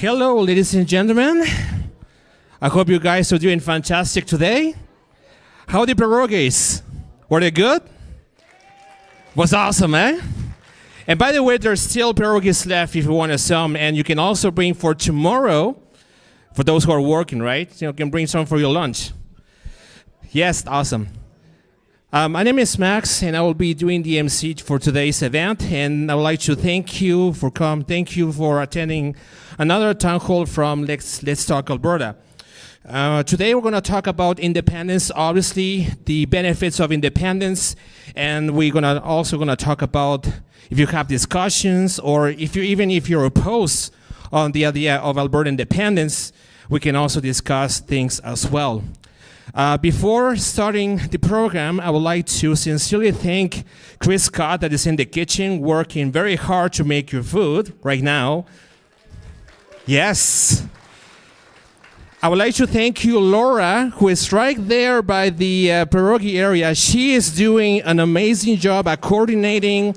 Hello, ladies and gentlemen. I hope you guys are doing fantastic today. How are the pierogies? Were they good? Was awesome, eh? And by the way, there's still pierogies left if you want some, and you can also bring for tomorrow, for those who are working, right? You can bring some for your lunch. Yes, awesome. My name is Max, and I will be doing the MC for today's event. And I would like to thank you for coming. Thank you for attending another town hall from Let's Talk Alberta. Today we're going to talk about independence, obviously the benefits of independence, and we're also going to talk about if you have discussions or if you're opposed on the idea of Alberta independence, we can also discuss things as well. Before starting the program, I would like to sincerely thank Chris Scott that is in the kitchen working very hard to make your food right now. Yes. I would like to thank you, Laura, who is right there by the pierogi area. She is doing an amazing job at coordinating,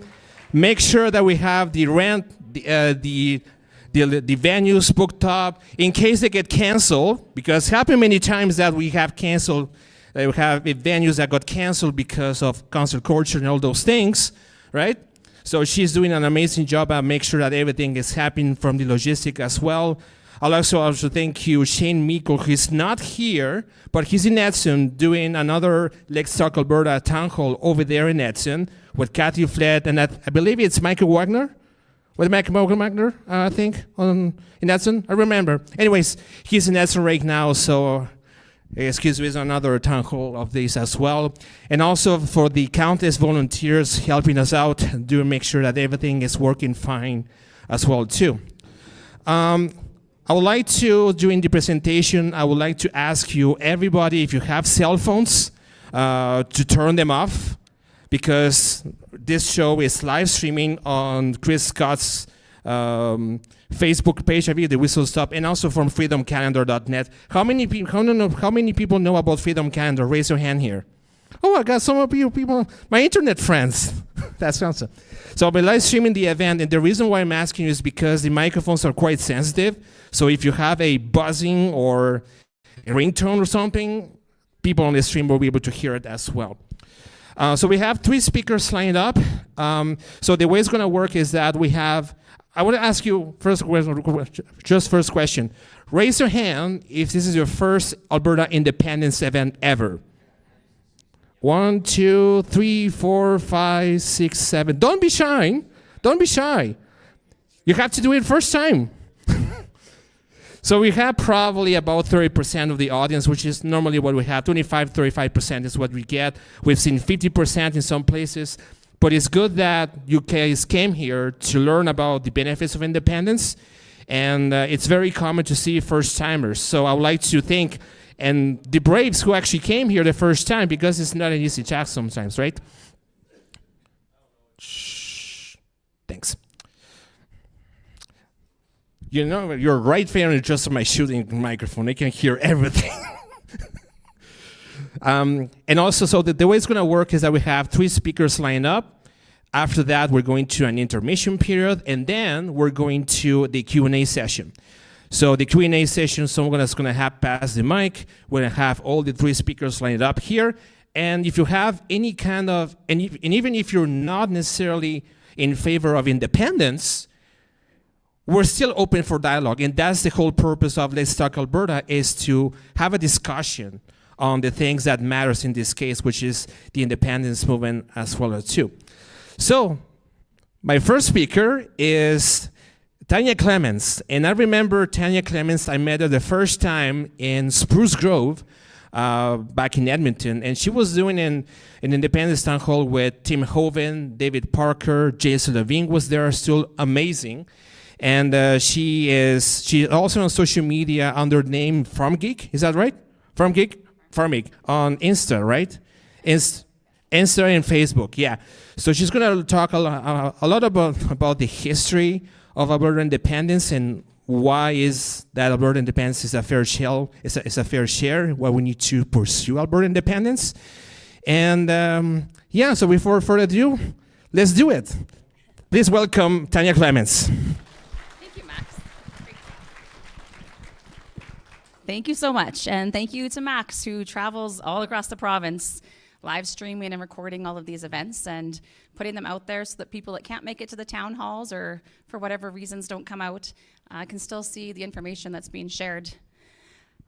make sure that we have the venues booked up in case they get canceled, because it happened many times that we have venues that got canceled because of cancel culture and all those things, right? So she's doing an amazing job at make sure that everything is happening from the logistic as well. I'll also thank you, Shane Meikle, who's not here, but he's in Edson doing another Let's Talk Alberta town hall over there in Edson with Kathy Flett, and I believe it's Michael Wagner. With Michael Wagner, I think, in Edson. I remember. Anyways, he's in Edson right now, so excuse me, is another town hall of this as well. And also for the countless volunteers helping us out, do make sure that everything is working fine as well, too. I would like to, during the presentation, I would like to ask you, everybody, if you have cell phones, to turn them off, because this show is live streaming on Chris Scott's Facebook page, I believe, the Whistle Stop, and also from freedomcalendar.net. How many people know about Freedom Calendar? Raise your hand here. Oh, I got some of you people, my internet friends. That's awesome. So I'll be live streaming the event, and the reason why I'm asking you is because the microphones are quite sensitive. So if you have a buzzing or a ringtone or something, people on the stream will be able to hear it as well. So we have 3 speakers lined up. So the way it's going to work is that I want to ask you first question. Raise your hand if this is your first Alberta independence event ever. 1, 2, 3, 4, 5, 6, 7. Don't be shy. Don't be shy. You have to do it first time. So we have probably about 30% of the audience, which is normally what we have. 25-35% is what we get. We've seen 50% in some places. But it's good that you guys came here to learn about the benefits of independence. And it's very common to see first-timers. So I would like to thank the Braves who actually came here the first time, because it's not an easy task sometimes, right? Shh. Thanks. You know, your right finger is just my shooting microphone. I can hear everything. And also, so the way it's going to work is that we have 3 speakers lined up. After that, we're going to an intermission period, and then we're going to the Q&A session. So the Q&A session, someone's going to have pass the mic. We're going to have all the 3 speakers lined up here. And if you have any kind of, and even if you're not necessarily in favor of independence, we're still open for dialogue. And that's the whole purpose of Let's Talk Alberta, is to have a discussion on the things that matters in this case, which is the independence movement as well as too. So my first speaker is Tanya Clemens, and I remember Tanya Clemens, I met her the first time in Spruce Grove back in Edmonton, and she was doing an independence town hall with Tim Hoven, David Parker, Jason Levine was there, still amazing. And she's also on social media under the name FarmGeek, is that right? FarmGeek on Insta, right? Insta and Facebook, yeah. So she's going to talk a lot about the history of Alberta independence and why is that Alberta independence is a fair share. It's a fair share. Why we need to pursue Alberta independence, and yeah. So before further ado, let's do it. Please welcome Tanya Clemens. Thank you, Max. Thank you so much. And thank you to Max, who travels all across the province, live streaming and recording all of these events and putting them out there so that people that can't make it to the town halls or for whatever reasons don't come out can still see the information that's being shared.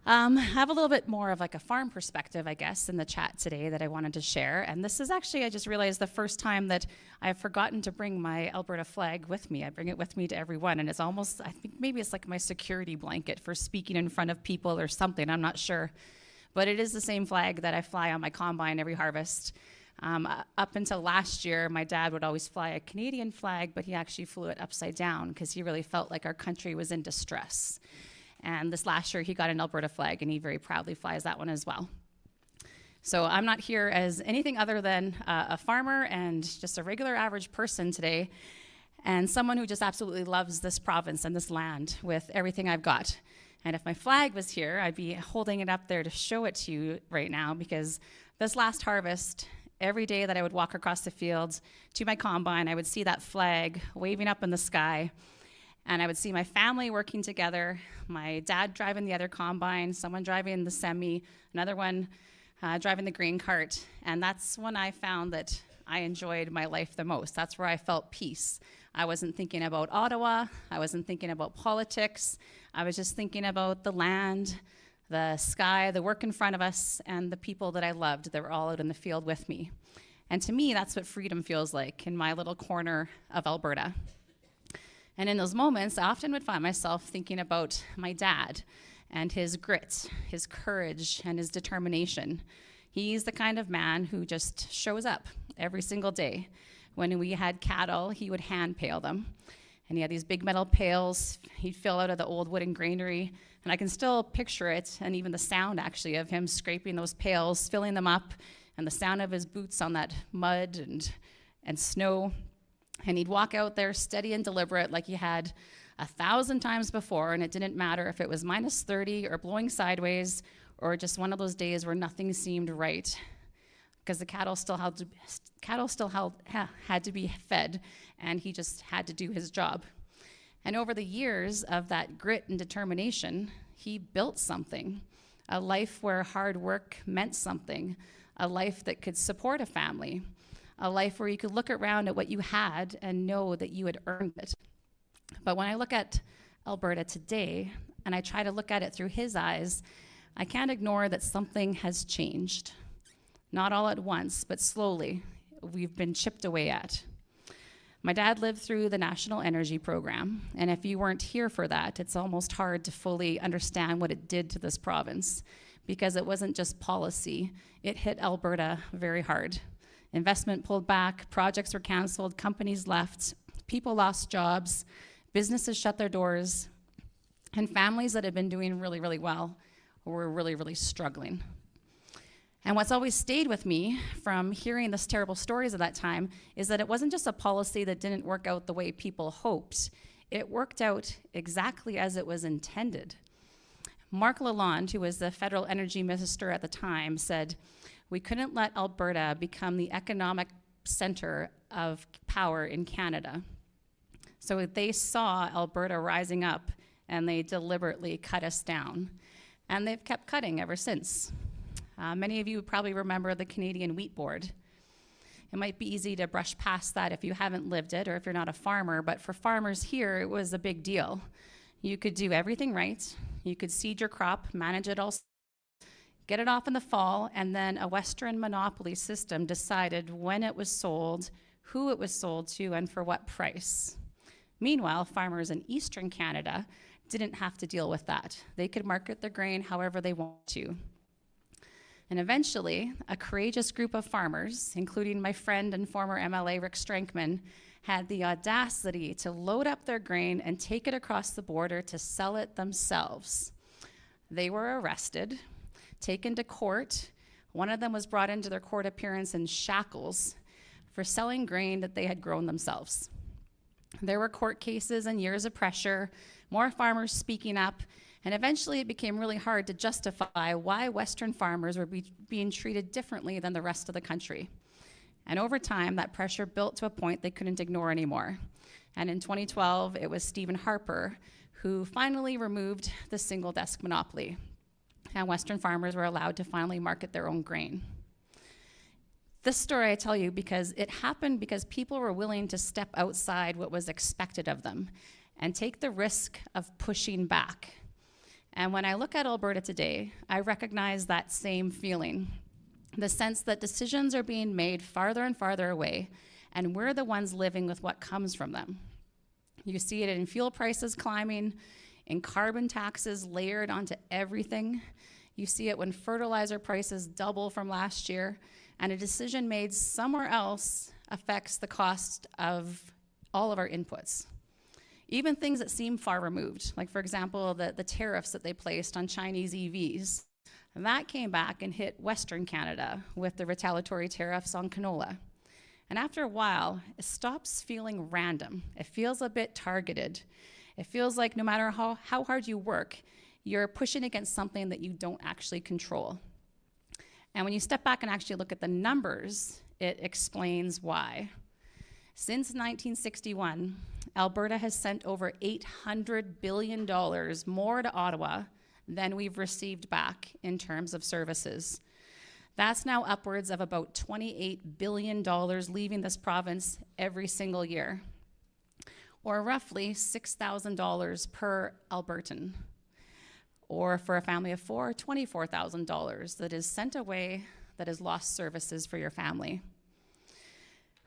I have a little bit more of like a farm perspective, I guess, in the chat today that I wanted to share. And this is actually, I just realized, the first time that I've forgotten to bring my Alberta flag with me. I bring it with me to everyone, and it's almost, I think maybe it's like my security blanket for speaking in front of people or something, I'm not sure. But it is the same flag that I fly on my combine every harvest. Up until last year, my dad would always fly a Canadian flag, but he actually flew it upside down because he really felt like our country was in distress. And this last year, he got an Alberta flag, and he very proudly flies that one as well. So I'm not here as anything other than a farmer and just a regular average person today, and someone who just absolutely loves this province and this land with everything I've got. And if my flag was here, I'd be holding it up there to show it to you right now, because this last harvest, every day that I would walk across the fields to my combine, I would see that flag waving up in the sky. And I would see my family working together, my dad driving the other combine, someone driving the semi, another one driving the grain cart. And that's when I found that I enjoyed my life the most. That's where I felt peace. I wasn't thinking about Ottawa. I wasn't thinking about politics. I was just thinking about the land, the sky, the work in front of us, and the people that I loved that were all out in the field with me. And to me, that's what freedom feels like in my little corner of Alberta. And in those moments, I often would find myself thinking about my dad and his grit, his courage, and his determination. He's the kind of man who just shows up every single day. When we had cattle, he would hand pail them. And he had these big metal pails he'd fill out of the old wooden granary. And I can still picture it, and even the sound actually of him scraping those pails, filling them up, and the sound of his boots on that mud and snow. And he'd walk out there steady and deliberate like he had 1,000 times before, and it didn't matter if it was minus 30 or blowing sideways or just one of those days where nothing seemed right, because the cattle still had to be fed, and he just had to do his job. And over the years of that grit and determination, he built something, a life where hard work meant something, a life that could support a family, a life where you could look around at what you had and know that you had earned it. But when I look at Alberta today, and I try to look at it through his eyes, I can't ignore that something has changed. Not all at once, but slowly, we've been chipped away at. My dad lived through the National Energy Program, and if you weren't here for that, it's almost hard to fully understand what it did to this province, because it wasn't just policy, it hit Alberta very hard. Investment pulled back, projects were canceled, companies left, people lost jobs, businesses shut their doors, and families that had been doing really, really well were really, really struggling. And what's always stayed with me from hearing these terrible stories of that time is that it wasn't just a policy that didn't work out the way people hoped. It worked out exactly as it was intended. Mark Lalonde, who was the federal energy minister at the time, said, "We couldn't let Alberta become the economic center of power in Canada." So they saw Alberta rising up, and they deliberately cut us down. And they've kept cutting ever since. Many of you probably remember the Canadian Wheat Board. It might be easy to brush past that if you haven't lived it or if you're not a farmer, but for farmers here, it was a big deal. You could do everything right. You could seed your crop, manage it all, get it off in the fall, and then a Western monopoly system decided when it was sold, who it was sold to, and for what price. Meanwhile, farmers in Eastern Canada didn't have to deal with that. They could market their grain however they want to. And eventually, a courageous group of farmers, including my friend and former MLA Rick Strankman, had the audacity to load up their grain and take it across the border to sell it themselves. They were arrested, taken to court. One of them was brought into their court appearance in shackles for selling grain that they had grown themselves. There were court cases and years of pressure, more farmers speaking up, and eventually it became really hard to justify why Western farmers were being treated differently than the rest of the country. And over time, that pressure built to a point they couldn't ignore anymore. And in 2012, it was Stephen Harper who finally removed the single desk monopoly. and Western farmers were allowed to finally market their own grain. This story I tell you because it happened because people were willing to step outside what was expected of them and take the risk of pushing back. And when I look at Alberta today, I recognize that same feeling, the sense that decisions are being made farther and farther away, and we're the ones living with what comes from them. You see it in fuel prices climbing, in carbon taxes layered onto everything. You see it when fertilizer prices double from last year, and a decision made somewhere else affects the cost of all of our inputs. Even things that seem far removed, like for example, the tariffs that they placed on Chinese EVs. And that came back and hit Western Canada with the retaliatory tariffs on canola. And after a while, it stops feeling random. It feels a bit targeted. It feels like no matter how hard you work, you're pushing against something that you don't actually control. And when you step back and actually look at the numbers, it explains why. Since 1961, Alberta has sent over $800 billion more to Ottawa than we've received back in terms of services. That's now upwards of about $28 billion leaving this province every single year, or roughly $6,000 per Albertan. Or for a family of four, $24,000 that is sent away, that has lost services for your family.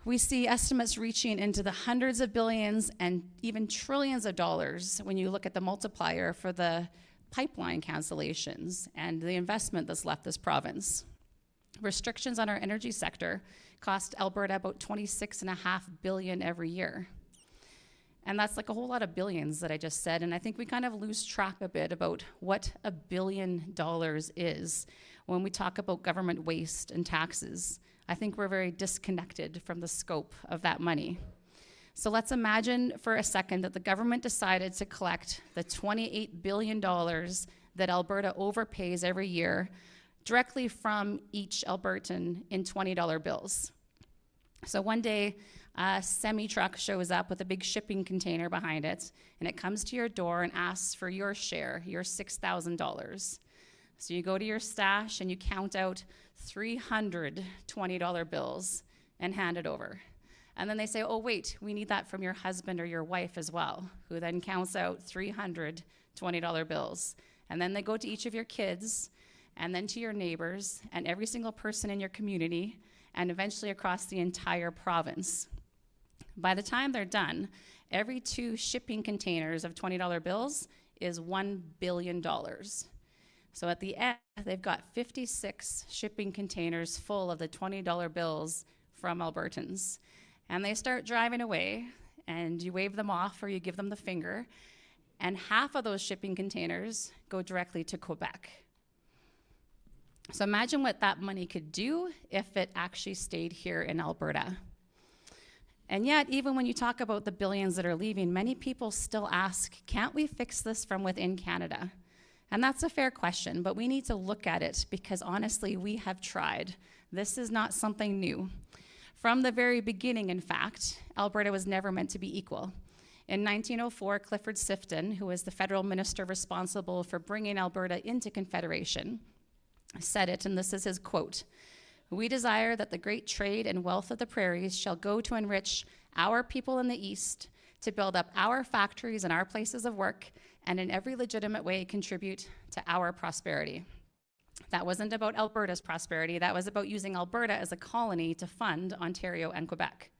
We see estimates reaching into the hundreds of billions and even trillions of dollars when you look at the multiplier for the pipeline cancellations and the investment that's left this province. Restrictions on our energy sector cost Alberta about $26.5 billion every year. And that's like a whole lot of billions that I just said, and I think we kind of lose track a bit about what $1 billion is when we talk about government waste and taxes. I think we're very disconnected from the scope of that money. So let's imagine for a second that the government decided to collect the $28 billion that Alberta overpays every year directly from each Albertan in $20 bills. So one day, a semi-truck shows up with a big shipping container behind it, and it comes to your door and asks for your share, your $6,000. So you go to your stash and you count out 300 $20 bills and hand it over. And then they say, oh wait, we need that from your husband or your wife as well, who then counts out 300 $20 bills. And then they go to each of your kids, and then to your neighbors, and every single person in your community, and eventually across the entire province. By the time they're done, every 2 shipping containers of $20 bills is $1 billion. So at the end, they've got 56 shipping containers full of the $20 bills from Albertans. And they start driving away, and you wave them off or you give them the finger, and half of those shipping containers go directly to Quebec. So imagine what that money could do if it actually stayed here in Alberta. And yet, even when you talk about the billions that are leaving, many people still ask, can't we fix this from within Canada? And that's a fair question, but we need to look at it because honestly, we have tried. This is not something new. From the very beginning, in fact, Alberta was never meant to be equal. In 1904, Clifford Sifton, who was the federal minister responsible for bringing Alberta into Confederation, said it, and this is his quote: "We desire that the great trade and wealth of the prairies shall go to enrich our people in the East, to build up our factories and our places of work, and in every legitimate way contribute to our prosperity." That wasn't about Alberta's prosperity, that was about using Alberta as a colony to fund Ontario and Quebec.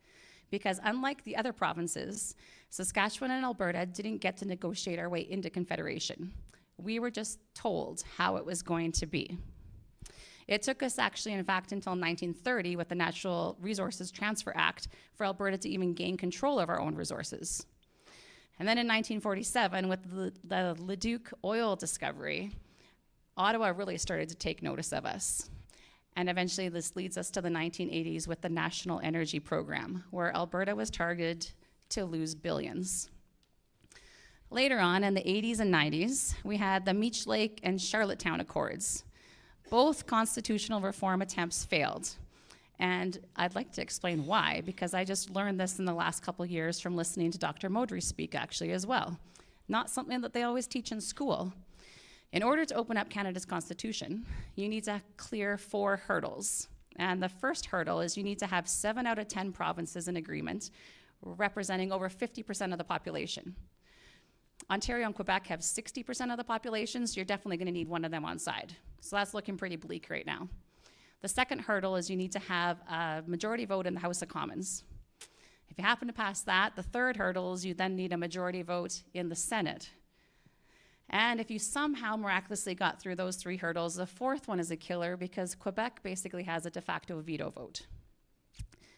Because unlike the other provinces, Saskatchewan and Alberta didn't get to negotiate our way into Confederation. We were just told how it was going to be. It took us actually, in fact, until 1930 with the Natural Resources Transfer Act for Alberta to even gain control of our own resources. And then in 1947, with the Leduc oil discovery, Ottawa really started to take notice of us. And eventually this leads us to the 1980s with the National Energy Program, where Alberta was targeted to lose billions. Later on, in the 80s and 90s, we had the Meech Lake and Charlottetown Accords. Both constitutional reform attempts failed. And I'd like to explain why, because I just learned this in the last couple years from listening to Dr. Modry speak actually as well. Not something that they always teach in school. In order to open up Canada's Constitution, you need to clear 4 hurdles. And the first hurdle is you need to have 7 out of 10 provinces in agreement, representing over 50% of the population. Ontario and Quebec have 60% of the population, so you're definitely going to need one of them on side. So that's looking pretty bleak right now. The second hurdle is you need to have a majority vote in the House of Commons. If you happen to pass that, the third hurdle is you then need a majority vote in the Senate. And if you somehow miraculously got through those 3 hurdles, the fourth one is a killer because Quebec basically has a de facto veto vote.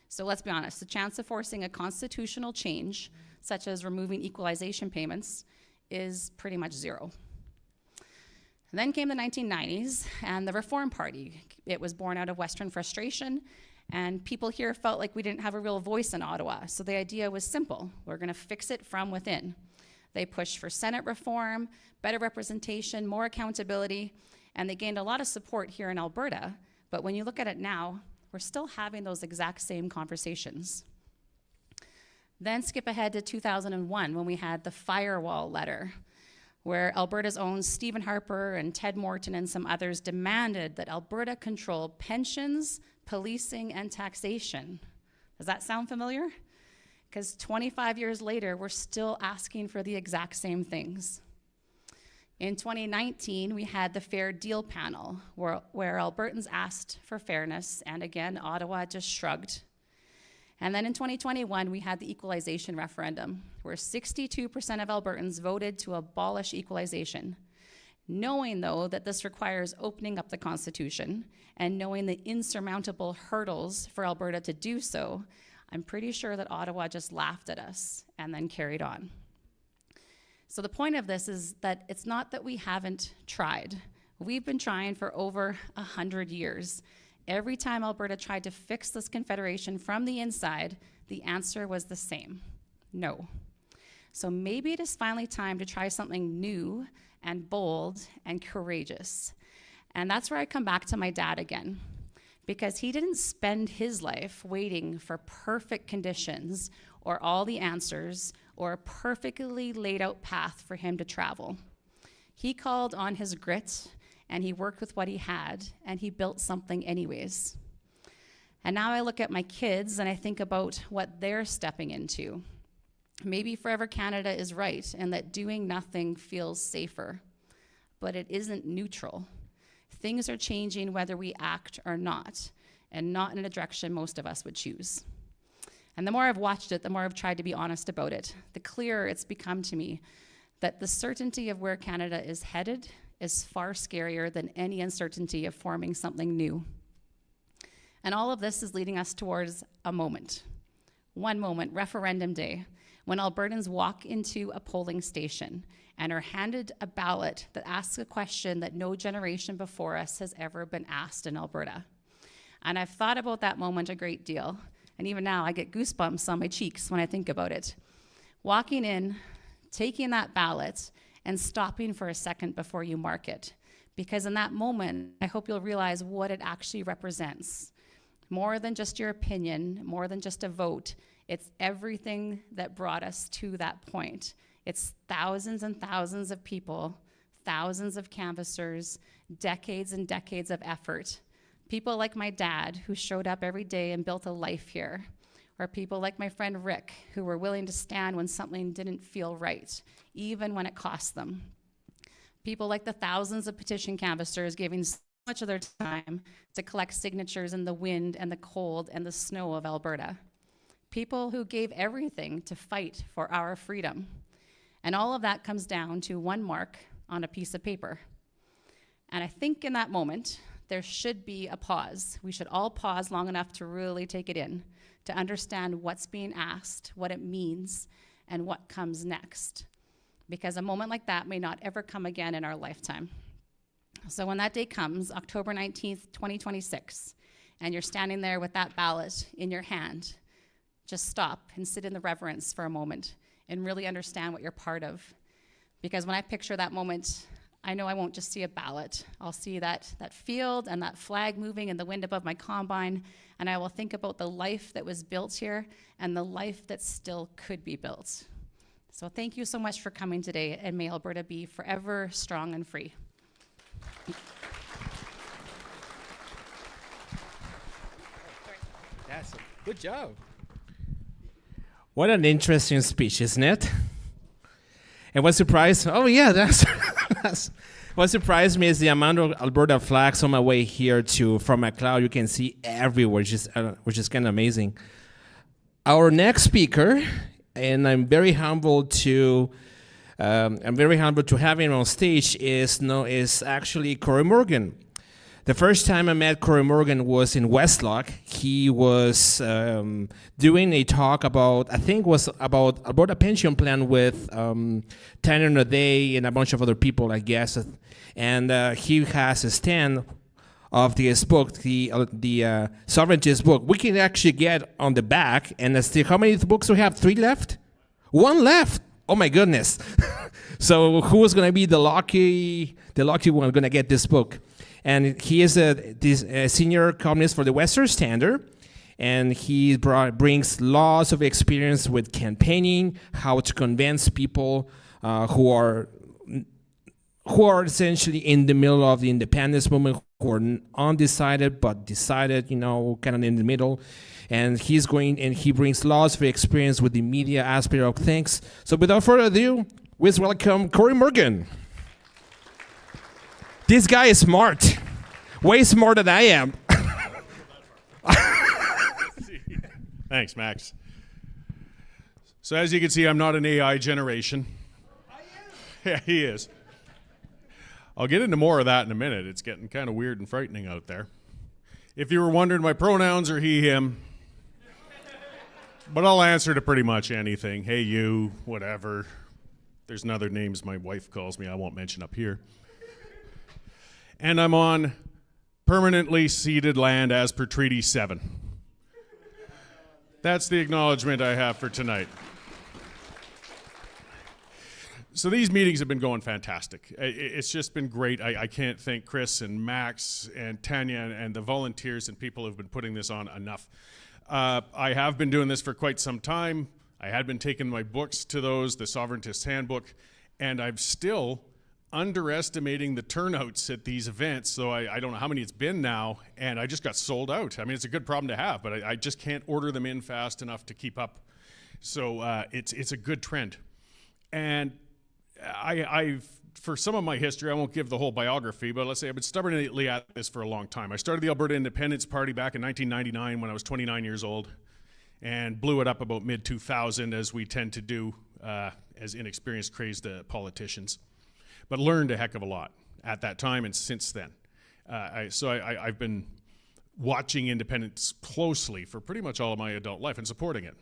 So let's be honest, the chance of forcing a constitutional change, such as removing equalization payments, is pretty much 0. And then came the 1990s and the Reform Party. It was born out of Western frustration, and people here felt like we didn't have a real voice in Ottawa. So the idea was simple: we're going to fix it from within. They pushed for Senate reform, better representation, more accountability, and they gained a lot of support here in Alberta. But when you look at it now, we're still having those exact same conversations. Then skip ahead to 2001 when we had the firewall letter, where Alberta's own Stephen Harper and Ted Morton and some others demanded that Alberta control pensions, policing, and taxation. Does that sound familiar? Because 25 years later, we're still asking for the exact same things. In 2019, we had the Fair Deal panel, where Albertans asked for fairness, and again, Ottawa just shrugged. And then in 2021, we had the equalization referendum, where 62% of Albertans voted to abolish equalization, knowing, though, that this requires opening up the Constitution and knowing the insurmountable hurdles for Alberta to do so. I'm pretty sure that Ottawa just laughed at us and then carried on. So the point of this is that it's not that we haven't tried. We've been trying for over 100 years. Every time Alberta tried to fix this confederation from the inside, the answer was the same: no. So maybe it is finally time to try something new and bold and courageous. And that's where I come back to my dad again, because he didn't spend his life waiting for perfect conditions or all the answers or a perfectly laid out path for him to travel. He called on his grit, and he worked with what he had, and he built something anyways. And now I look at my kids and I think about what they're stepping into. Maybe Forever Canada is right, and that doing nothing feels safer, but it isn't neutral. Things are changing whether we act or not, and not in a direction most of us would choose. And the more I've watched it, the more I've tried to be honest about it, the clearer it's become to me that the certainty of where Canada is headed is far scarier than any uncertainty of forming something new. And all of this is leading us towards a moment. One moment, referendum day, when Albertans walk into a polling station and are handed a ballot that asks a question that no generation before us has ever been asked in Alberta. And I've thought about that moment a great deal. And even now, I get goosebumps on my cheeks when I think about it. Walking in, taking that ballot, and stopping for a second before you mark it. Because in that moment, I hope you'll realize what it actually represents. More than just your opinion, more than just a vote, it's everything that brought us to that point. It's thousands and thousands of people, thousands of canvassers, decades and decades of effort. People like my dad, who showed up every day and built a life here. Or people like my friend Rick, who were willing to stand when something didn't feel right, even when it cost them. People like the thousands of petition canvassers giving so much of their time to collect signatures in the wind and the cold and the snow of Alberta. People who gave everything to fight for our freedom. And all of that comes down to one mark on a piece of paper. And I think in that moment, there should be a pause. We should all pause long enough to really take it in, to understand what's being asked, what it means, and what comes next. Because a moment like that may not ever come again in our lifetime. So when that day comes, October 19th, 2026, and you're standing there with that ballot in your hand, just stop and sit in the reverence for a moment and really understand what you're part of. Because when I picture that moment, I know I won't just see a ballot. I'll see that field and that flag moving in the wind above my combine, and I will think about the life that was built here and the life that still could be built. So thank you so much for coming today, and may Alberta be forever strong and free. That's good job. What an interesting speech, isn't it? And what surprised? Oh yeah, that's what surprised me is the amount of Alberta flags on my way here from Macleod. You can see everywhere, which is kind of amazing. Our next speaker, and I'm very humbled to have him on stage, is actually Cory Morgan. The first time I met Cory Morgan was in Westlock. He was doing a talk about Alberta pension plan with Tanya Clemens and a bunch of other people, I guess. And he has a stand of this book, the Sovereignist book. We can actually get on the back, and still, how many books do we have? 3 left? 1 left. Oh my goodness! So who is going to be the lucky one going to get this book? And he is a senior columnist for the Western Standard, and he brings lots of experience with campaigning, how to convince people who are essentially in the middle of the independence movement, who are undecided but decided, kind of in the middle. And he brings lots of experience with the media aspect of things. So without further ado, let's welcome Cory Morgan. This guy is smart, way smarter than I am. Thanks, Max. So as you can see, I'm not an AI generation. Yeah, he is. I'll get into more of that in a minute. It's getting kind of weird and frightening out there. If you were wondering, my pronouns are he, him. But I'll answer to pretty much anything. Hey, you, whatever. There's another names my wife calls me I won't mention up here. And I'm on permanently ceded land as per Treaty 7. That's the acknowledgement I have for tonight. So these meetings have been going fantastic. It's just been great. I can't thank Chris and Max and Tanya and the volunteers and people who've been putting this on enough. I have been doing this for quite some time. I had been taking my books to those, the Sovereigntist Handbook, and I'm still underestimating the turnouts at these events. So I don't know how many it's been now, and I just got sold out. I mean, it's a good problem to have, but I just can't order them in fast enough to keep up. So it's a good trend. And I've for some of my history, I won't give the whole biography, but let's say I've been stubbornly at this for a long time. I started the Alberta Independence Party back in 1999 when I was 29 years old, and blew it up about mid-2000, as we tend to do as inexperienced, crazed politicians. But learned a heck of a lot at that time and since then. I've been watching independence closely for pretty much all of my adult life and supporting it.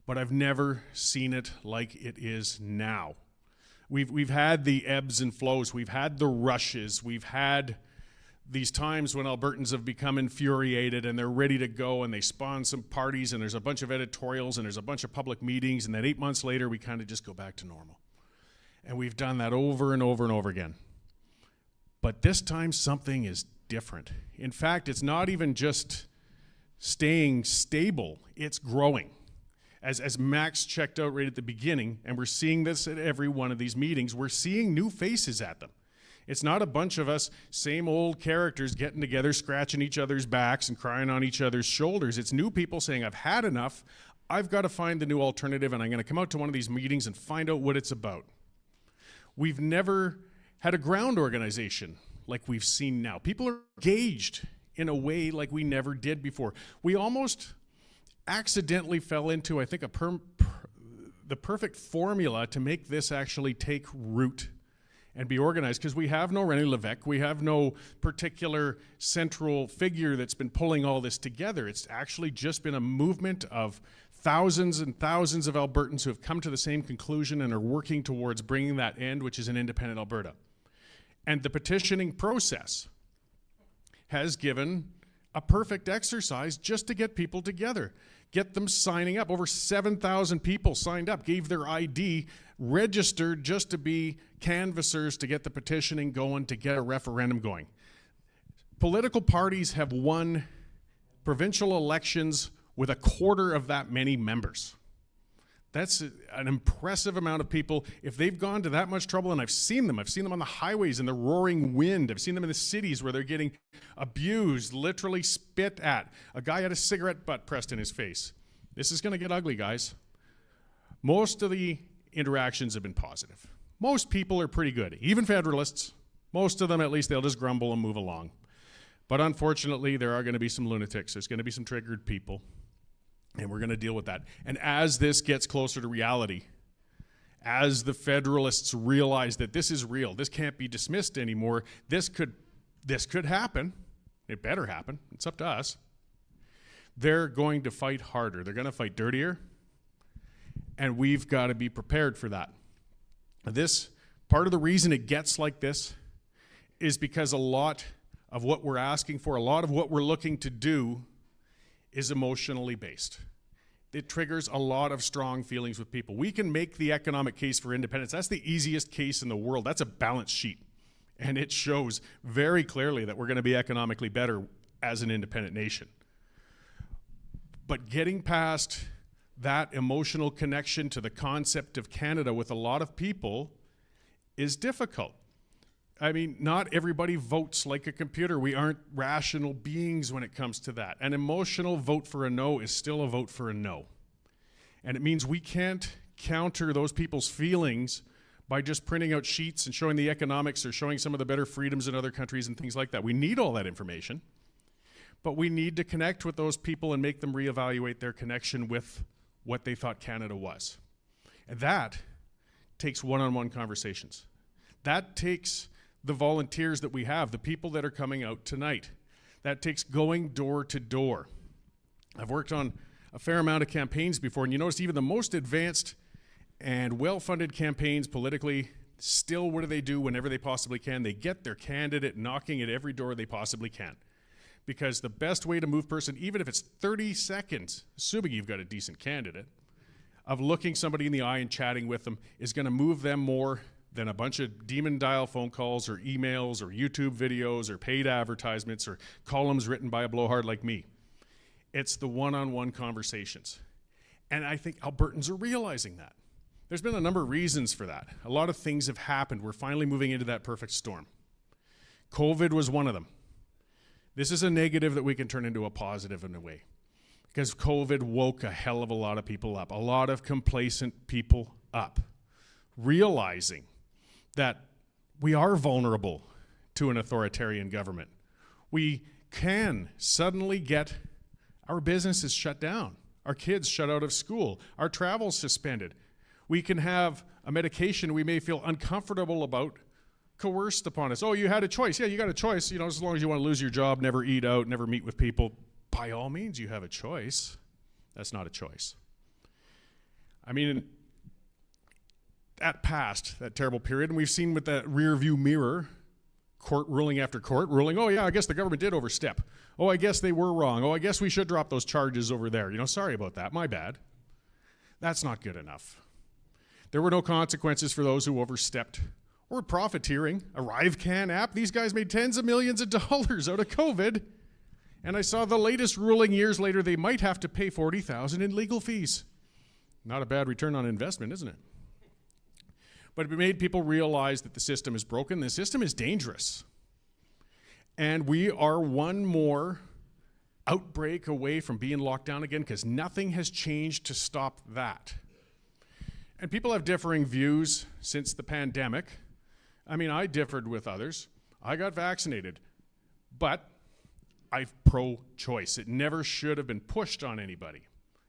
But I've never seen it like it is now. We've had the ebbs and flows. We've had the rushes. We've had these times when Albertans have become infuriated and they're ready to go, and they spawn some parties, and there's a bunch of editorials and there's a bunch of public meetings, and then 8 months later we kind of just go back to normal. And we've done that over and over and over again. But this time something is different. In fact, it's not even just staying stable, it's growing. As Max checked out right at the beginning, and we're seeing this at every one of these meetings, we're seeing new faces at them. It's not a bunch of us, same old characters getting together, scratching each other's backs and crying on each other's shoulders. It's new people saying, I've had enough, I've got to find the new alternative, and I'm going to come out to one of these meetings and find out what it's about. We've never had a ground organization like we've seen now. People are engaged in a way like we never did before. We almost accidentally fell into, I think, the perfect formula to make this actually take root and be organized, because we have no René Lévesque, we have no particular central figure that's been pulling all this together. It's actually just been a movement of thousands and thousands of Albertans who have come to the same conclusion and are working towards bringing that end, which is an independent Alberta. And the petitioning process has given a perfect exercise just to get people together, get them signing up. Over 7,000 people signed up, gave their ID, registered just to be canvassers to get the petitioning going, to get a referendum going. Political parties have won provincial elections with a quarter of that many members. That's an impressive amount of people. If they've gone to that much trouble, and I've seen them on the highways in the roaring wind. I've seen them in the cities where they're getting abused, literally spit at. A guy had a cigarette butt pressed in his face. This is going to get ugly, guys. Most of the interactions have been positive. Most people are pretty good, even Federalists. Most of them, at least, they'll just grumble and move along. But unfortunately, there are going to be some lunatics. There's going to be some triggered people. And we're going to deal with that. And as this gets closer to reality, as the Federalists realize that this is real, this can't be dismissed anymore, this could happen. It better happen. It's up to us. They're going to fight harder. They're going to fight dirtier. And we've got to be prepared for that. This, part of the reason it gets like this is because a lot of what we're asking for, a lot of what we're looking to do is emotionally based. It triggers a lot of strong feelings with people. We can make the economic case for independence. That's the easiest case in the world. That's a balance sheet. And it shows very clearly that we're going to be economically better as an independent nation. But getting past that emotional connection to the concept of Canada with a lot of people is difficult. I mean, not everybody votes like a computer. We aren't rational beings when it comes to that. An emotional vote for a no is still a vote for a no. And it means we can't counter those people's feelings by just printing out sheets and showing the economics or showing some of the better freedoms in other countries and things like that. We need all that information, but we need to connect with those people and make them reevaluate their connection with what they thought Canada was. And that takes one-on-one conversations. That takes the volunteers that we have, the people that are coming out tonight. That takes going door to door. I've worked on a fair amount of campaigns before, and you notice even the most advanced and well-funded campaigns politically, still what do? Whenever they possibly can, they get their candidate knocking at every door they possibly can. Because the best way to move person, even if it's 30 seconds, assuming you've got a decent candidate, of looking somebody in the eye and chatting with them is going to move them more than a bunch of demon dial phone calls or emails or YouTube videos or paid advertisements or columns written by a blowhard like me. It's the one-on-one conversations. And I think Albertans are realizing that. There's been a number of reasons for that. A lot of things have happened. We're finally moving into that perfect storm. COVID was one of them. This is a negative that we can turn into a positive in a way. Because COVID woke a hell of a lot of people up. A lot of complacent people up. Realizing that we are vulnerable to an authoritarian government. We can suddenly get our businesses shut down, our kids shut out of school, our travel suspended. We can have a medication we may feel uncomfortable about coerced upon us. Oh, you had a choice. Yeah, you got a choice. You know, as long as you want to lose your job, never eat out, never meet with people, by all means, you have a choice. That's not a choice. I mean, that passed, that terrible period, and we've seen with that rear view mirror, court ruling after court ruling, oh yeah, I guess the government did overstep. Oh, I guess they were wrong. Oh, I guess we should drop those charges over there. You know, sorry about that, my bad. That's not good enough. There were no consequences for those who overstepped or profiteering. ArriveCan app, these guys made tens of millions of dollars out of COVID. And I saw the latest ruling years later, they might have to pay $40,000 in legal fees. Not a bad return on investment, isn't it? But it made people realize that the system is broken. The system is dangerous. And we are one more outbreak away from being locked down again because nothing has changed to stop that. And people have differing views since the pandemic. I mean, I differed with others. I got vaccinated. But I'm pro-choice. It never should have been pushed on anybody.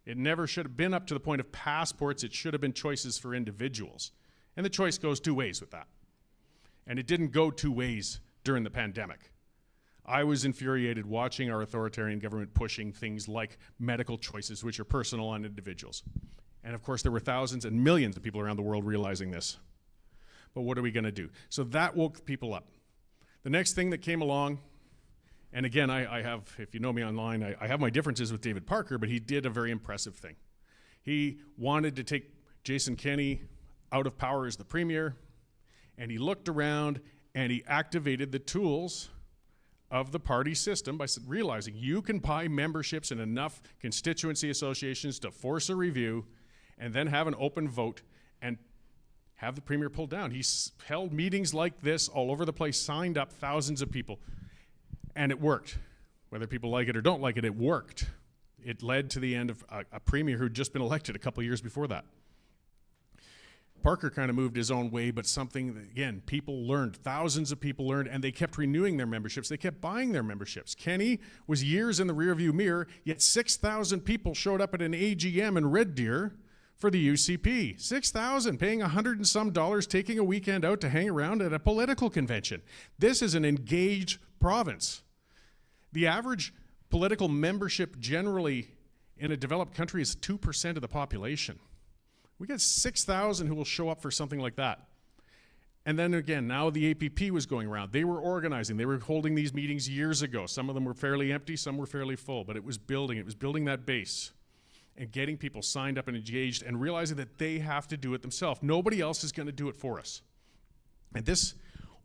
It never should have been up to the point of passports. It should have been choices for individuals. And the choice goes two ways with that. And it didn't go two ways during the pandemic. I was infuriated watching our authoritarian government pushing things like medical choices, which are personal on individuals. And of course, there were thousands and millions of people around the world realizing this. But what are we going to do? So that woke people up. The next thing that came along, and again, I have, if you know me online, I have my differences with David Parker, but he did a very impressive thing. He wanted to take Jason Kenney out of power as the premier, and he looked around and he activated the tools of the party system by realizing you can buy memberships in enough constituency associations to force a review, and then have an open vote and have the premier pulled down. He's held meetings like this all over the place, signed up thousands of people, and it worked. Whether people like it or don't like it, it worked. It led to the end of a premier who'd just been elected a couple years before that. Parker kind of moved his own way, but something that, again, people learned, thousands of people learned, and they kept renewing their memberships. They kept buying their memberships. Kenny was years in the rearview mirror, yet 6,000 people showed up at an AGM in Red Deer for the UCP. 6,000, paying $100 and some, taking a weekend out to hang around at a political convention. This is an engaged province. The average political membership generally in a developed country is 2% of the population. We got 6,000 who will show up for something like that. And then again, now the APP was going around. They were organizing. They were holding these meetings years ago. Some of them were fairly empty, some were fairly full, but it was building that base and getting people signed up and engaged and realizing that they have to do it themselves. Nobody else is going to do it for us. And this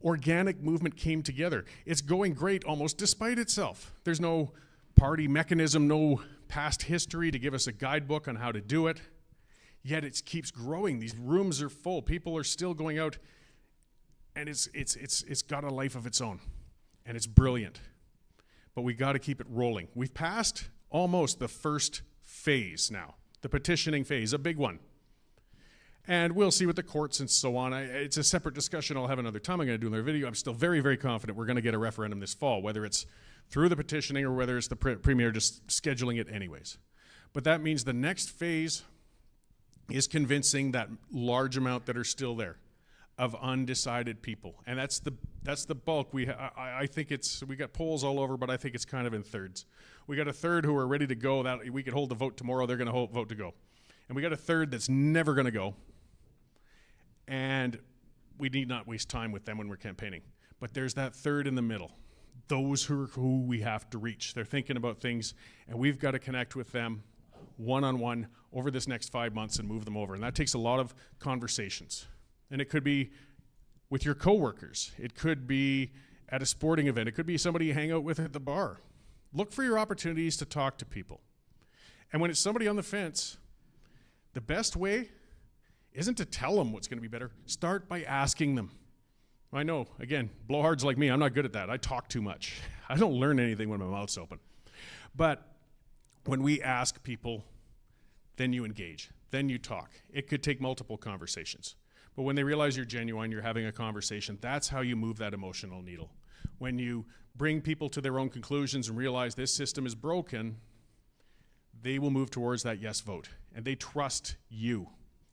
organic movement came together. It's going great almost despite itself. There's no party mechanism, no past history to give us a guidebook on how to do it. Yet it keeps growing. These rooms are full. People are still going out, and it's got a life of its own, and it's brilliant. But we got to keep it rolling. We've passed almost the first phase now, the petitioning phase, a big one. And we'll see with the courts and so on. It's a separate discussion I'll have another time. I'm going to do another video. I'm still very, very confident we're going to get a referendum this fall, whether it's through the petitioning or whether it's the premier just scheduling it anyways. But that means the next phase is convincing that large amount that are still there of undecided people. And that's the bulk. I think we got polls all over, but I think it's kind of in thirds. We got a third who are ready to go, that we could hold the vote tomorrow, they're going to vote to go. And we got a third that's never going to go. And we need not waste time with them when we're campaigning. But there's that third in the middle, those who we have to reach. They're thinking about things, and we've got to connect with them one-on-one over this next 5 months and move them over. And that takes a lot of conversations. And it could be with your coworkers. It could be at a sporting event. It could be somebody you hang out with at the bar. Look for your opportunities to talk to people. And when it's somebody on the fence, the best way isn't to tell them what's going to be better. Start by asking them. I know, again, blowhards like me, I'm not good at that. I talk too much. I don't learn anything when my mouth's open. But when we ask people, then you engage, then you talk. It could take multiple conversations. But when they realize you're genuine, you're having a conversation, that's how you move that emotional needle. When you bring people to their own conclusions and realize this system is broken, they will move towards that yes vote. And they trust you.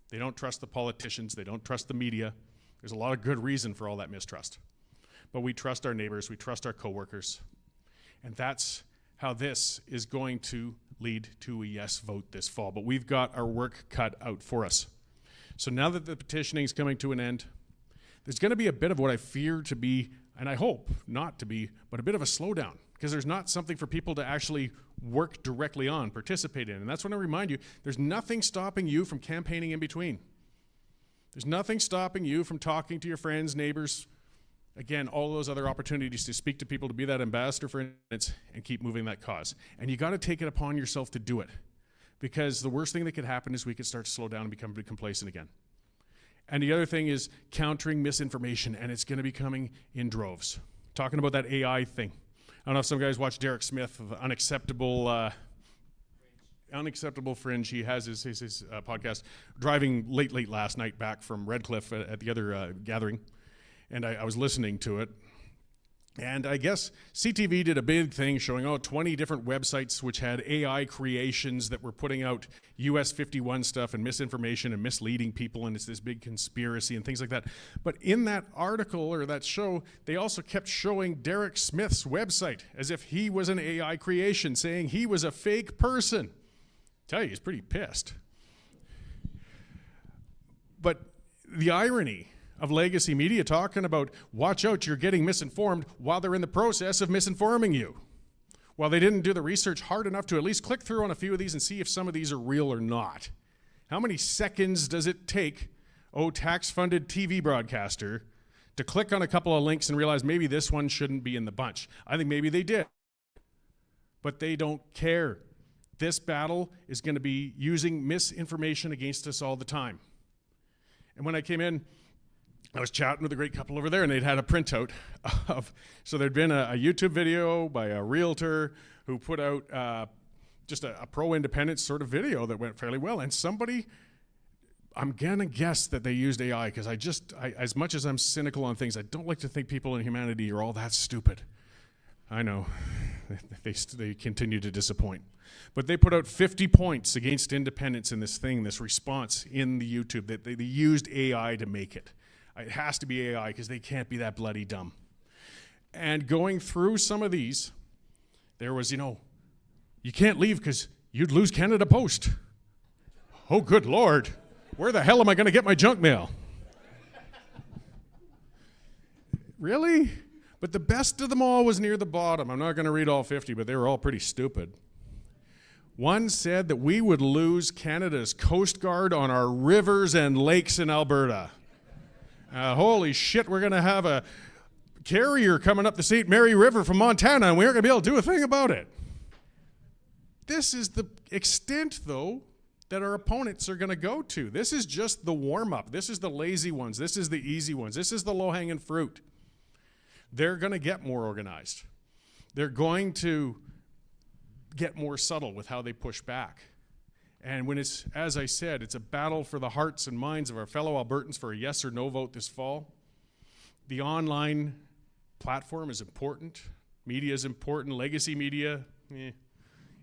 They don't trust the politicians. They don't trust the media. There's a lot of good reason for all that mistrust. But we trust our neighbors. We trust our coworkers. And that's how this is going to lead to a yes vote this fall. But we've got our work cut out for us. So now that the petitioning is coming to an end, there's going to be a bit of what I fear to be, and I hope not to be, but a bit of a slowdown, because there's not something for people to actually work directly on, participate in. And that's when I remind you, there's nothing stopping you from campaigning in between. There's nothing stopping you from talking to your friends, neighbors, again, all those other opportunities to speak to people, to be that ambassador for instance, and keep moving that cause. And you got to take it upon yourself to do it, because the worst thing that could happen is we could start to slow down and become complacent again. And the other thing is countering misinformation, and it's going to be coming in droves. Talking about that AI thing. I don't know if some guys watch Derek Smith of Unacceptable Fringe. He has his podcast. Driving late last night back from Redcliffe at the other gathering, and I was listening to it. And I guess CTV did a big thing showing 20 different websites which had AI creations that were putting out US 51 stuff and misinformation and misleading people, and it's this big conspiracy and things like that. But in that article or that show, they also kept showing Derek Smith's website as if he was an AI creation, saying he was a fake person. Tell you, he's pretty pissed. But the irony of legacy media talking about, watch out, you're getting misinformed, while they're in the process of misinforming you. While they didn't do the research hard enough to at least click through on a few of these and see if some of these are real or not. How many seconds does it take, tax-funded TV broadcaster, to click on a couple of links and realize maybe this one shouldn't be in the bunch? I think maybe they did. But they don't care. This battle is going to be using misinformation against us all the time. And when I came in, I was chatting with a great couple over there, and they'd had a printout of, so there'd been a YouTube video by a realtor who put out just a pro-independence sort of video that went fairly well. And somebody, I'm going to guess that they used AI, because I as much as I'm cynical on things, I don't like to think people in humanity are all that stupid. I know, they continue to disappoint. But they put out 50 points against independence in this thing, this response in the YouTube, that they used AI to make it. It has to be AI because they can't be that bloody dumb. And going through some of these, there was, you can't leave because you'd lose Canada Post. Oh, good Lord. Where the hell am I going to get my junk mail? Really? But the best of them all was near the bottom. I'm not going to read all 50, but they were all pretty stupid. One said that we would lose Canada's Coast Guard on our rivers and lakes in Alberta. Holy shit, we're going to have a carrier coming up the St. Mary River from Montana, and we aren't going to be able to do a thing about it. This is the extent, though, that our opponents are going to go to. This is just the warm-up. This is the lazy ones. This is the easy ones. This is the low-hanging fruit. They're going to get more organized. They're going to get more subtle with how they push back. And when it's, as I said, it's a battle for the hearts and minds of our fellow Albertans for a yes or no vote this fall. The online platform is important. Media is important. Legacy media,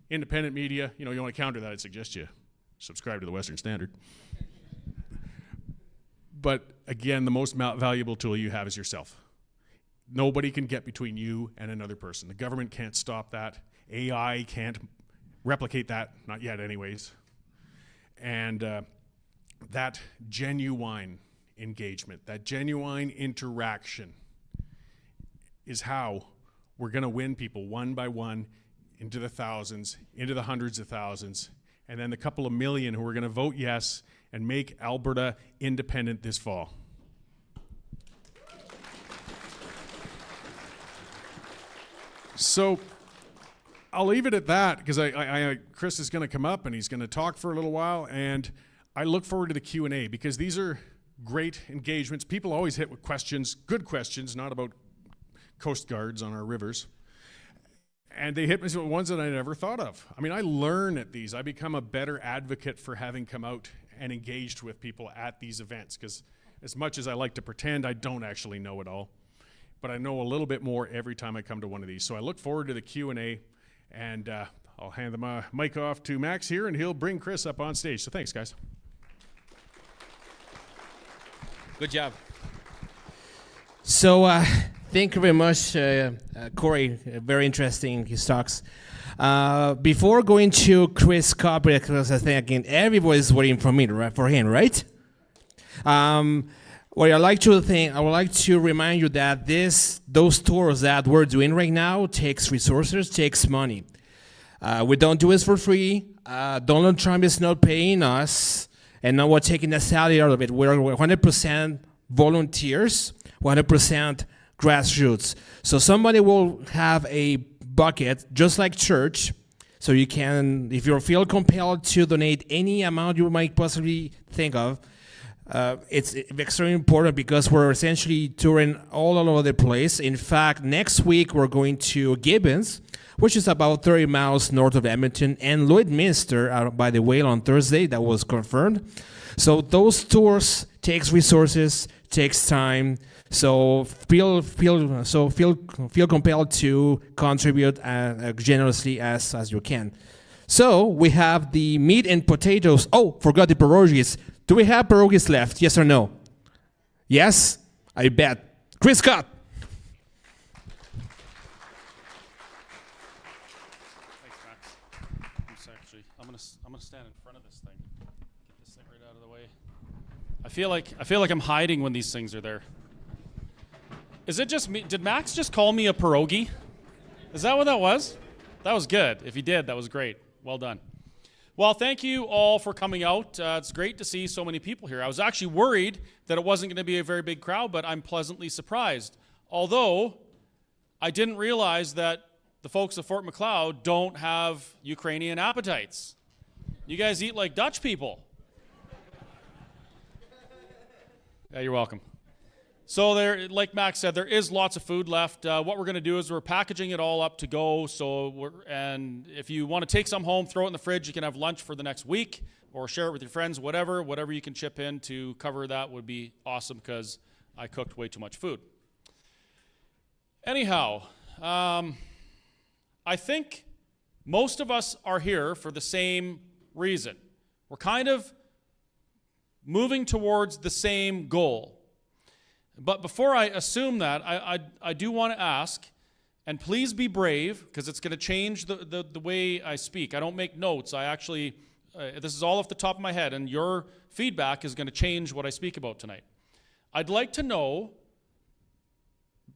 independent media. You want to counter that, I'd suggest you subscribe to the Western Standard. But again, the most valuable tool you have is yourself. Nobody can get between you and another person. The government can't stop that. AI can't replicate that, not yet anyways. And that genuine engagement, that genuine interaction is how we're going to win people one by one into the thousands, into the hundreds of thousands, and then the couple of million who are going to vote yes and make Alberta independent this fall. So I'll leave it at that, because Chris is going to come up and he's going to talk for a little while, and I look forward to the Q&A, because these are great engagements. People always hit with questions, good questions, not about coast guards on our rivers. And they hit me with ones that I never thought of. I mean, I learn at these. I become a better advocate for having come out and engaged with people at these events, because as much as I like to pretend, I don't actually know it all. But I know a little bit more every time I come to one of these. So I look forward to the Q&A. And I'll hand the mic off to Max here, and he'll bring Chris up on stage. So thanks, guys. Good job. So thank you very much, Cory. Very interesting, his talks. Before going to Chris Copper, because I think, again, everybody's waiting for me, for him, right? What I would like to remind you that those tours that we're doing right now takes resources, takes money. We don't do this for free. Donald Trump is not paying us, and now we're taking the salary out of it. We're 100% volunteers, 100% grassroots. So somebody will have a bucket, just like church, so you can, if you feel compelled to donate any amount you might possibly think of. It's extremely important, because we're essentially touring all over the place. In fact, next week we're going to Gibbons, which is about 30 miles north of Edmonton, and Lloydminster out by the whale on Thursday. That was confirmed. So those tours takes resources, takes time. So feel compelled to contribute generously as you can. So we have the meat and potatoes. Oh, forgot the pierogies. Do we have pierogies left? Yes or no? Yes? I bet. Chris Scott. Thanks, Max. I'm gonna stand in front of this thing. Get this thing right out of the way. I feel like I'm hiding when these things are there. Is it just me? Did Max just call me a pierogi? Is that what that was? That was good. If he did, that was great. Well done. Well, thank you all for coming out. It's great to see so many people here. I was actually worried that it wasn't going to be a very big crowd, but I'm pleasantly surprised. Although, I didn't realize that the folks of Fort Macleod don't have Ukrainian appetites. You guys eat like Dutch people. Yeah, you're welcome. So there, like Max said, there is lots of food left. What we're going to do is we're packaging it all up to go. And if you want to take some home, throw it in the fridge. You can have lunch for the next week or share it with your friends, whatever you can chip in to cover that would be awesome because I cooked way too much food. Anyhow, I think most of us are here for the same reason. We're kind of moving towards the same goal. But before I assume that, I do want to ask, and please be brave, because it's going to change the way I speak. I don't make notes. I actually, this is all off the top of my head, and your feedback is going to change what I speak about tonight. I'd like to know,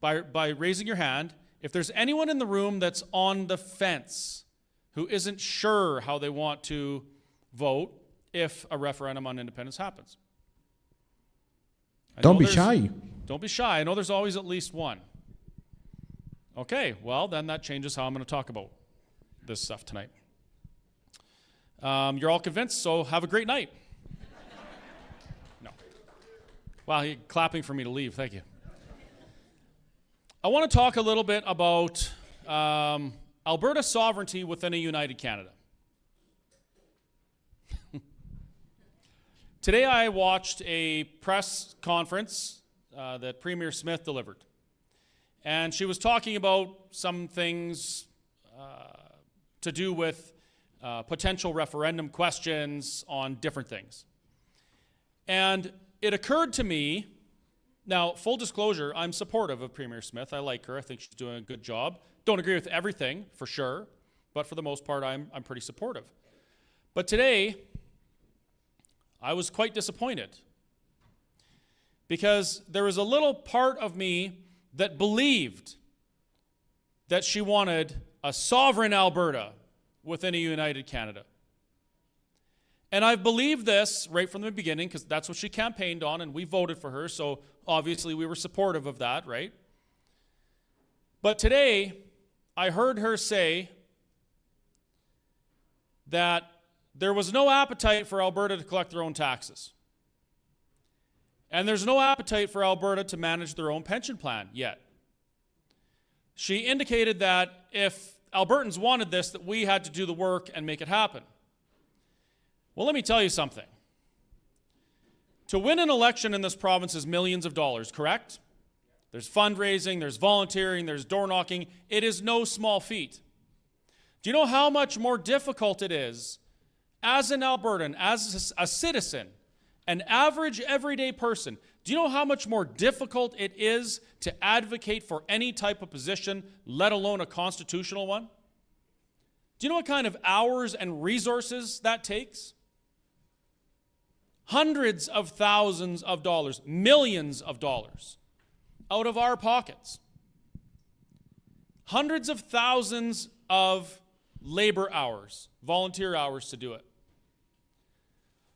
by raising your hand, if there's anyone in the room that's on the fence, who isn't sure how they want to vote if a referendum on independence happens. Don't be shy. Don't be shy. I know there's always at least one. Okay, well, then that changes how I'm going to talk about this stuff tonight. You're all convinced, so have a great night. No. Wow, you're clapping for me to leave. Thank you. I want to talk a little bit about Alberta sovereignty within a united Canada. Today I watched a press conference that Premier Smith delivered. And she was talking about some things to do with potential referendum questions on different things. And it occurred to me, now full disclosure, I'm supportive of Premier Smith. I like her. I think she's doing a good job. Don't agree with everything, for sure. But for the most part, I'm pretty supportive. But today, I was quite disappointed because there was a little part of me that believed that she wanted a sovereign Alberta within a united Canada. And I've believed this right from the beginning because that's what she campaigned on and we voted for her, so obviously we were supportive of that, right? But today, I heard her say that there was no appetite for Alberta to collect their own taxes. And there's no appetite for Alberta to manage their own pension plan yet. She indicated that if Albertans wanted this, that we had to do the work and make it happen. Well, let me tell you something. To win an election in this province is millions of dollars, correct? There's fundraising, there's volunteering, there's door knocking. It is no small feat. Do you know how much more difficult it is as an Albertan, as a citizen, an average everyday person? Do you know how much more difficult it is to advocate for any type of position, let alone a constitutional one? Do you know what kind of hours and resources that takes? Hundreds of thousands of dollars, millions of dollars out of our pockets. Hundreds of thousands of labor hours, volunteer hours to do it.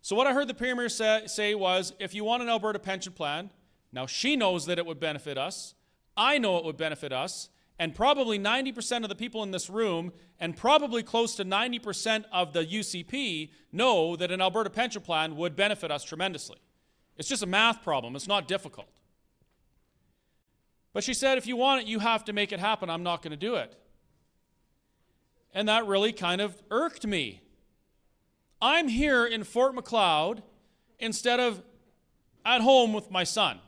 So what I heard the Premier say was, if you want an Alberta pension plan, now she knows that it would benefit us, I know it would benefit us, and probably 90% of the people in this room, and probably close to 90% of the UCP know that an Alberta pension plan would benefit us tremendously. It's just a math problem. It's not difficult. But she said, if you want it, you have to make it happen. I'm not going to do it. And that really kind of irked me. I'm here in Fort Macleod instead of at home with my son.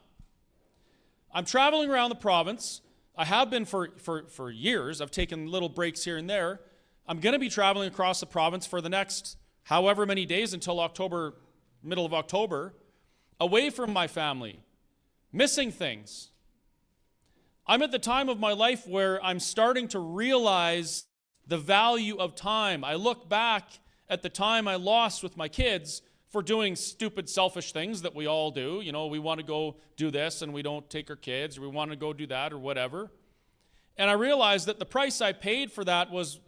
I'm traveling around the province. I have been for years. I've taken little breaks here and there. I'm going to be traveling across the province for the next however many days until October, middle of October, away from my family, missing things. I'm at the time of my life where I'm starting to realize the value of time. I look back at the time I lost with my kids for doing stupid, selfish things that we all do. You know, we want to go do this and we don't take our kids, or we want to go do that or whatever. And I realized that the price I paid for that was,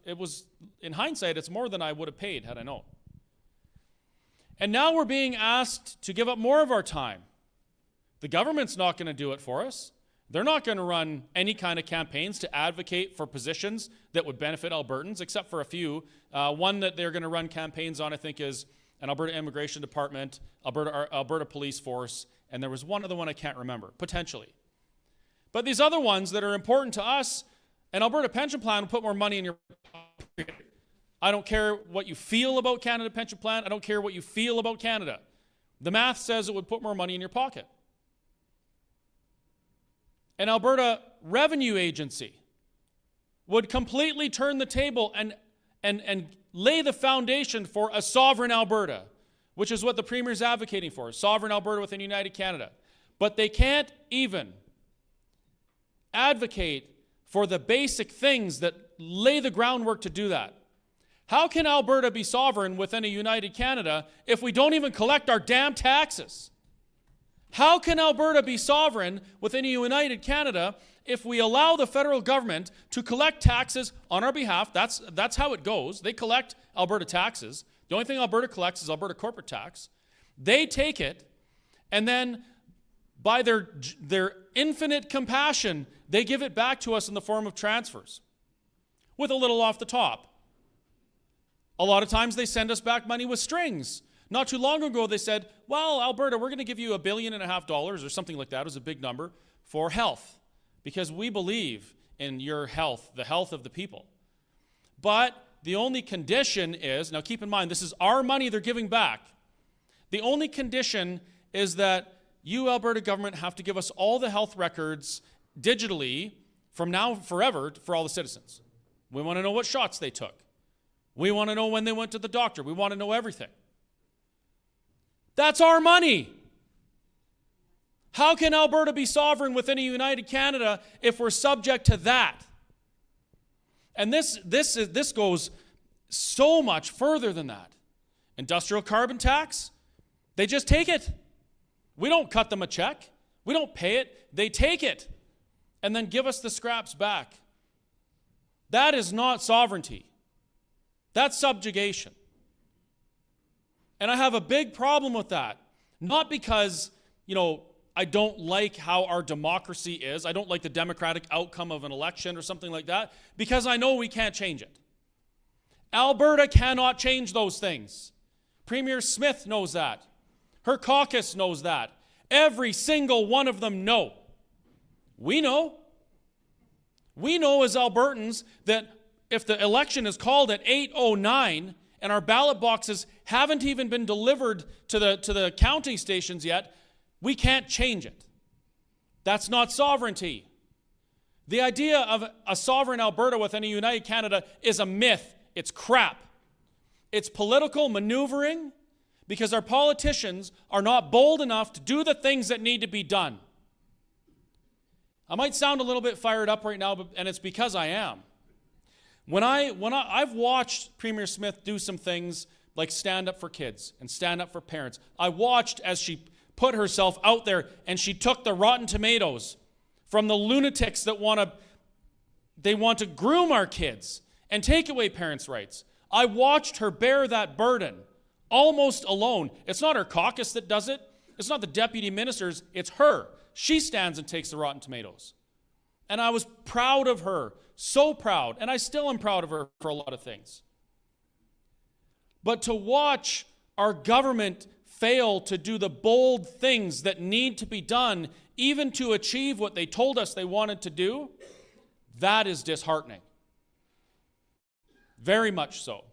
in hindsight, it's more than I would have paid had I known. And now we're being asked to give up more of our time. The government's not going to do it for us. They're not going to run any kind of campaigns to advocate for positions that would benefit Albertans, except for a few. One that they're going to run campaigns on, I think, is an Alberta Immigration Department, Alberta Police Force, and there was one other one I can't remember, potentially. But these other ones that are important to us, an Alberta pension plan will put more money in your pocket. I don't care what you feel about Canada Pension Plan. I don't care what you feel about Canada. The math says it would put more money in your pocket. An Alberta Revenue Agency would completely turn the table and lay the foundation for a sovereign Alberta, which is what the Premier is advocating for, sovereign Alberta within United Canada. But they can't even advocate for the basic things that lay the groundwork to do that. How can Alberta be sovereign within a United Canada if we don't even collect our damn taxes? How can Alberta be sovereign within a United Canada if we allow the federal government to collect taxes on our behalf? That's how it goes. They collect Alberta taxes. The only thing Alberta collects is Alberta corporate tax. They take it, and then by their infinite compassion, they give it back to us in the form of transfers, with a little off the top. A lot of times they send us back money with strings. Not too long ago, they said, well, Alberta, we're going to give you $1.5 billion or something like that. It was a big number for health, because we believe in your health, the health of the people. But the only condition is, now keep in mind, this is our money they're giving back. The only condition is that you, Alberta government, have to give us all the health records digitally from now forever for all the citizens. We want to know what shots they took. We want to know when they went to the doctor. We want to know everything. That's our money. How can Alberta be sovereign within a United Canada if we're subject to that? And this goes so much further than that. Industrial carbon tax, they just take it. We don't cut them a check. We don't pay it. They take it and then give us the scraps back. That is not sovereignty. That's subjugation. And I have a big problem with that. Not because, I don't like how our democracy is. I don't like the democratic outcome of an election or something like that, because I know we can't change it. Alberta cannot change those things. Premier Smith knows that. Her caucus knows that. Every single one of them know. We know. We know as Albertans that if the election is called at 8:09 and our ballot boxes haven't even been delivered to the counting stations yet, we can't change it. That's not sovereignty. The idea of a sovereign Alberta within a United Canada is a myth. It's crap. It's political maneuvering because our politicians are not bold enough to do the things that need to be done. I might sound a little bit fired up right now, and it's because I am. I've watched Premier Smith do some things like stand up for kids and stand up for parents. I watched as she put herself out there and she took the rotten tomatoes from the lunatics that want to groom our kids and take away parents' rights. I watched her bear that burden almost alone. It's not her caucus that does it. It's not the deputy ministers. It's her. She stands and takes the rotten tomatoes. And I was proud of her, so proud, and I still am proud of her for a lot of things. But to watch our government fail to do the bold things that need to be done, even to achieve what they told us they wanted to do, that is disheartening. Very much so.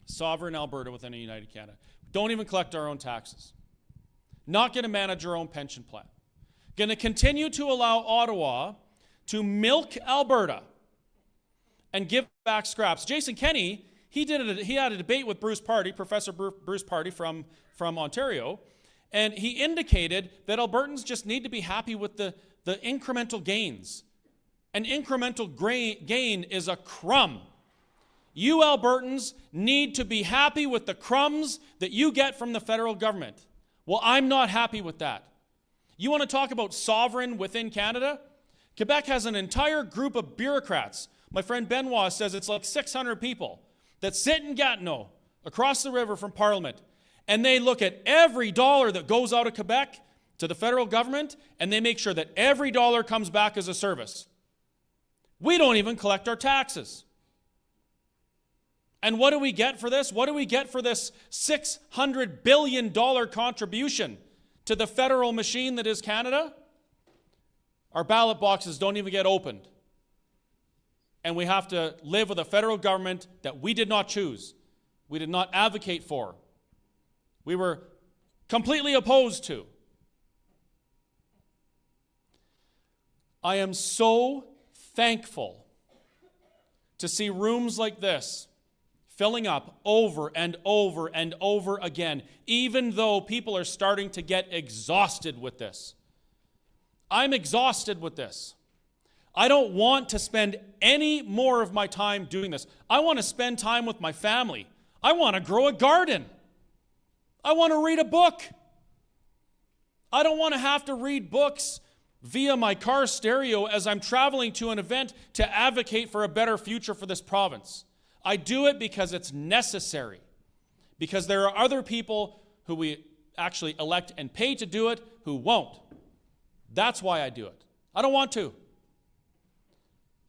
Sovereign Alberta within a United Canada. Don't even collect our own taxes. Not going to manage our own pension plan. Going to continue to allow Ottawa to milk Alberta and give back scraps. Jason Kenney, he had a debate with Bruce Pardy, Professor Bruce Pardy from Ontario, and he indicated that Albertans just need to be happy with the incremental gains. An incremental gain is a crumb. You Albertans need to be happy with the crumbs that you get from the federal government. Well, I'm not happy with that. You want to talk about sovereign within Canada? Quebec has an entire group of bureaucrats. My friend Benoit says it's like 600 people that sit in Gatineau, across the river from Parliament, and they look at every dollar that goes out of Quebec, to the federal government, and they make sure that every dollar comes back as a service. We don't even collect our taxes. And what do we get for this? What do we get for this $600 billion contribution to the federal machine that is Canada? Our ballot boxes don't even get opened. And we have to live with a federal government that we did not choose. We did not advocate for. We were completely opposed to. I am so thankful to see rooms like this filling up over and over and over again, even though people are starting to get exhausted with this. I'm exhausted with this. I don't want to spend any more of my time doing this. I want to spend time with my family. I want to grow a garden. I want to read a book. I don't want to have to read books via my car stereo as I'm traveling to an event to advocate for a better future for this province. I do it because it's necessary. Because there are other people who we actually elect and pay to do it who won't. That's why I do it. I don't want to.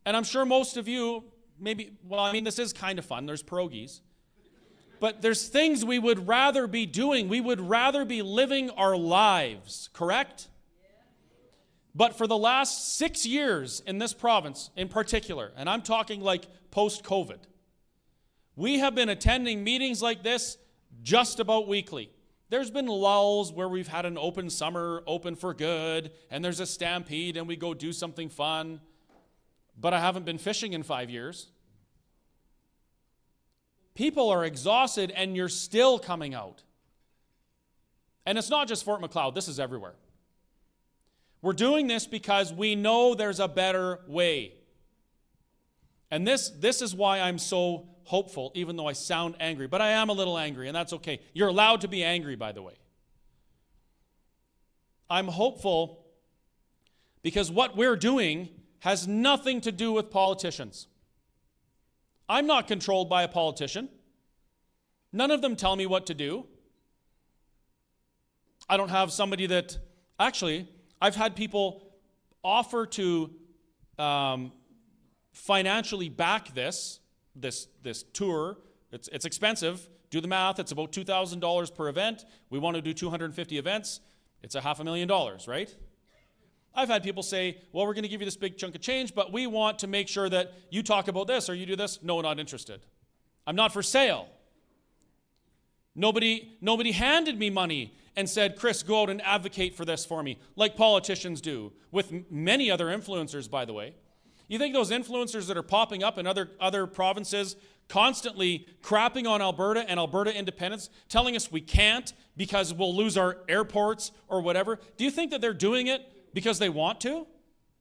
And I'm sure most of you, maybe, well, I mean, this is kind of fun. There's pierogies. But there's things we would rather be doing. We would rather be living our lives, correct? But for the last 6 years in this province in particular, and I'm talking like post-COVID, we have been attending meetings like this just about weekly. There's been lulls where we've had an open summer, open for good, and there's a stampede and we go do something fun. But I haven't been fishing in 5 years. People are exhausted and you're still coming out. And it's not just Fort Macleod, this is everywhere. We're doing this because we know there's a better way. And this is why I'm so hopeful, even though I sound angry. But I am a little angry, and that's okay. You're allowed to be angry, by the way. I'm hopeful because what we're doing has nothing to do with politicians. I'm not controlled by a politician. None of them tell me what to do. I don't have somebody that... Actually, I've had people offer to financially back this tour. It's expensive. Do the math. It's about $2,000 per event. We want to do 250 events. It's $500,000, right? I've had people say, well, we're going to give you this big chunk of change, but we want to make sure that you talk about this or you do this. No, not interested. I'm not for sale. Nobody handed me money and said, Chris, go out and advocate for this for me, like politicians do, with many other influencers, by the way. You think those influencers that are popping up in other provinces, constantly crapping on Alberta and Alberta independence, telling us we can't because we'll lose our airports or whatever, do you think that they're doing it because they want to?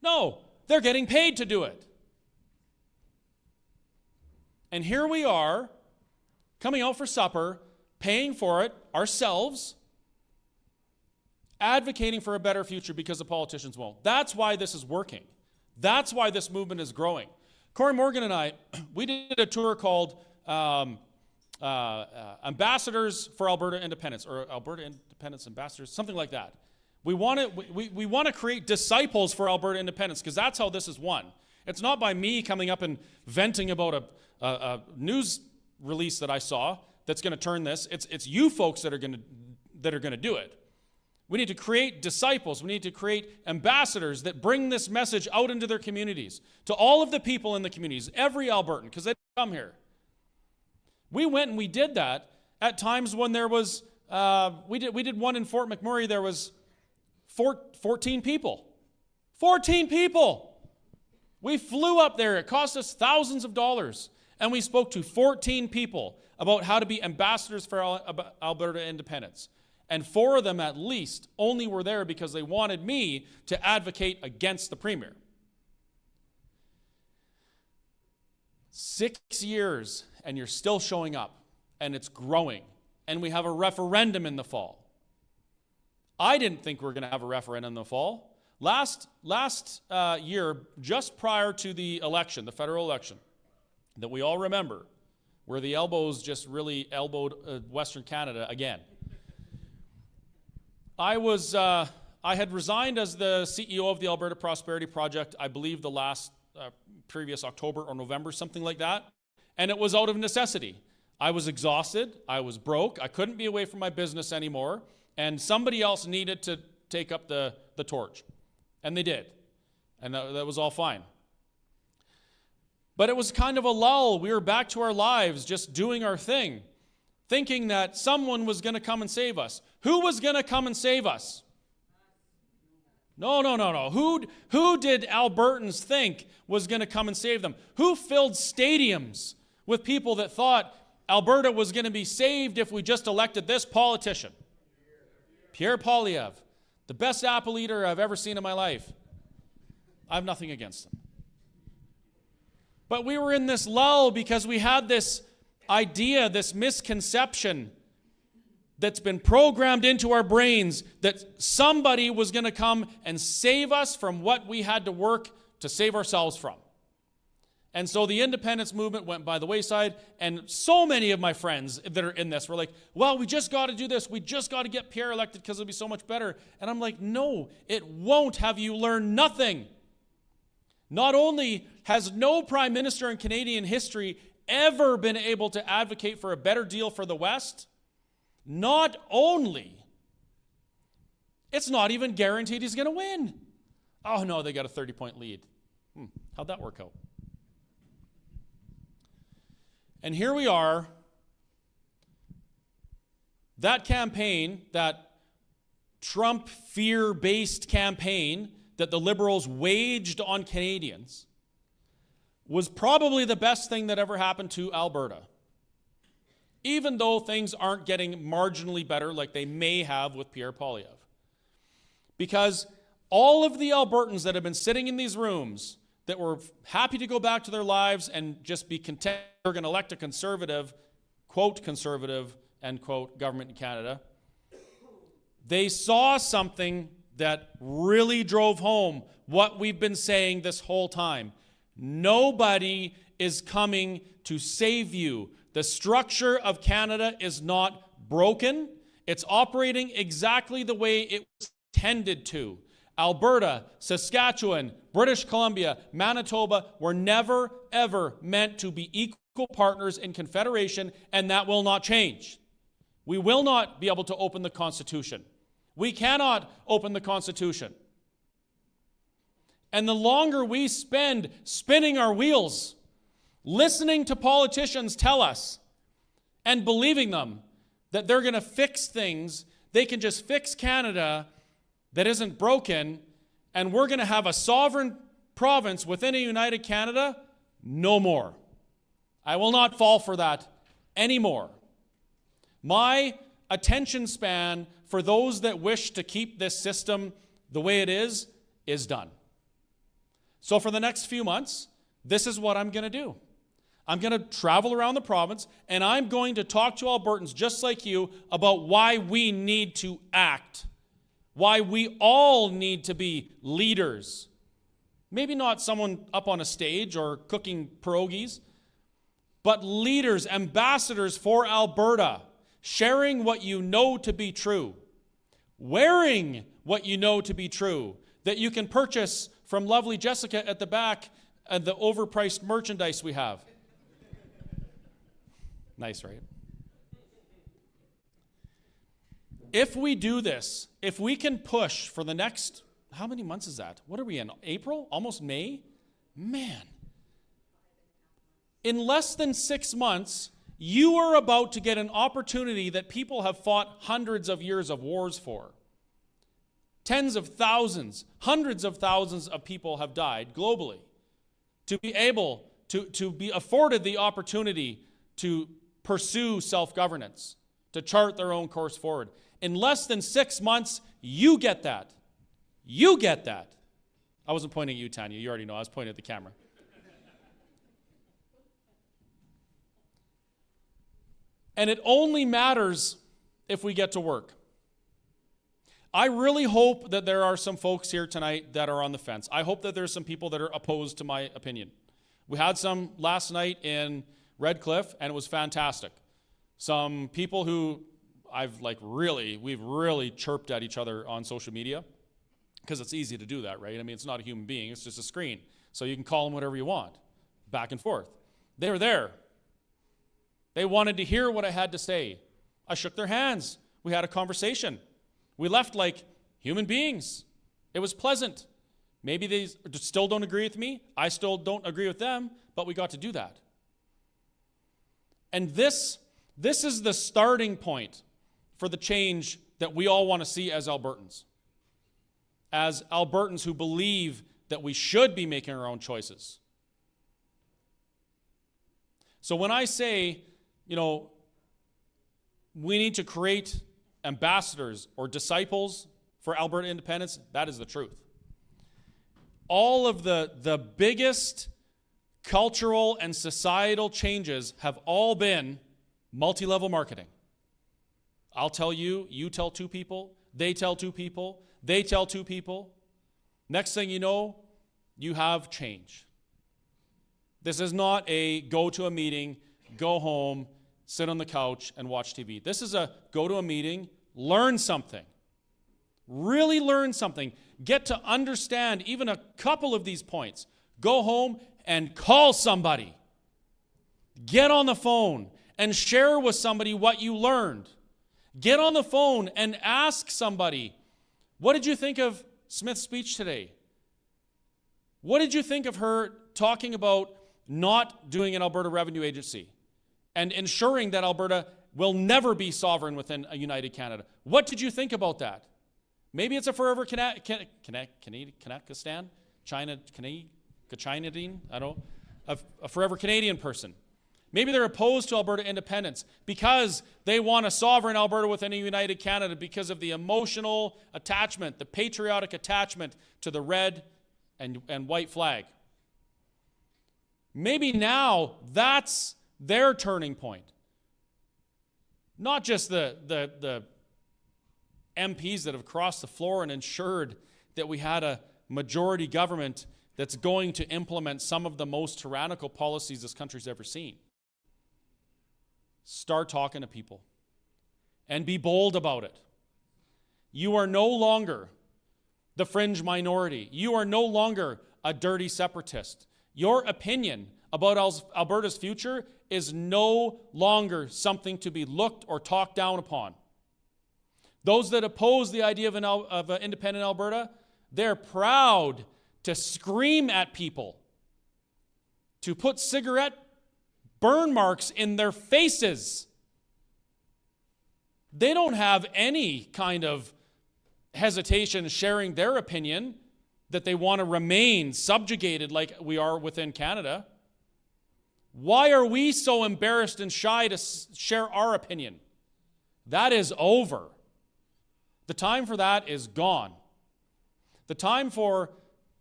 No, they're getting paid to do it. And here we are, coming out for supper, paying for it ourselves, advocating for a better future because the politicians won't. That's why this is working. That's why this movement is growing. Cory Morgan and I, we did a tour called Ambassadors for Alberta Independence, or Alberta Independence Ambassadors, something like that. We want to create disciples for Alberta independence because that's how this is won. It's not by me coming up and venting about a news release that I saw that's going to turn this. It's you folks that are going to do it. We need to create disciples. We need to create ambassadors that bring this message out into their communities, to all of the people in the communities, every Albertan, because they come here. We went and we did that at times when there was, we did one in Fort McMurray, there was 14 people. 14 people! We flew up there. It cost us thousands of dollars. And we spoke to 14 people about how to be ambassadors for Alberta independence. And 4 of them at least only were there because they wanted me to advocate against the Premier. 6 years and you're still showing up and it's growing. And we have a referendum in the fall. I didn't think we were going to have a referendum in the fall. Last year, just prior to the election, the federal election, that we all remember, where the elbows just really elbowed Western Canada again. I was I had resigned as the CEO of the Alberta Prosperity Project, I believe the last previous October or November, something like that. And it was out of necessity. I was exhausted, I was broke, I couldn't be away from my business anymore, and somebody else needed to take up the torch. And they did. And that was all fine. But it was kind of a lull. We were back to our lives, just doing our thing, thinking that someone was going to come and save us. Who was going to come and save us? No. Who did Albertans think was going to come and save them? Who filled stadiums with people that thought Alberta was going to be saved if we just elected this politician? Pierre Poilievre, the best apple eater I've ever seen in my life. I have nothing against him. But we were in this lull because we had this idea, this misconception that's been programmed into our brains that somebody was going to come and save us from what we had to work to save ourselves from. And so the independence movement went by the wayside, and so many of my friends that are in this were like, well, we just got to do this. We just got to get Pierre elected because it'll be so much better. And I'm like, no, it won't. Have you learned nothing? Not only has no prime minister in Canadian history ever been able to advocate for a better deal for the West, not only, it's not even guaranteed he's going to win. Oh no, they got a 30-point lead. How'd that work out? And here we are, that campaign, that Trump fear-based campaign that the Liberals waged on Canadians was probably the best thing that ever happened to Alberta. Even though things aren't getting marginally better like they may have with Pierre Poilievre. Because all of the Albertans that have been sitting in these rooms that were happy to go back to their lives and just be content they're going to elect a conservative, end quote, government in Canada, they saw something that really drove home what we've been saying this whole time. Nobody is coming to save you. The structure of Canada is not broken. It's operating exactly the way it was intended to. Alberta, Saskatchewan, British Columbia, Manitoba were never, ever meant to be equal partners in Confederation, and that will not change. We will not be able to open the Constitution. We cannot open the Constitution. And the longer we spend spinning our wheels, listening to politicians tell us and believing them that they're going to fix things, they can just fix Canada that isn't broken, and we're going to have a sovereign province within a united Canada, no more. I will not fall for that anymore. My attention span for those that wish to keep this system the way it is done. So for the next few months, this is what I'm going to do. I'm going to travel around the province, and I'm going to talk to Albertans just like you about why we need to act, why we all need to be leaders. Maybe not someone up on a stage or cooking pierogies, but leaders, ambassadors for Alberta, sharing what you know to be true, wearing what you know to be true, that you can purchase from lovely Jessica at the back and the overpriced merchandise we have. Nice, right? If we do this, if we can push for the next, how many months is that? What are we in? April? Almost May? Man. In less than 6 months, you are about to get an opportunity that people have fought hundreds of years of wars for. Tens of thousands, hundreds of thousands of people have died globally to be able to be afforded the opportunity to pursue self-governance, to chart their own course forward. In less than 6 months, you get that. You get that. I wasn't pointing at you, Tanya. You already know. I was pointing at the camera. And it only matters if we get to work. I really hope that there are some folks here tonight that are on the fence. I hope that there's some people that are opposed to my opinion. We had some last night in Red Cliff, and it was fantastic. Some people who we've really chirped at each other on social media. because it's easy to do that, right? I mean, it's not a human being, it's just a screen. So you can call them whatever you want, back and forth. They were there. They wanted to hear what I had to say. I shook their hands. We had a conversation. We left like human beings. It was pleasant. Maybe they still don't agree with me. I still don't agree with them, but we got to do that. And this is the starting point for the change that we all want to see as Albertans. As Albertans who believe that we should be making our own choices. So when I say, we need to create ambassadors or disciples for Alberta independence, that is the truth. All of the biggest cultural and societal changes have all been multi-level marketing. I'll tell you, you tell two people, they tell two people, they tell two people. Next thing you know, you have change. This is not a go to a meeting, go home, sit on the couch, and watch TV. This is a go to a meeting, learn something. Really learn something. Get to understand even a couple of these points. Go home and call somebody. Get on the phone and share with somebody what you learned. Get on the phone and ask somebody, what did you think of Smith's speech today? What did you think of her talking about not doing an Alberta Revenue Agency and ensuring that Alberta will never be sovereign within a united Canada? What did you think about that? Maybe it's a forever Kanakistan, China-Canadian, I don't know, a forever Canadian person. Maybe they're opposed to Alberta independence because they want a sovereign Alberta within a united Canada because of the emotional attachment, the patriotic attachment to the red and white flag. Maybe now that's their turning point. Not just the MPs that have crossed the floor and ensured that we had a majority government that's going to implement some of the most tyrannical policies this country's ever seen. Start talking to people and be bold about it. You are no longer the fringe minority. You are no longer a dirty separatist. Your opinion about Alberta's future is no longer something to be looked or talked down upon. Those that oppose the idea of an independent Alberta, they're proud to scream at people, to put cigarette burn marks in their faces. They don't have any kind of hesitation sharing their opinion that they want to remain subjugated like we are within Canada. Why are we so embarrassed and shy to share our opinion? That is over. The time for that is gone. The time for,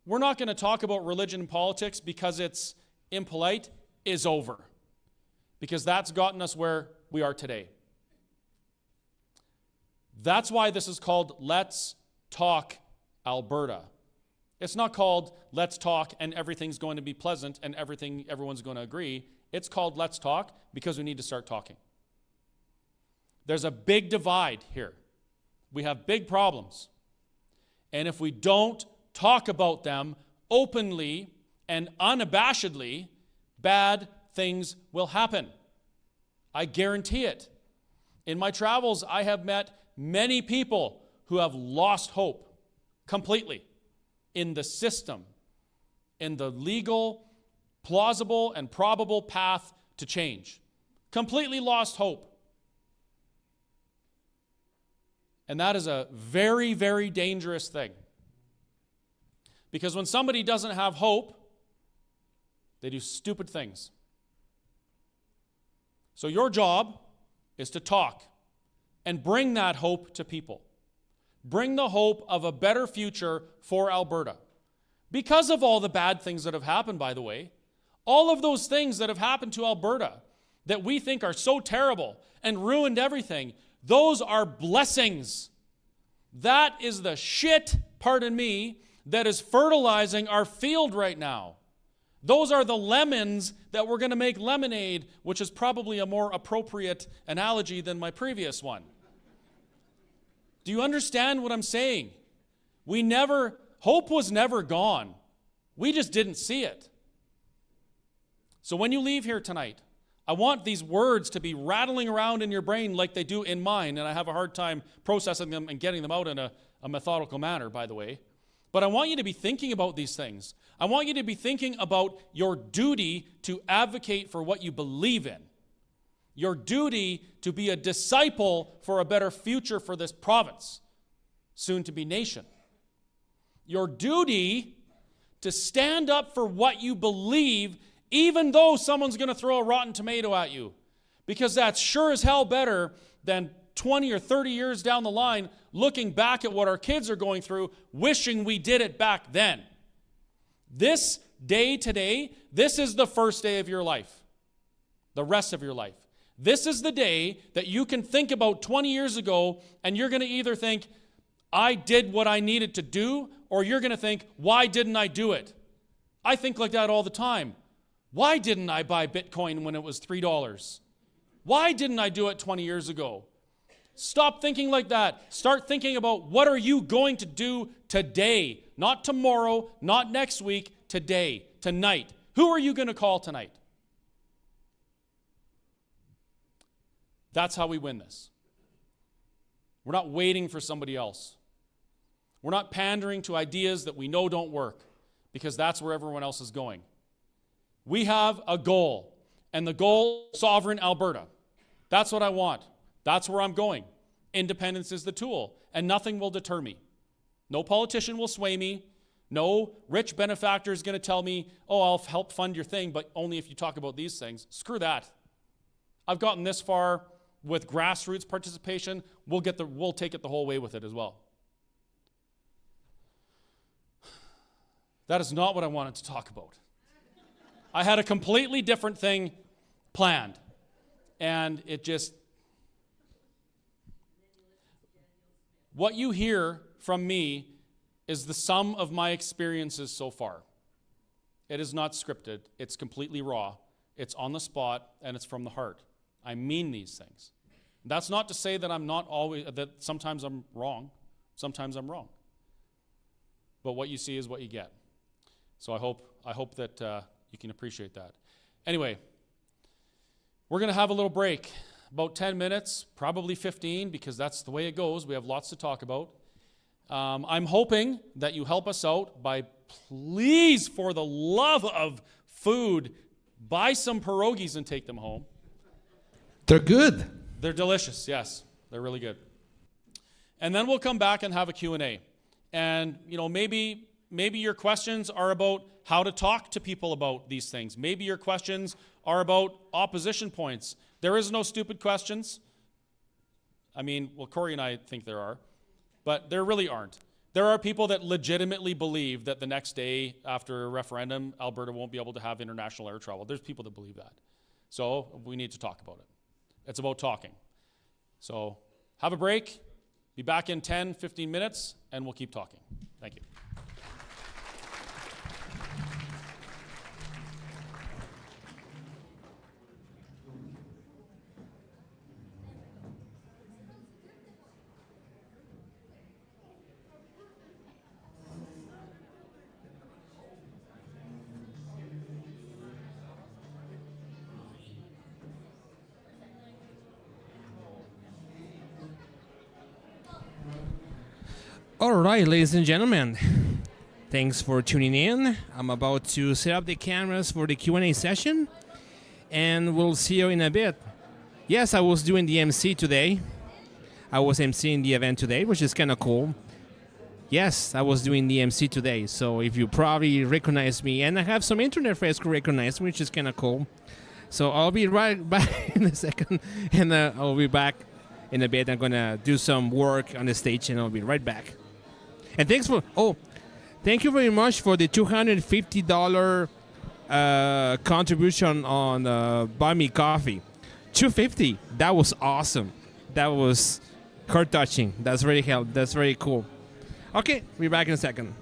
we're not going to talk about religion and politics because it's impolite, is over. Because that's gotten us where we are today. That's why this is called Let's Talk Alberta. It's not called Let's Talk and everything's going to be pleasant and everyone's going to agree. It's called Let's Talk because we need to start talking. There's a big divide here. We have big problems. And if we don't talk about them openly and unabashedly, bad things will happen. I guarantee it. In my travels, I have met many people who have lost hope completely in the system, in the legal, plausible, and probable path to change. Completely lost hope. And that is a very, very dangerous thing. Because when somebody doesn't have hope, they do stupid things. So your job is to talk and bring that hope to people. Bring the hope of a better future for Alberta. Because of all the bad things that have happened, by the way, all of those things that have happened to Alberta that we think are so terrible and ruined everything, those are blessings. That is the shit, pardon me, that is fertilizing our field right now. Those are the lemons that we're going to make lemonade, which is probably a more appropriate analogy than my previous one. Do you understand what I'm saying? Hope was never gone. We just didn't see it. So when you leave here tonight, I want these words to be rattling around in your brain like they do in mine, and I have a hard time processing them and getting them out in a methodical manner, by the way. But I want you to be thinking about these things. I want you to be thinking about your duty to advocate for what you believe in. Your duty to be a disciple for a better future for this province, soon to be nation. Your duty to stand up for what you believe, even though someone's going to throw a rotten tomato at you. Because that's sure as hell better than 20 or 30 years down the line, looking back at what our kids are going through, wishing we did it back then. This day today, this is the first day of your life. The rest of your life. This is the day that you can think about 20 years ago, and you're going to either think, I did what I needed to do, or you're going to think, why didn't I do it? I think like that all the time. Why didn't I buy Bitcoin when it was $3? Why didn't I do it 20 years ago? Stop thinking like that. Start thinking about what are you going to do today? Not tomorrow, not next week, today, tonight. Who are you going to call tonight? That's how we win this. We're not waiting for somebody else. We're not pandering to ideas that we know don't work, because that's where everyone else is going. We have a goal, and the goal is sovereign Alberta. That's what I want. That's where I'm going. Independence is the tool, and nothing will deter me. No politician will sway me. No rich benefactor is going to tell me, oh, I'll help fund your thing, but only if you talk about these things. Screw that. I've gotten this far with grassroots participation. We'll take it the whole way with it as well. That is not what I wanted to talk about. I had a completely different thing planned, and it just... What you hear from me is the sum of my experiences so far. It is not scripted. It's completely raw. It's on the spot, and it's from the heart. I mean these things. That's not to say that that sometimes I'm wrong. Sometimes I'm wrong. But what you see is what you get. So I hope that you can appreciate that. Anyway, we're going to have a little break. About 10 minutes, probably 15, because that's the way it goes. We have lots to talk about. I'm hoping that you help us out by, please, for the love of food, buy some pierogies and take them home. They're good. They're delicious, yes. They're really good. And then we'll come back and have a Q&A. And, maybe your questions are about how to talk to people about these things. Maybe your questions are about opposition points. There is no stupid questions. Cory and I think there are, but there really aren't. There are people that legitimately believe that the next day after a referendum, Alberta won't be able to have international air travel. There's people that believe that. So we need to talk about it. It's about talking. So have a break, be back in 10, 15 minutes, and we'll keep talking. Thank you. All right, ladies and gentlemen, thanks for tuning in. I'm about to set up the cameras for the Q&A session, and we'll see you in a bit. Yes, I was doing the MC today. I was emceeing the event today, which is kind of cool. Yes, I was doing the MC today, so if you probably recognize me, and I have some internet friends who recognize me, which is kind of cool. So I'll be right back in a second, and I'll be back in a bit. I'm going to do some work on the stage, and I'll be right back. And thank you very much for the $250 contribution on Buy Me Coffee. $250. That was awesome. That was heart-touching. That's very cool. Okay, we'll be back in a second.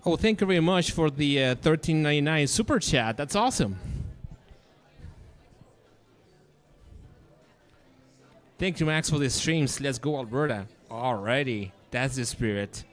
Oh, thank you very much for the $13.99 super chat. That's awesome. Thank you, Max, for the streams. Let's go, Alberta. Alrighty, that's the spirit.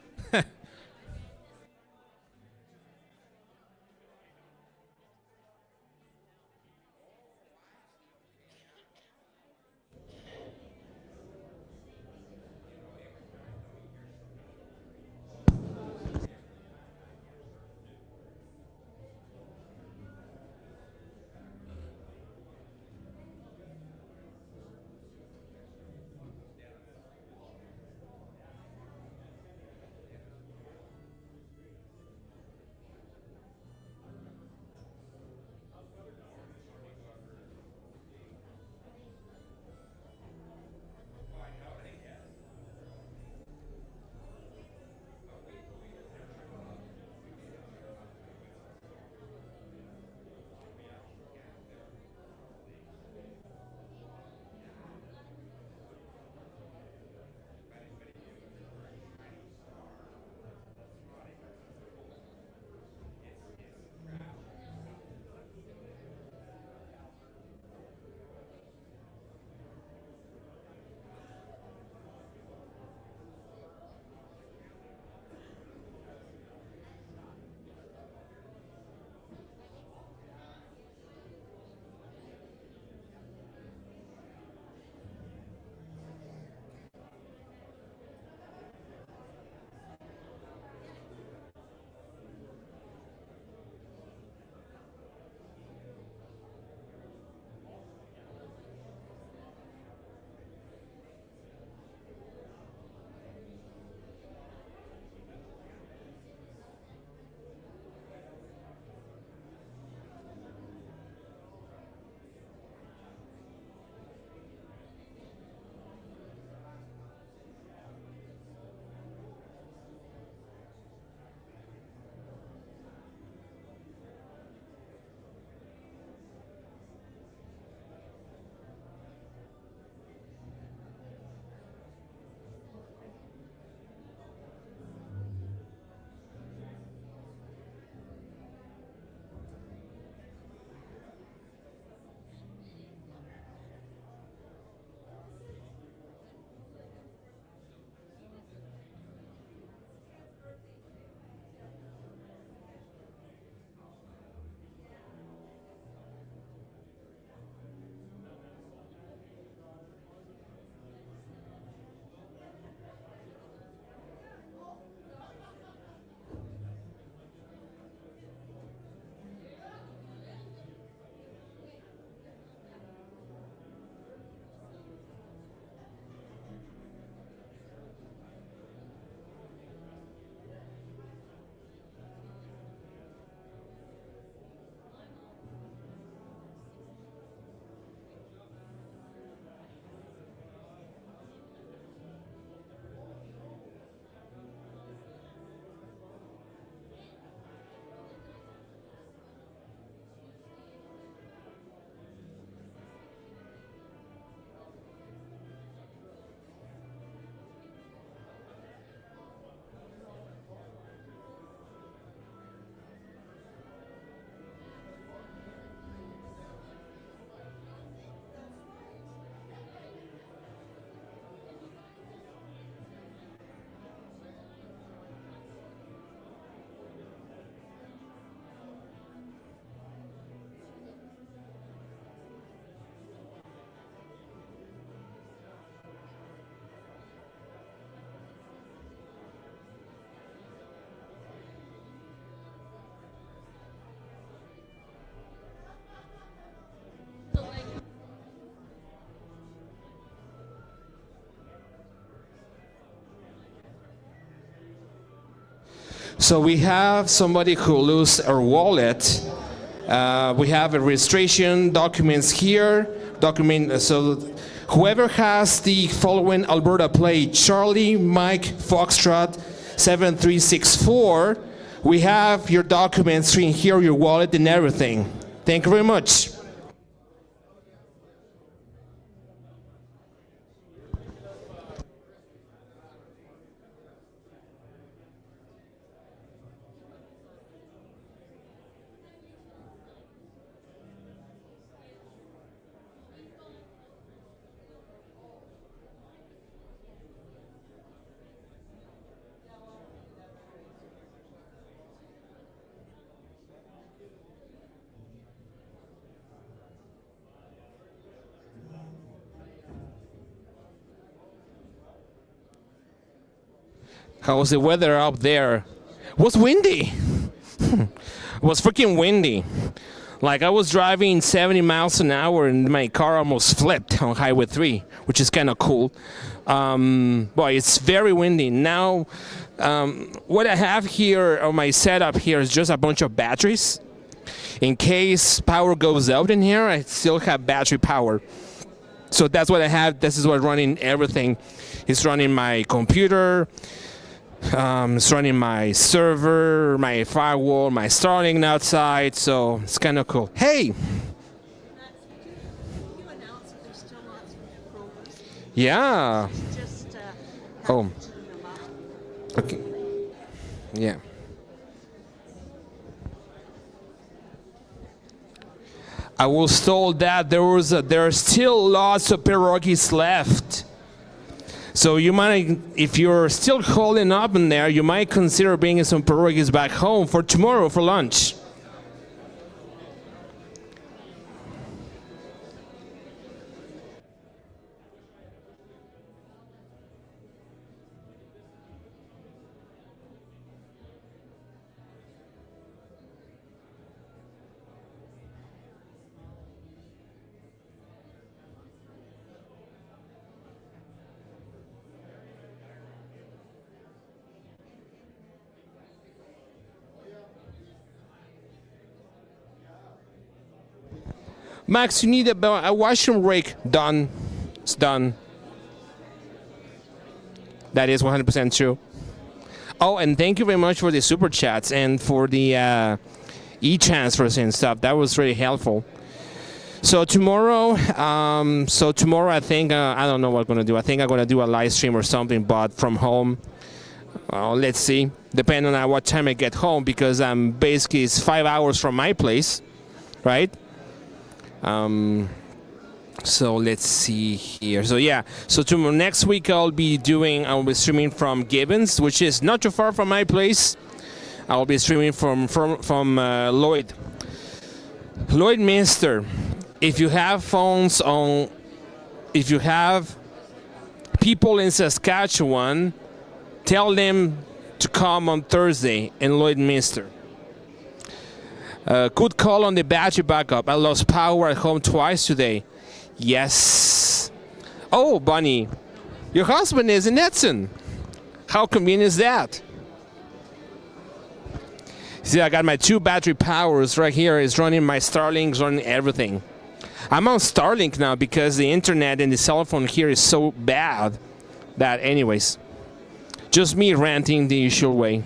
So we have somebody who lose her wallet. We have a registration documents here. So whoever has the following Alberta plate, Charlie Mike Foxtrot 7364, we have your documents in here, your wallet and everything. Thank you very much. How's the weather up there? It was windy. It was freaking windy. Like I was driving 70 miles an hour and my car almost flipped on Highway 3, which is kind of cool. Boy, it's very windy. Now, what I have here on my setup here is just a bunch of batteries. In case power goes out in here, I still have battery power. So that's what I have. This is what running everything. It's running my computer. It's running my server, my firewall, my Starlink outside. So it's kind of cool. Hey! You announced that there's still lots of new programs. Yeah. Just Oh. packaging them up. Okay. Yeah. I was told that there are still lots of pierogies left. So you might, if you're still holding up in there, you might consider bringing some pierogies back home for tomorrow for lunch. Max, you need a washroom rake. Done. It's done. That is 100% true. Oh, and thank you very much for the super chats and for the e-transfers and stuff. That was really helpful. So tomorrow, I think I don't know what I'm gonna do. I think I'm gonna do a live stream or something, but from home. Well, let's see. Depending on what time I get home, because I'm basically it's 5 hours from my place, right? So let's see here. So yeah, so tomorrow, next week I'll be streaming from Gibbons, which is not too far from my place. I'll be streaming from Lloydminster. If you have phones on, if you have people in Saskatchewan, tell them to come on Thursday in Lloydminster. Good call on the battery backup. I lost power at home twice today. Yes. Oh, Bunny, your husband is in Edson. How convenient is that? See, I got my 2 battery powers right here. It's running my Starlink, running everything. I'm on Starlink now because the internet and the cell phone here is so bad that anyways, just me ranting the usual way.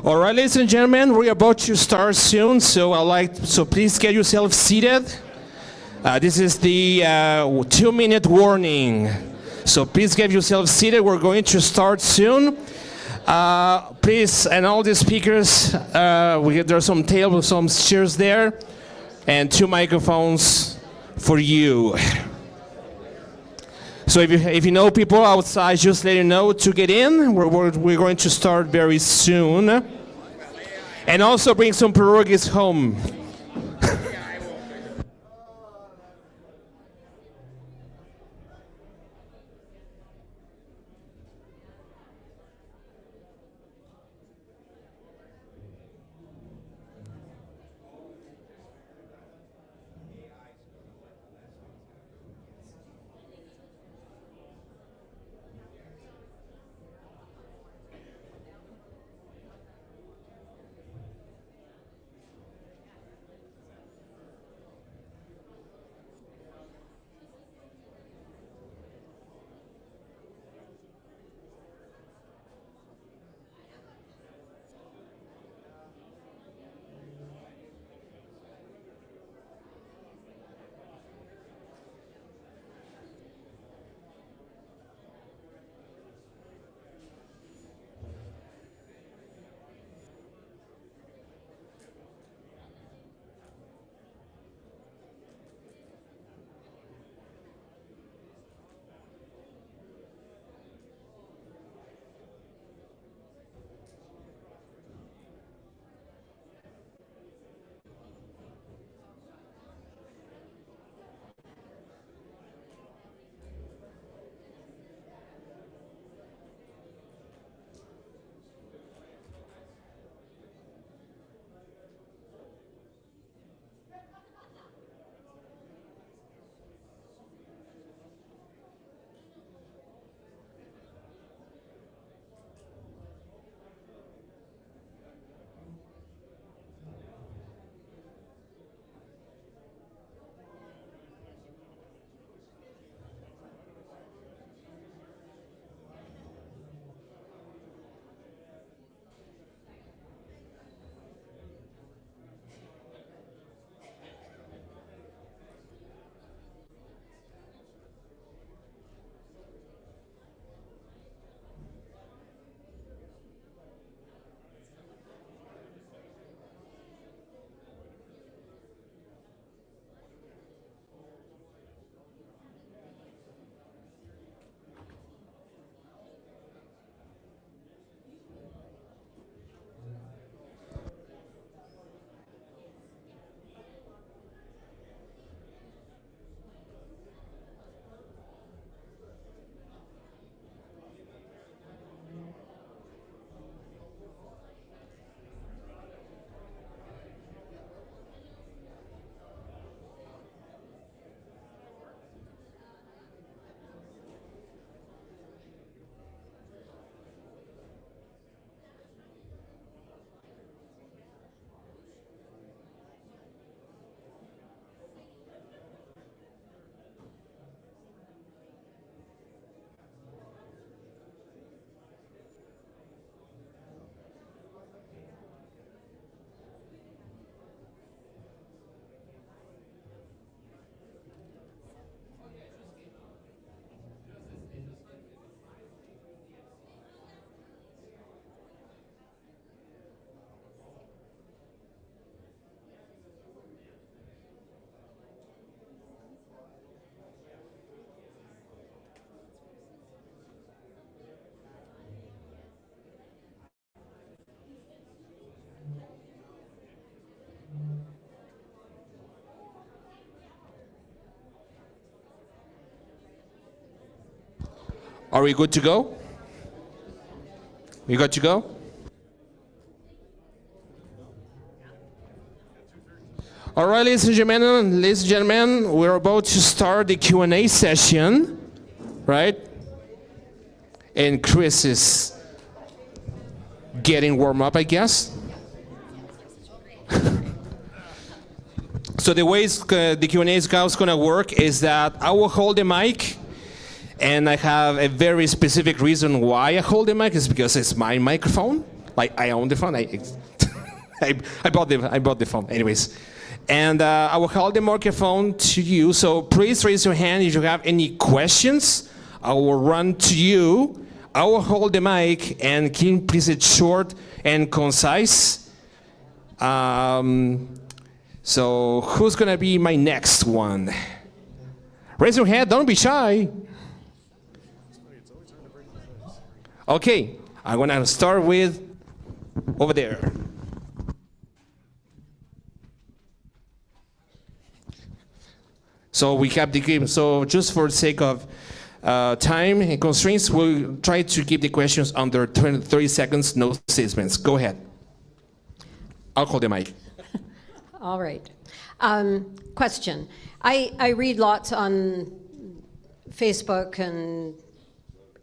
All right, ladies and gentlemen, we're about to start soon, so please get yourself seated. This is the 2-minute warning. So please get yourself seated. We're going to start soon. Please, and all the speakers, there's some tables, some chairs there, and 2 microphones for you. So if you know people outside, just let you know to get in. We're going to start very soon. And also bring some pierogies home. Are we good to go? We good to go? All right, ladies and gentlemen, we're about to start the Q&A session, right? And Chris is getting warm up, I guess. So the way the Q&A is gonna work is that I will hold the mic, and I have a very specific reason why I hold the mic is because it's my microphone. Like I own the phone. I bought the phone. Anyways, and I will hold the microphone to you. So please raise your hand if you have any questions. I will run to you. I will hold the mic and keep please it short and concise. So who's gonna be my next one? Raise your hand. Don't be shy. Okay, I'm gonna start with over there. So we have the game. So just for the sake of time and constraints, we'll try to keep the questions under 30 seconds, no statements. Go ahead. I'll hold the mic. All right. Question. I read lots on Facebook and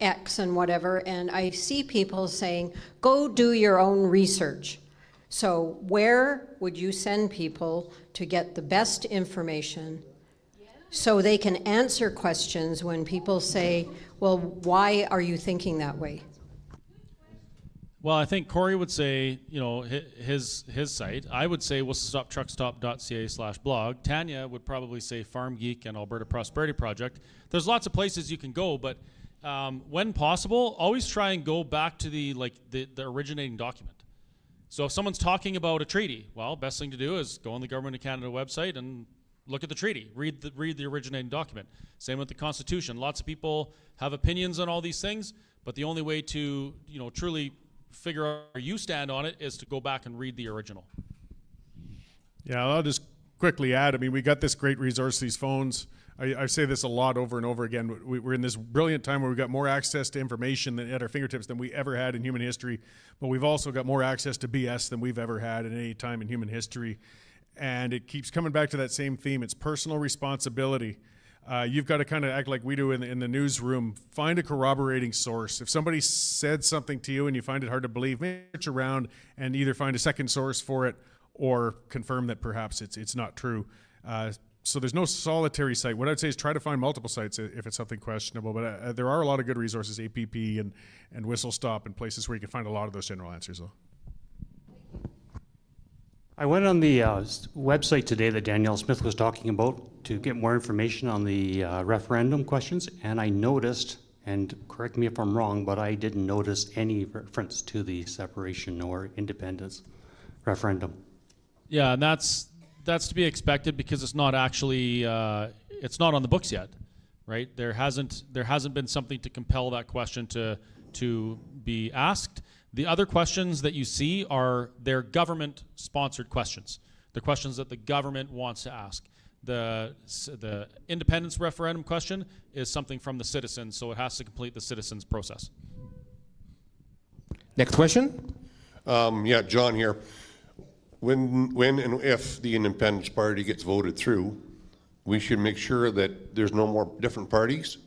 X and whatever, and I see people saying, go do your own research. So where would you send people to get the best information so they can answer questions when people say, well, why are you thinking that way? Well, I think Cory would say, his site. I would say whistlestoptruckstop.ca/blog. Tanya would probably say Farm Geek and Alberta Prosperity Project. There's lots of places you can go, but when possible, always try and go back to the originating document. So if someone's talking about a treaty, well, best thing to do is go on the Government of Canada website and look at the treaty. Read the originating document. Same with the Constitution. Lots of people have opinions on all these things, but the only way to truly figure out where you stand on it is to go back and read the original. Yeah, I'll just quickly add, I mean, we got this great resource, these phones. I say this a lot over and over again. We're in this brilliant time where we've got more access to information at our fingertips than we ever had in human history, but we've also got more access to BS than we've ever had at any time in human history. And it keeps coming back to that same theme. It's personal responsibility. You've got to kind of act like we do in the newsroom. Find a corroborating source. If somebody said something to you and you find it hard to believe, maybe search around and either find a second source for it or confirm that perhaps it's not true. So there's no solitary site. What I'd say is try to find multiple sites if it's something questionable. But there are a lot of good resources, APP and Whistle Stop, and places where you can find a lot of those general answers, though. I went on the website today that Danielle Smith was talking about to get more information on the referendum questions, and I noticed, and correct me if I'm wrong, but I didn't notice any reference to the separation or independence referendum. Yeah, and that's to be expected because it's not actually it's not on the books yet, right? There hasn't been something to compel that question to be asked. The other questions that you see are their government-sponsored questions, the questions that the government wants to ask. The independence referendum question is something from the citizens, so it has to complete the citizens process. Next question. Yeah, John here. When and if the Independence Party gets voted through, we should make sure that there's no more different parties,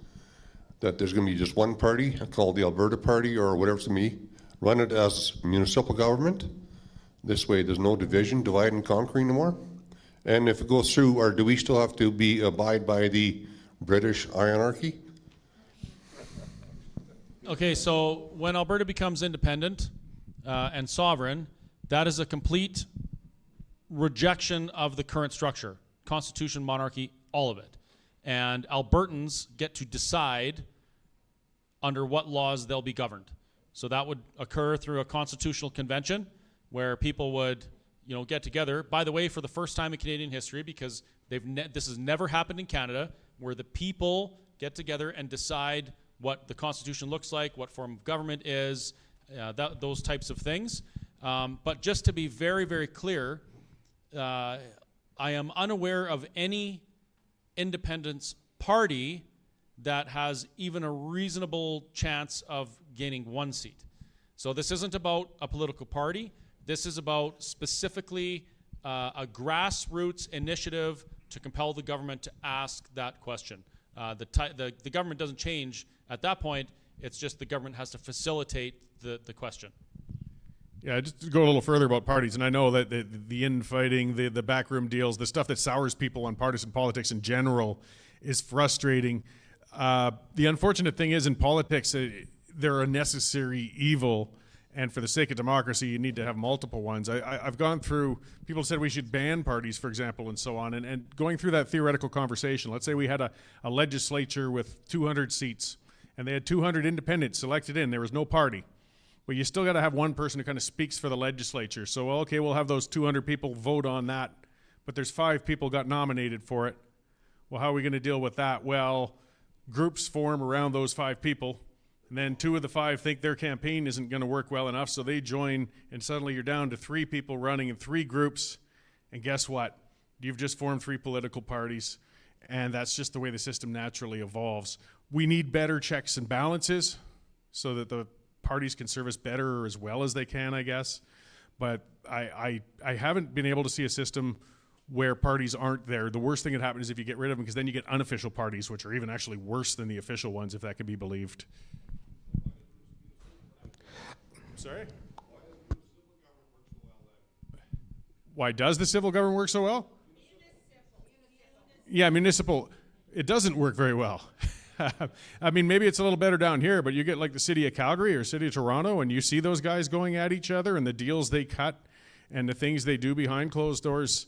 that there's going to be just one party called the Alberta Party or whatever it's going to be. Run it as municipal government. This way there's no division, divide and conquer anymore. And if it goes through, or do we still have to abide by the British hierarchy? Okay, so when Alberta becomes independent and sovereign, that is a complete rejection of the current structure. Constitution, monarchy, all of it. And Albertans get to decide under what laws they'll be governed. So that would occur through a constitutional convention where people would, get together. By the way, for the first time in Canadian history, because this has never happened in Canada, where the people get together and decide what the Constitution looks like, what form of government is, those types of things. But just to be very, very clear, I am unaware of any independence party that has even a reasonable chance of gaining one seat. So this isn't about a political party. This is about specifically a grassroots initiative to compel the government to ask that question. The government doesn't change at that point. It's just the government has to facilitate the question. Yeah, just to go a little further about parties, and I know that the infighting, the backroom deals, the stuff that sours people on partisan politics in general is frustrating. The unfortunate thing is in politics, they're a necessary evil, And for the sake of democracy, you need to have multiple ones. I've gone through, people said we should ban parties, for example, and so on. And going through that theoretical conversation, let's say we had a legislature with 200 seats, and they had 200 independents selected in. There was no party. But you still got to have one person who kind of speaks for the legislature. So, well, okay, we'll have those 200 people vote on that. But there's 5 people got nominated for it. Well, how are we going to deal with that? Well, groups form around those 5 people. And then 2 of the 5 think their campaign isn't going to work well enough, so they join, and suddenly you're down to 3 people running in 3 groups. And guess what? You've just formed 3 political parties, and that's just the way the system naturally evolves. We need better checks and balances so that the parties can service better or as well as they can, I guess. But I haven't been able to see a system where parties aren't there. The worst thing that happens is if you get rid of them, because then you get unofficial parties, which are even actually worse than the official ones, if that can be believed. Sorry? Why does the civil government work so well? Yeah, municipal. It doesn't work very well. I mean, maybe it's a little better down here, but you get like the city of Calgary or city of Toronto, and you see those guys going at each other and the deals they cut and the things they do behind closed doors.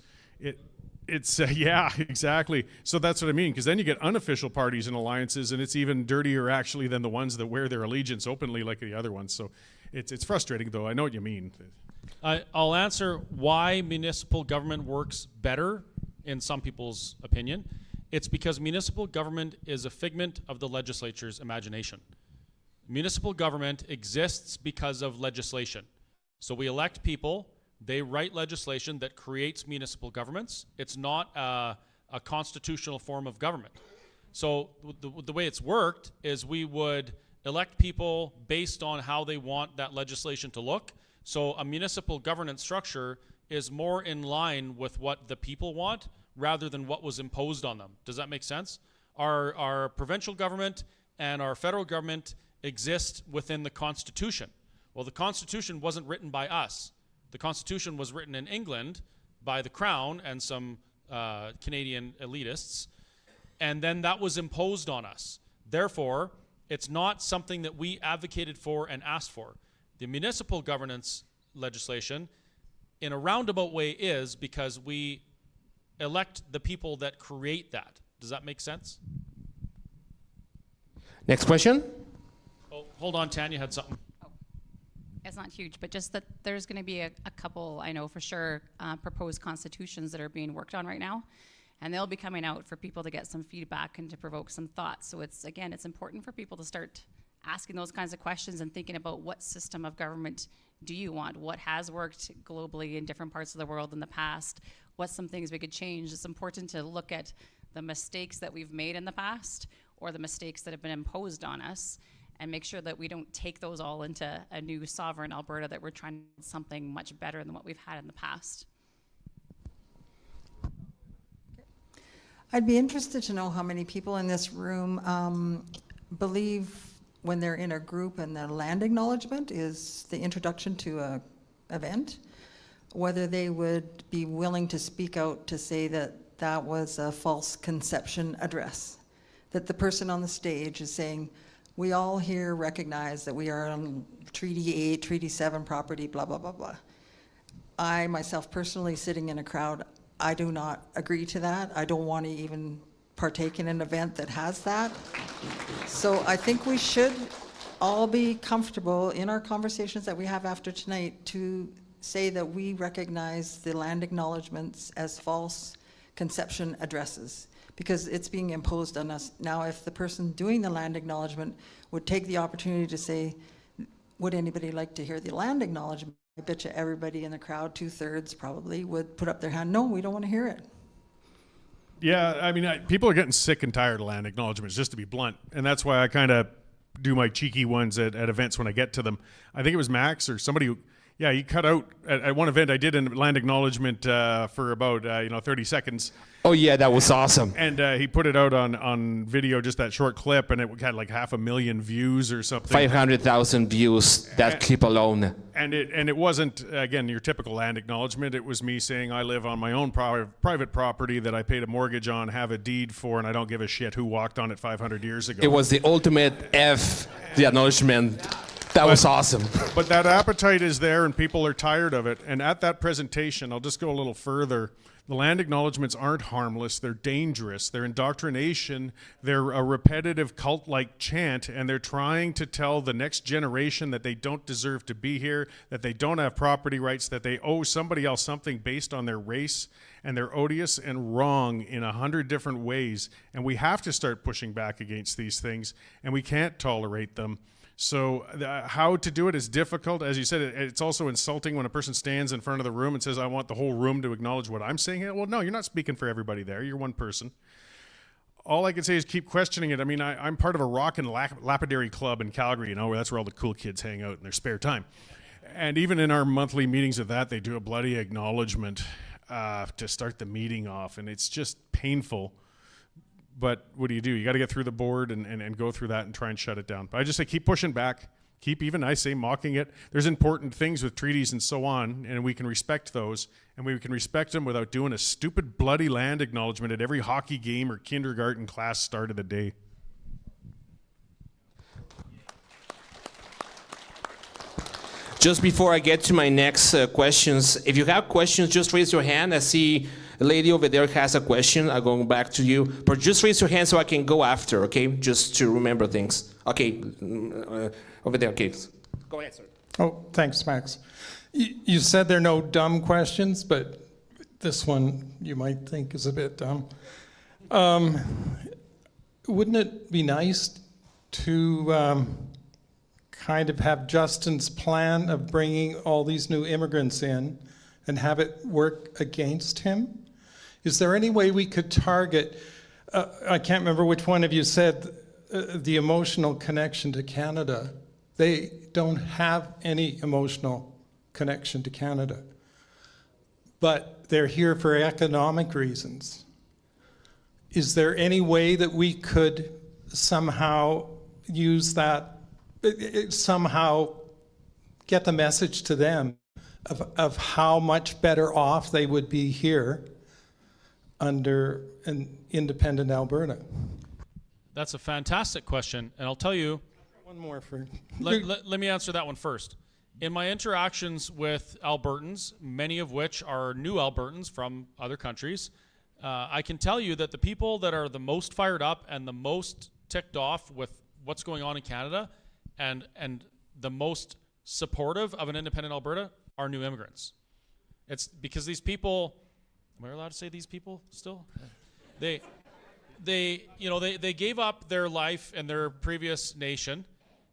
It's yeah, exactly. So that's what I mean, because then you get unofficial parties and alliances, and it's even dirtier actually than the ones that wear their allegiance openly like the other ones. So it's frustrating, though. I know what you mean. I'll answer why municipal government works better in some people's opinion. It's because municipal government is a figment of the legislature's imagination. Municipal government exists because of legislation. So we elect people, they write legislation that creates municipal governments. It's not a constitutional form of government. So the way it's worked is we would elect people based on how they want that legislation to look. So a municipal governance structure is more in line with what the people want rather than what was imposed on them. Does that make sense? Our provincial government and our federal government exist within the Constitution. Well, the Constitution wasn't written by us. The Constitution was written in England by the Crown and some Canadian elitists, and then that was imposed on us. Therefore, it's not something that we advocated for and asked for. The municipal governance legislation, in a roundabout way, is because we elect the people that create that. Does that make sense? Next question. Oh, hold on, Tanya had something. It's not huge, but just that there's going to be a couple, I know for sure, proposed constitutions that are being worked on right now. And they'll be coming out for people to get some feedback and to provoke some thoughts. So it's important for people to start asking those kinds of questions and thinking about what system of government do you want? What has worked globally in different parts of the world in the past? What's some things we could change? It's important to look at the mistakes that we've made in the past or the mistakes that have been imposed on us and make sure that we don't take those all into a new sovereign Alberta, that we're trying something much better than what we've had in the past. I'd be interested to know how many people in this room believe when they're in a group and the land acknowledgement is the introduction to an event, whether they would be willing to speak out to say that that was a false conception address, that the person on the stage is saying, we all here recognize that we are on Treaty 8, Treaty 7 property, blah, blah, blah, blah. I, myself personally, sitting in a crowd, I do not agree to that. I don't want to even partake in an event that has that. So I think we should all be comfortable in our conversations that we have after tonight to say that we recognize the land acknowledgements as false conception addresses, because it's being imposed on us. Now, if the person doing the land acknowledgement would take the opportunity to say, would anybody like to hear the land acknowledgement? I bet you everybody in the crowd, 2/3 probably, would put up their hand, no, we don't want to hear it. Yeah, I mean, people are getting sick and tired of land acknowledgements, just to be blunt. And that's why I kind of do my cheeky ones at events when I get to them. I think it was Max or somebody who, yeah, he cut out, at one event I did a land acknowledgement for about, 30 seconds. Oh yeah, that was awesome. And he put it out on video, just that short clip, and it had like 500,000 views or something. 500,000 views, that clip alone. And it wasn't, again, your typical land acknowledgement. It was me saying I live on my own private property that I paid a mortgage on, have a deed for, and I don't give a shit who walked on it 500 years ago. It was the ultimate the acknowledgement. That was awesome. But that appetite is there and people are tired of it. And at that presentation, I'll just go a little further. The land acknowledgements aren't harmless. They're dangerous. They're indoctrination. They're a repetitive cult-like chant, and they're trying to tell the next generation that they don't deserve to be here, that they don't have property rights, that they owe somebody else something based on their race, and they're odious and wrong in 100 different ways. And we have to start pushing back against these things, and we can't tolerate them. So how to do it is difficult. As you said, it's also insulting when a person stands in front of the room and says, I want the whole room to acknowledge what I'm saying here. Well, no, you're not speaking for everybody there. You're one person. All I can say is keep questioning it. I mean, I'm part of a rock and lapidary club in Calgary, you know, where that's where all the cool kids hang out in their spare time. And even in our monthly meetings of that, they do a bloody acknowledgement to start the meeting off. And it's just painful. But what do? You got to get through the board and go through that and try and shut it down. But I just say keep pushing back. Keep even, I say, mocking it. There's important things with treaties and so on, and we can respect those. And we can respect them without doing a stupid bloody land acknowledgement at every hockey game or kindergarten class start of the day. Just before I get to my next questions, if you have questions, just raise your hand. I see a lady over there has a question. I'm going back to you. But just raise your hand so I can go after, okay? Just to remember things. Okay, over there, okay. Go ahead, sir. Oh, thanks, Max. You said there are no dumb questions, but this one you might think is a bit dumb. Wouldn't it be nice to kind of have Justin's plan of bringing all these new immigrants in and have it work against him? Is there any way we could target, I can't remember which one of you said, the emotional connection to Canada? They don't have any emotional connection to Canada, but they're here for economic reasons. Is there any way that we could somehow use that, somehow get the message to them of how much better off they would be here under an independent Alberta? That's a fantastic question, and I'll tell you. One more for... Let me answer that one first. In my interactions with Albertans, many of which are new Albertans from other countries, I can tell you that the people that are the most fired up and the most ticked off with what's going on in Canada and the most supportive of an independent Alberta are new immigrants. It's because these people, am I allowed to say these people still? They gave up their life in their previous nation.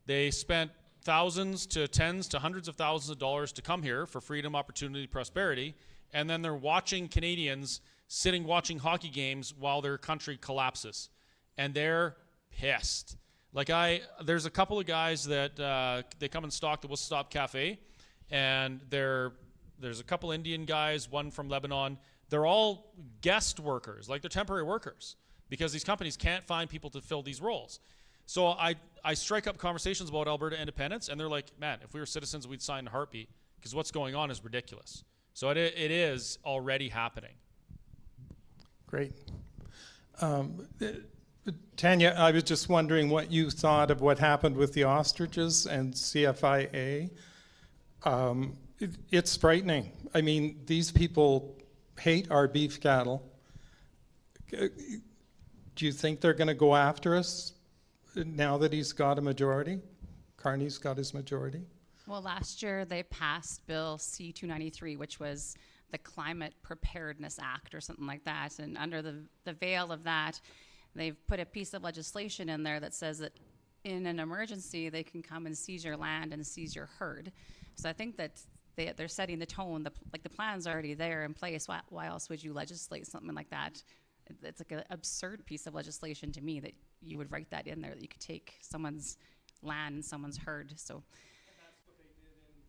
They spent thousands to tens to hundreds of thousands of dollars to come here for freedom, opportunity, prosperity, and then they're watching Canadians sitting watching hockey games while their country collapses, and they're pissed. Like there's a couple of guys that they come and stock the Whistle Stop Cafe, and there's a couple Indian guys, one from Lebanon. They're all guest workers, like they're temporary workers, because these companies can't find people to fill these roles. So I strike up conversations about Alberta independence, and they're like, man, if we were citizens, we'd sign in a heartbeat, because what's going on is ridiculous. So it is already happening. Great. Tanya, I was just wondering what you thought of what happened with the ostriches and CFIA. It's frightening. I mean, these people hate our beef cattle. Do you think they're going to go after us now that he's got a majority? Carney's got his majority? Well, last year they passed Bill C-293, which was the Climate Preparedness Act or something like that. And under the veil of that, they've put a piece of legislation in there that says that in an emergency, they can come and seize your land and seize your herd. So I think that they're setting the tone. The plan's already there in place. Why else would you legislate something like that? It's like an absurd piece of legislation to me that you would write that in there, that you could take someone's land and someone's herd. So. And that's what they did in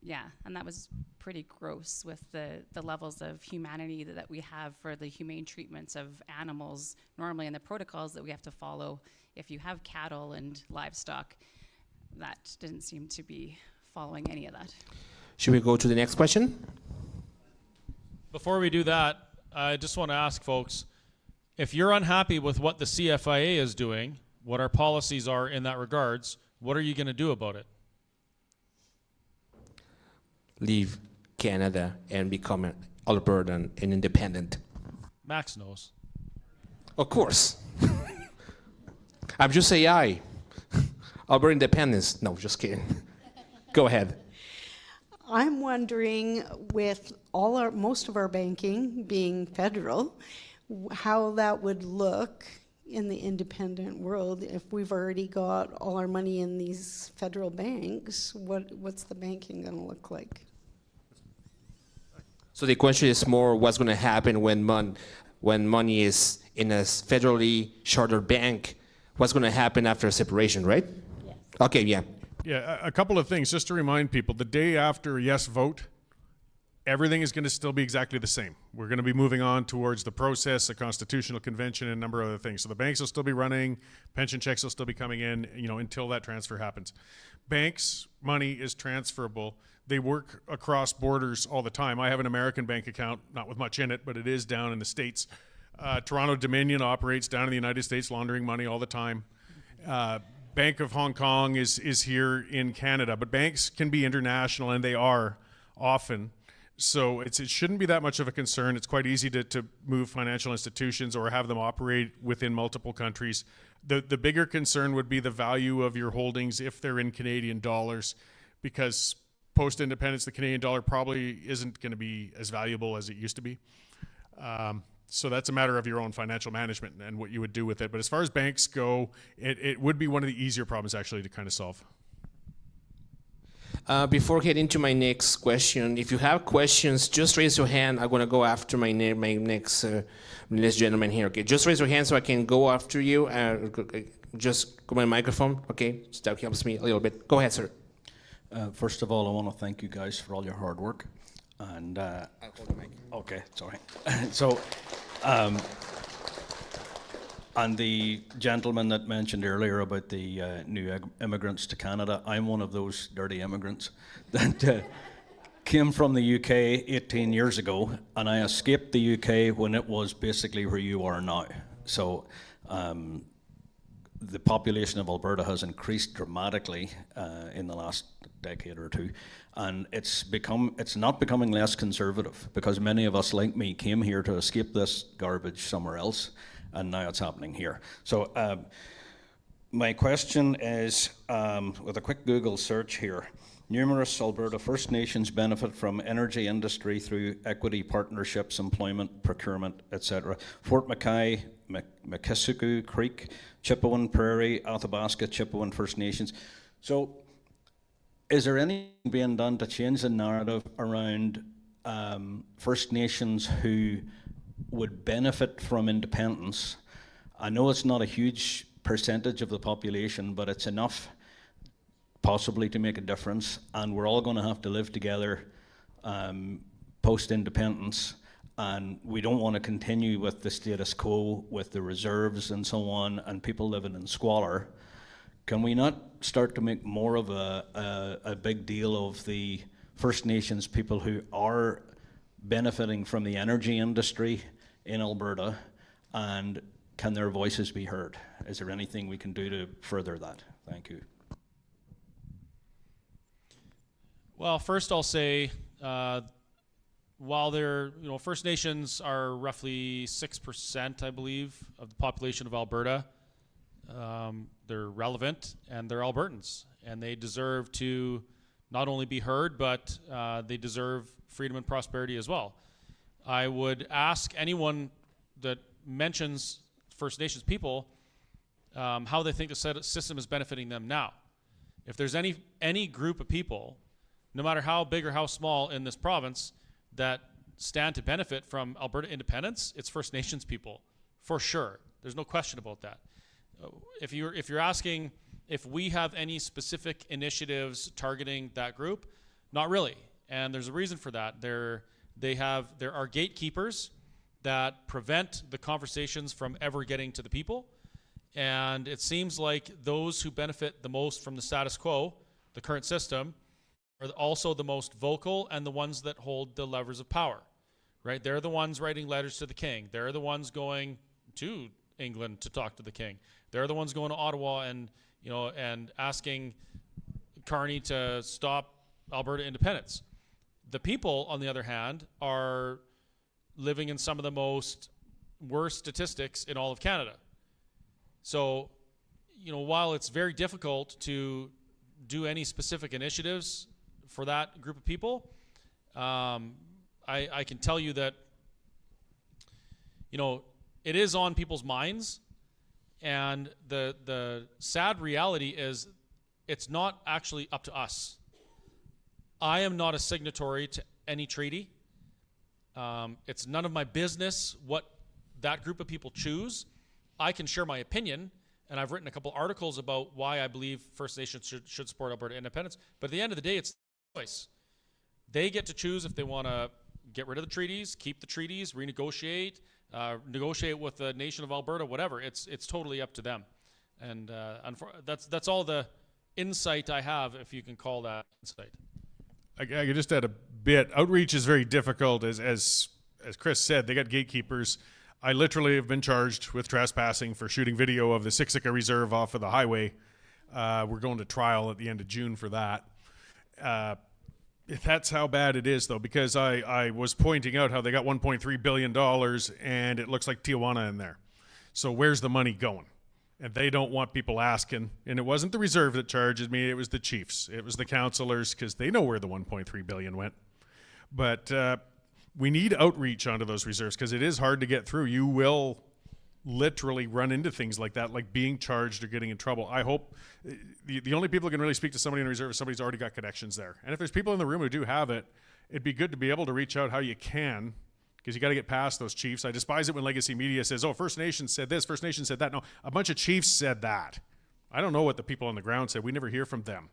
BC? Yeah, and that was pretty gross with the levels of humanity that we have for the humane treatments of animals normally, and the protocols that we have to follow if you have cattle and livestock. That didn't seem to be following any of that. Should we go to the next question? Before we do that, I just want to ask folks, if you're unhappy with what the CFIA is doing, what our policies are in that regards. What are you going to do about it? Leave Canada and become an Albertan and independent. Max knows. Of course. I'm just AI. Alberta independence. No, just kidding. Go ahead. I'm wondering, with most of our banking being federal, how that would look in the independent world if we've already got all our money in these federal banks. What's the banking going to look like? So the question is more what's going to happen when money is in a federally chartered bank. What's going to happen after separation, right? Yes. Okay, yeah. Yeah, a couple of things just to remind people. The day after a yes vote, everything is going to still be exactly the same. We're going to be moving on towards the process, a constitutional convention, and a number of other things. So the banks will still be running, pension checks will still be coming in, until that transfer happens. Banks' money is transferable. They work across borders all the time. I have an American bank account, not with much in it, but it is down in the States. Toronto Dominion operates down in the United States, laundering money all the time. Bank of Hong Kong is here in Canada, but banks can be international, and they are often. So it shouldn't be that much of a concern. It's quite easy to move financial institutions or have them operate within multiple countries. The bigger concern would be the value of your holdings if they're in Canadian dollars, because post-independence, the Canadian dollar probably isn't going to be as valuable as it used to be. So that's a matter of your own financial management and what you would do with it. But as far as banks go, it would be one of the easier problems actually to kind of solve. Before getting to my next question, if you have questions, just raise your hand. I'm going to go after my next gentleman here. Okay, just raise your hand so I can go after you. Just go my microphone. Okay, so that helps me a little bit. Go ahead, sir. First of all, I want to thank you guys for all your hard work. And I'll hold the mic. okay, sorry. So, and the gentleman that mentioned earlier about the new immigrants to Canada, I'm one of those dirty immigrants that came from the UK 18 years ago, and I escaped the UK when it was basically where you are now. So the population of Alberta has increased dramatically in the last decade or two, and it's not becoming less conservative, because many of us like me came here to escape this garbage somewhere else, and now it's happening here. So my question is, with a quick Google search here, numerous Alberta First Nations benefit from energy industry through equity partnerships, employment, procurement, etc. Fort Mackay, Makisuku Creek, Chippewan Prairie, Athabasca, Chippewan First Nations. So is there anything being done to change the narrative around First Nations who would benefit from independence? I know it's not a huge percentage of the population, but it's enough possibly to make a difference, and we're all going to have to live together post-independence, and we don't want to continue with the status quo with the reserves and so on, and people living in squalor. Can we not start to make more of a big deal of the First Nations people who are benefiting from the energy industry in Alberta, and can their voices be heard? Is there anything we can do to further that? Thank you. Well, first I'll say, while First Nations are roughly 6%, I believe, of the population of Alberta, they're relevant and they're Albertans, and they deserve to not only be heard, but they deserve freedom and prosperity as well. I would ask anyone that mentions First Nations people how they think the system is benefiting them now. If there's any group of people, no matter how big or how small in this province, that stand to benefit from Alberta independence, it's First Nations people, for sure. There's no question about that. If you're asking if we have any specific initiatives targeting that group, not really. And there's a reason for that. There are gatekeepers that prevent the conversations from ever getting to the people. And it seems like those who benefit the most from the status quo, the current system, are also the most vocal and the ones that hold the levers of power, right? They're the ones writing letters to the king. They're the ones going to England to talk to the king. They're the ones going to Ottawa and, you know, and asking Carney to stop Alberta independence. The people, on the other hand, are living in some of the most worst statistics in all of Canada. So, you know, while it's very difficult to do any specific initiatives for that group of people, I can tell you that, you know, it is on people's minds, and the sad reality is it's not actually up to us. I am not a signatory to any treaty. It's none of my business what that group of people choose. I can share my opinion, and I've written a couple articles about why I believe First Nations should support Alberta independence. But at the end of the day, it's their choice. They get to choose if they want to get rid of the treaties, keep the treaties, renegotiate, negotiate with the nation of Alberta, whatever. It's totally up to them. And that's all the insight I have, if you can call that insight. I could just add a bit. Outreach is very difficult. As Chris said, they got gatekeepers. I literally have been charged with trespassing for shooting video of the Siksika Reserve off of the highway. We're going to trial at the end of June for that. That's how bad it is, though, because I was pointing out how they got $1.3 billion and it looks like Tijuana in there. So where's the money going? And they don't want people asking. And it wasn't the reserve that charges me. It was the chiefs. It was the councillors, because they know where the $1.3 billion went. But we need outreach onto those reserves, because it is hard to get through. You will literally run into things like that, like being charged or getting in trouble. I hope the only people who can really speak to somebody in a reserve is somebody's already got connections there. And if there's people in the room who do have it, it'd be good to be able to reach out how you can, because you got to get past those chiefs. I despise it when legacy media says, oh, First Nation said this, First Nation said that. No, a bunch of chiefs said that. I don't know what the people on the ground said. We never hear from them.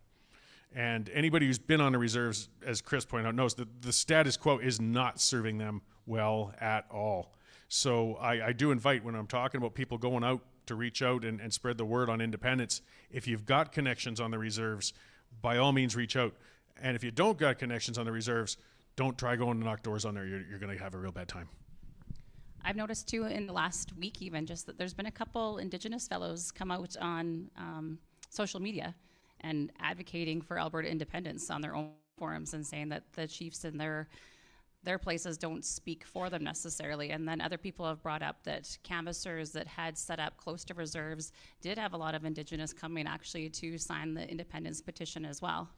And anybody who's been on the reserves, as Chris pointed out, knows that the status quo is not serving them well at all. So I do invite, when I'm talking about people going out to reach out and spread the word on independence, if you've got connections on the reserves, by all means reach out. And if you don't got connections on the reserves, don't try going to knock doors on there. You're going to have a real bad time. I've noticed too in the last week even just that there's been a couple Indigenous fellows come out on social media and advocating for Alberta independence on their own forums and saying that the chiefs in their places don't speak for them necessarily. And then other people have brought up that canvassers that had set up close to reserves did have a lot of Indigenous coming actually to sign the independence petition as well.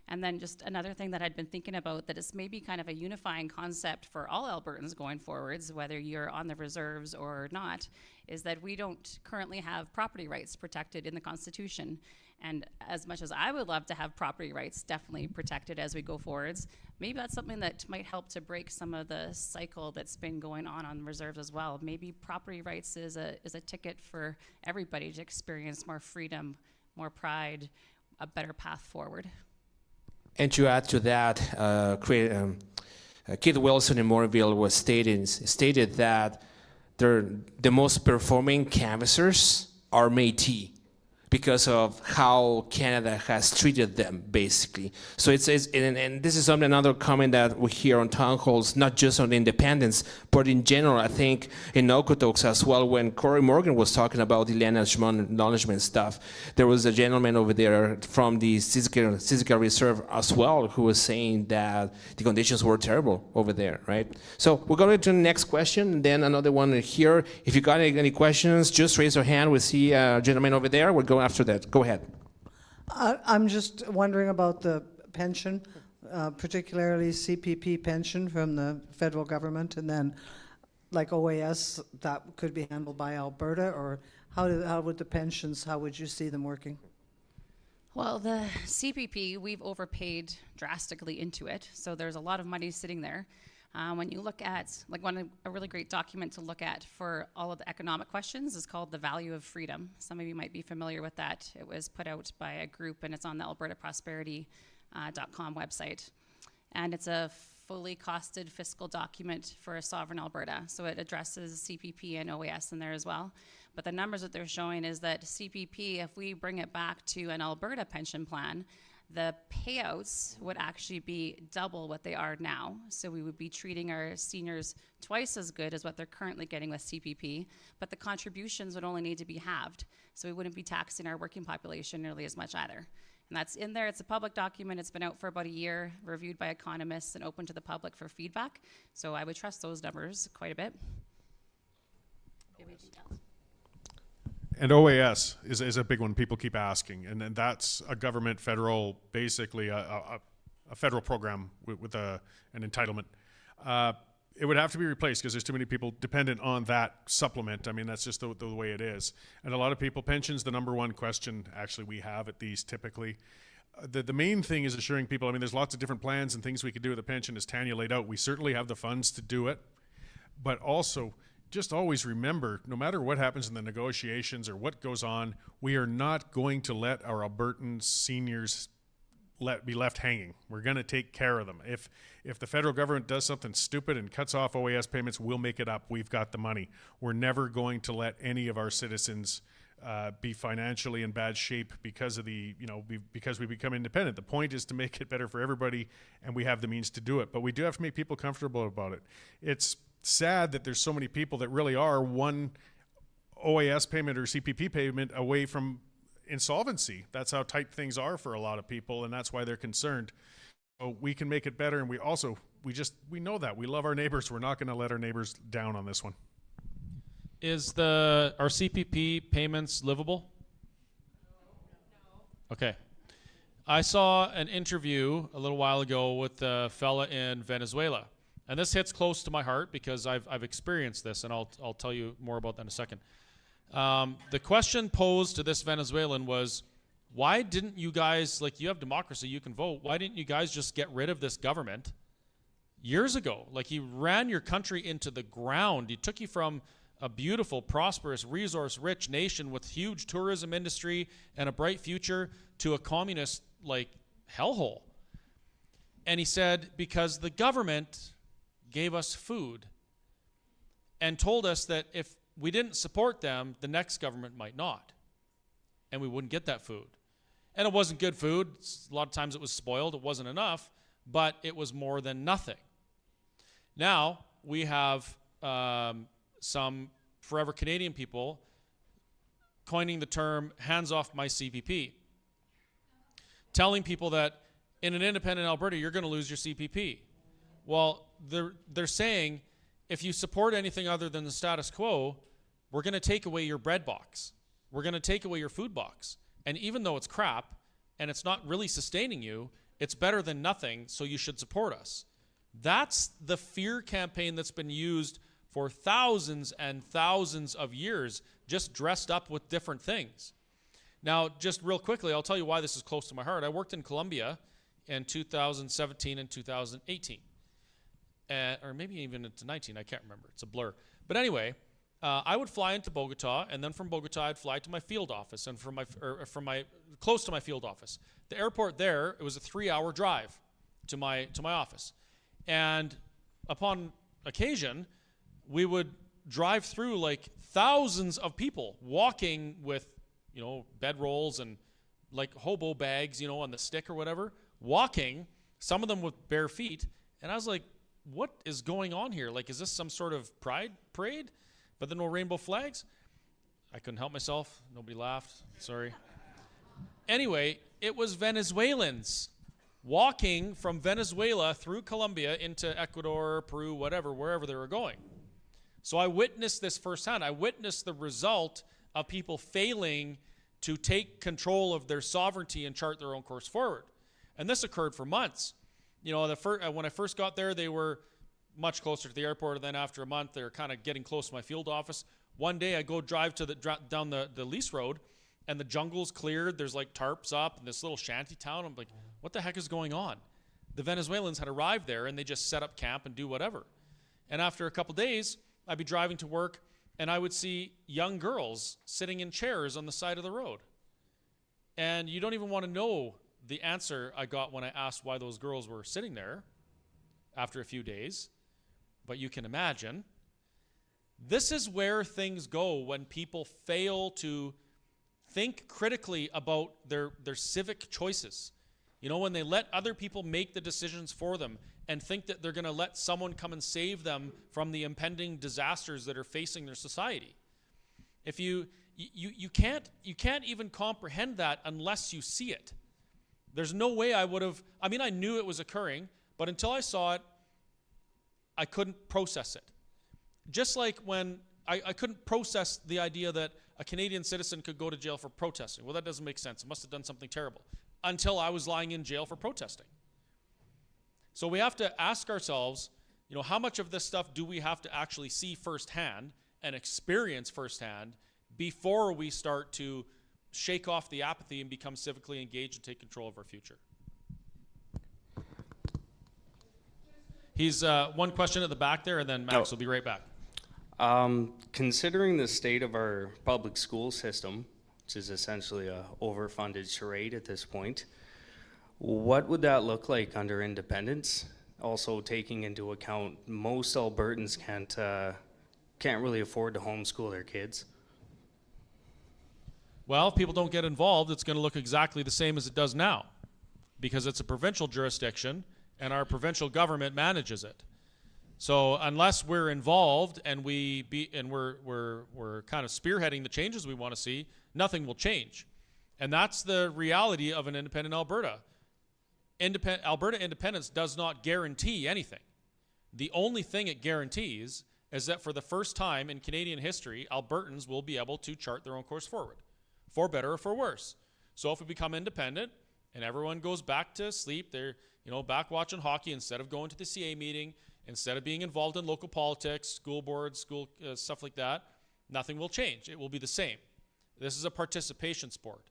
And then just another thing that I'd been thinking about, that it's maybe kind of a unifying concept for all Albertans going forwards, whether you're on the reserves or not, is that we don't currently have property rights protected in the Constitution. And as much as I would love to have property rights definitely protected as we go forwards, maybe that's something that might help to break some of the cycle that's been going on reserves as well. Maybe property rights is a ticket for everybody to experience more freedom, more pride, a better path forward. And to add to that, Keith Wilson in Moreville was stated that the most performing canvassers are Métis, because of how Canada has treated them, basically. So and this is another comment that we hear on town halls, not just on independence, but in general. I think in Okotoks as well, when Cory Morgan was talking about the land acknowledgement stuff, there was a gentleman over there from the Siksika Reserve as well who was saying that the conditions were terrible over there, right? So we're going to the next question, and then another one here. If you got any questions, just raise your hand. We see a gentleman over there. We'll go after that. Go ahead. I'm just wondering about the pension, particularly CPP pension from the federal government, and then like OAS, that could be handled by Alberta, or how would the pensions, how would you see them working? Well, the CPP, we've overpaid drastically into it, so there's a lot of money sitting there. When you look at, a really great document to look at for all of the economic questions is called The Value of Freedom. Some of you might be familiar with that. It was put out by a group, and it's on the albertaprosperity.com website. And it's a fully costed fiscal document for a sovereign Alberta. So it addresses CPP and OAS in there as well. But the numbers that they're showing is that CPP, if we bring it back to an Alberta pension plan, the payouts would actually be double what they are now. So we would be treating our seniors twice as good as what they're currently getting with CPP, but the contributions would only need to be halved. So we wouldn't be taxing our working population nearly as much either. And that's in there. It's a public document. It's been out for about a year, reviewed by economists and open to the public for feedback. So I would trust those numbers quite a bit. And OAS is a big one people keep asking, and that's a government federal, basically a federal program with an entitlement. It would have to be replaced because there's too many people dependent on that supplement. I mean, that's just the way it is. And a lot of people, pensions, the number one question actually we have at these typically. The main thing is assuring people, I mean, there's lots of different plans and things we could do with a pension, as Tanya laid out. We certainly have the funds to do it, but also just always remember, no matter what happens in the negotiations or what goes on, we are not going to let our Albertan seniors be left hanging. We're going to take care of them. If the federal government does something stupid and cuts off OAS payments, we'll make it up. We've got the money. We're never going to let any of our citizens be financially in bad shape because of because we become independent. The point is to make it better for everybody, and we have the means to do it. But we do have to make people comfortable about it. It's sad that there's so many people that really are one OAS payment or CPP payment away from insolvency. That's how tight things are for a lot of people, and that's why they're concerned. So we can make it better, and we know that. We love our neighbors. We're not going to let our neighbors down on this one. Is our CPP payments livable? No. Okay. I saw an interview a little while ago with a fella in Venezuela. And this hits close to my heart because I've experienced this, and I'll tell you more about that in a second. The question posed to this Venezuelan was, why didn't you guys, like, you have democracy, you can vote, why didn't you guys just get rid of this government years ago? Like, he ran your country into the ground. He took you from a beautiful, prosperous, resource-rich nation with huge tourism industry and a bright future to a communist, like, hellhole. And he said, because the government gave us food and told us that if we didn't support them, the next government might not, and we wouldn't get that food. And it wasn't good food. A lot of times it was spoiled. It wasn't enough, but it was more than nothing. Now we have some forever Canadian people coining the term hands off my CPP, telling people that in an independent Alberta, you're going to lose your CPP. Well, they're saying, if you support anything other than the status quo, we're going to take away your bread box. We're going to take away your food box. And even though it's crap and it's not really sustaining you, it's better than nothing, so you should support us. That's the fear campaign that's been used for thousands and thousands of years, just dressed up with different things. Now, just real quickly, I'll tell you why this is close to my heart. I worked in Colombia in 2017 and 2018. Or maybe even into 19, I can't remember. It's a blur. But anyway, I would fly into Bogota, and then from Bogota, I'd fly to my field office, and close to my field office. The airport there, it was a 3-hour drive to my office. And upon occasion, we would drive through like thousands of people walking with, bedrolls and like hobo bags, on the stick or whatever, walking, some of them with bare feet. And I was like, what is going on here? Like, is this some sort of pride parade? But then no rainbow flags? I couldn't help myself. Nobody laughed. Sorry. Anyway, it was Venezuelans walking from Venezuela through Colombia into Ecuador, Peru, whatever, wherever they were going. So I witnessed this firsthand. I witnessed the result of people failing to take control of their sovereignty and chart their own course forward. And this occurred for months. When I first got there, they were much closer to the airport, and then after a month, they were kind of getting close to my field office. One day, I go drive down the lease road, and the jungle's cleared. There's like tarps up in this little shanty town. I'm like, what the heck is going on? The Venezuelans had arrived there, and they just set up camp and do whatever. And after a couple days, I'd be driving to work, and I would see young girls sitting in chairs on the side of the road. And you don't even want to know the answer I got when I asked why those girls were sitting there after a few days, but you can imagine. This is where things go when people fail to think critically about their civic choices. You know, when they let other people make the decisions for them and think that they're going to let someone come and save them from the impending disasters that are facing their society. If you can't even comprehend that unless you see it. There's no way I would have, I mean, I knew it was occurring, but until I saw it, I couldn't process it. Just like when I couldn't process the idea that a Canadian citizen could go to jail for protesting. Well, that doesn't make sense. It must have done something terrible. Until I was lying in jail for protesting. So we have to ask ourselves, you know, how much of this stuff do we have to actually see firsthand and experience firsthand before we start to shake off the apathy and become civically engaged and take control of our future? He's one question at the back there, and then Max will be right back. Considering the state of our public school system, which is essentially a overfunded charade at this point, what would that look like under independence? Also taking into account most Albertans can't really afford to homeschool their kids. Well, if people don't get involved, it's going to look exactly the same as it does now, because it's a provincial jurisdiction and our provincial government manages it. So unless we're involved and we're kind of spearheading the changes we want to see, nothing will change. And that's the reality of an independent Alberta. Alberta independence does not guarantee anything. The only thing it guarantees is that for the first time in Canadian history, Albertans will be able to chart their own course forward, for better or for worse. So if we become independent and everyone goes back to sleep, they're back watching hockey instead of going to the CA meeting, instead of being involved in local politics, school boards, stuff like that, nothing will change. It will be the same. This is a participation sport.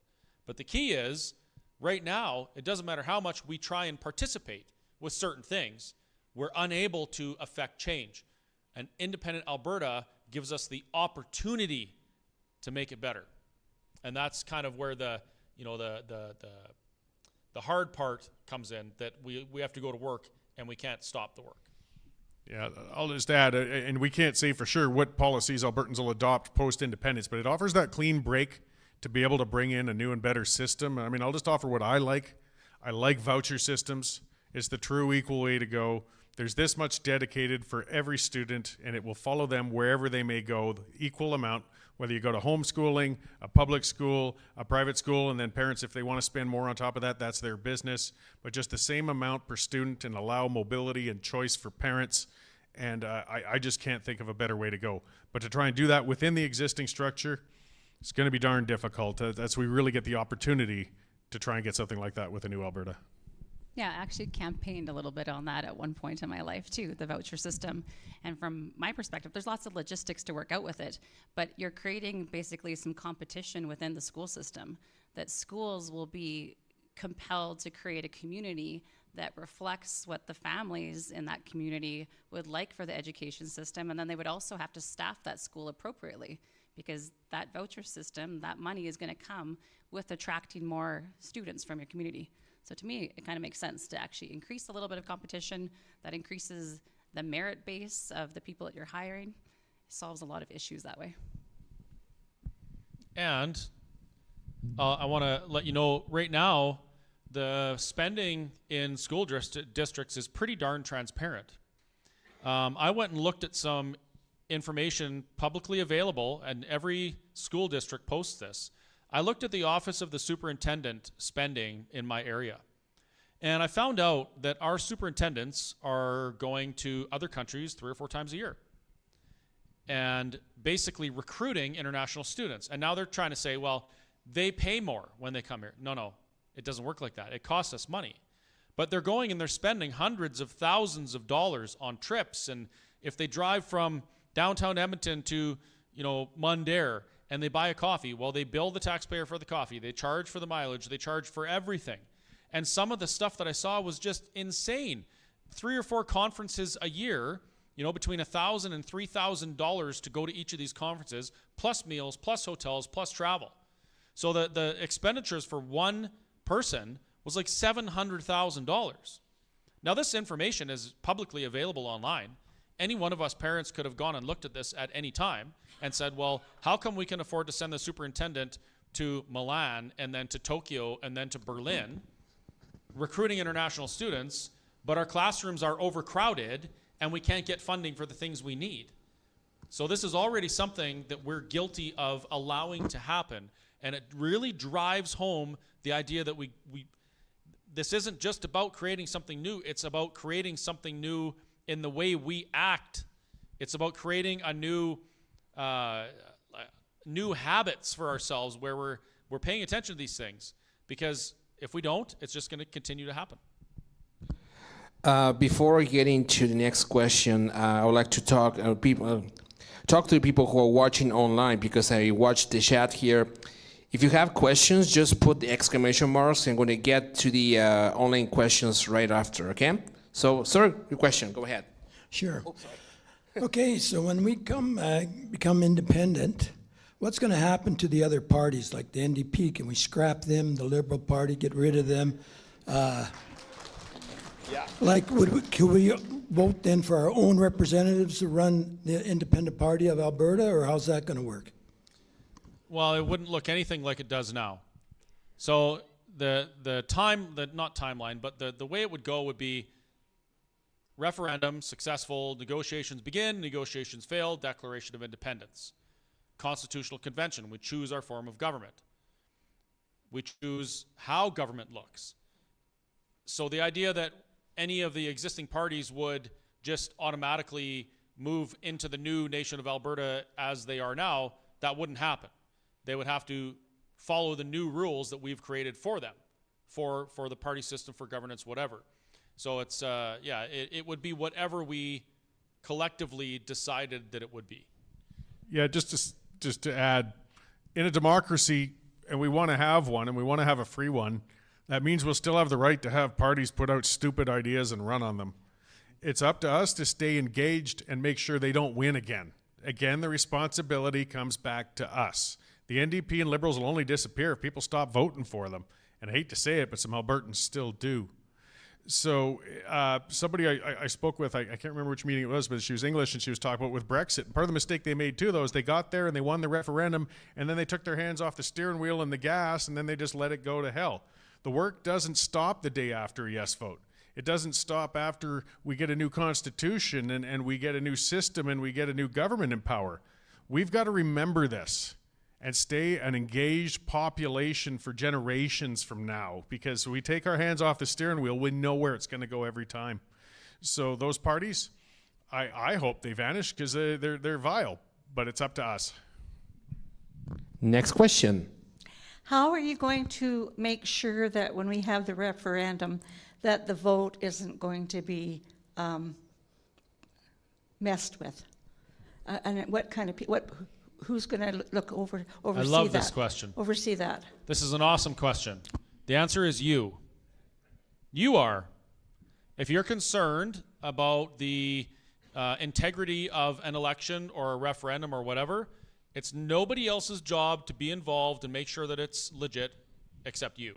But the key is, right now, it doesn't matter how much we try and participate with certain things, we're unable to affect change. And independent Alberta gives us the opportunity to make it better. And that's kind of where the hard part comes in, that we have to go to work and we can't stop the work. Yeah, I'll just add, and we can't say for sure what policies Albertans will adopt post-independence, but it offers that clean break to be able to bring in a new and better system. I mean, I'll just offer what I like. I like voucher systems. It's the true equal way to go. There's this much dedicated for every student, and it will follow them wherever they may go, the equal amount, whether you go to homeschooling, a public school, a private school, and then parents, if they want to spend more on top of that, that's their business. But just the same amount per student and allow mobility and choice for parents. And I just can't think of a better way to go. But to try and do that within the existing structure, it's going to be darn difficult. That's we really get the opportunity to try and get something like that with a new Alberta. Yeah, I actually campaigned a little bit on that at one point in my life too, the voucher system. And from my perspective, there's lots of logistics to work out with it, but you're creating basically some competition within the school system, that schools will be compelled to create a community that reflects what the families in that community would like for the education system, and then they would also have to staff that school appropriately, because that voucher system, that money is going to come with attracting more students from your community. So to me, it kind of makes sense to actually increase a little bit of competition that increases the merit base of the people that you're hiring. It solves a lot of issues that way. And I want to let you know, right now, the spending in school districts is pretty darn transparent. I went and looked at some information publicly available, and every school district posts this. I looked at the Office of the Superintendent spending in my area, and I found out that our superintendents are going to other countries 3 or 4 times a year and basically recruiting international students. And now they're trying to say, well, they pay more when they come here. No, it doesn't work like that. It costs us money. But they're going and they're spending hundreds of thousands of dollars on trips, and if they drive from downtown Edmonton to, Mundare, and they buy a coffee, well, they bill the taxpayer for the coffee, they charge for the mileage, they charge for everything. And some of the stuff that I saw was just insane. 3 or 4 conferences a year, between $1,000 and $3,000 to go to each of these conferences, plus meals, plus hotels, plus travel. So the expenditures for one person was like $700,000. Now, this information is publicly available online. Any one of us parents could have gone and looked at this at any time and said, well, how come we can afford to send the superintendent to Milan and then to Tokyo and then to Berlin recruiting international students, but our classrooms are overcrowded and we can't get funding for the things we need. So this is already something that we're guilty of allowing to happen. And it really drives home the idea that this isn't just about creating something new, it's about creating something new in the way we act. It's about creating a new habits for ourselves where we're paying attention to these things. Because if we don't, it's just going to continue to happen. Before getting to the next question, I would like to talk to the people who are watching online, because I watched the chat here. If you have questions, just put the exclamation marks. I'm going to get to the online questions right after, okay? So, sir, your question, go ahead. Sure. Okay, so when we become independent, what's going to happen to the other parties, like the NDP? Can we scrap them, the Liberal Party, get rid of them? Like, could we vote then for our own representatives to run the Independent Party of Alberta, or how's that going to work? Well, it wouldn't look anything like it does now. So the way it would go would be referendum, successful, negotiations begin, negotiations fail, declaration of independence. Constitutional convention, we choose our form of government. We choose how government looks. So the idea that any of the existing parties would just automatically move into the new nation of Alberta as they are now, that wouldn't happen. They would have to follow the new rules that we've created for them, for the party system, for governance, whatever. So it's, it would be whatever we collectively decided that it would be. Yeah, just to add, in a democracy, and we want to have one, and we want to have a free one, that means we'll still have the right to have parties put out stupid ideas and run on them. It's up to us to stay engaged and make sure they don't win again. Again, the responsibility comes back to us. The NDP and Liberals will only disappear if people stop voting for them. And I hate to say it, but some Albertans still do. So somebody I spoke with, I can't remember which meeting it was, but she was English, and she was talking about with Brexit. And part of the mistake they made too, though, is they got there and they won the referendum, and then they took their hands off the steering wheel and the gas, and then they just let it go to hell. The work doesn't stop the day after a yes vote. It doesn't stop after we get a new constitution and we get a new system and we get a new government in power. We've got to remember this and stay an engaged population for generations from now, because when we take our hands off the steering wheel, we know where it's going to go every time. So those parties, I hope they vanish, because they're vile, but it's up to us. Next question. How are you going to make sure that when we have the referendum, that the vote isn't going to be messed with? And what kind of people? Who's going to oversee that? I love this question. Oversee that. This is an awesome question. The answer is you. You are. If you're concerned about the integrity of an election or a referendum or whatever, it's nobody else's job to be involved and make sure that it's legit except you.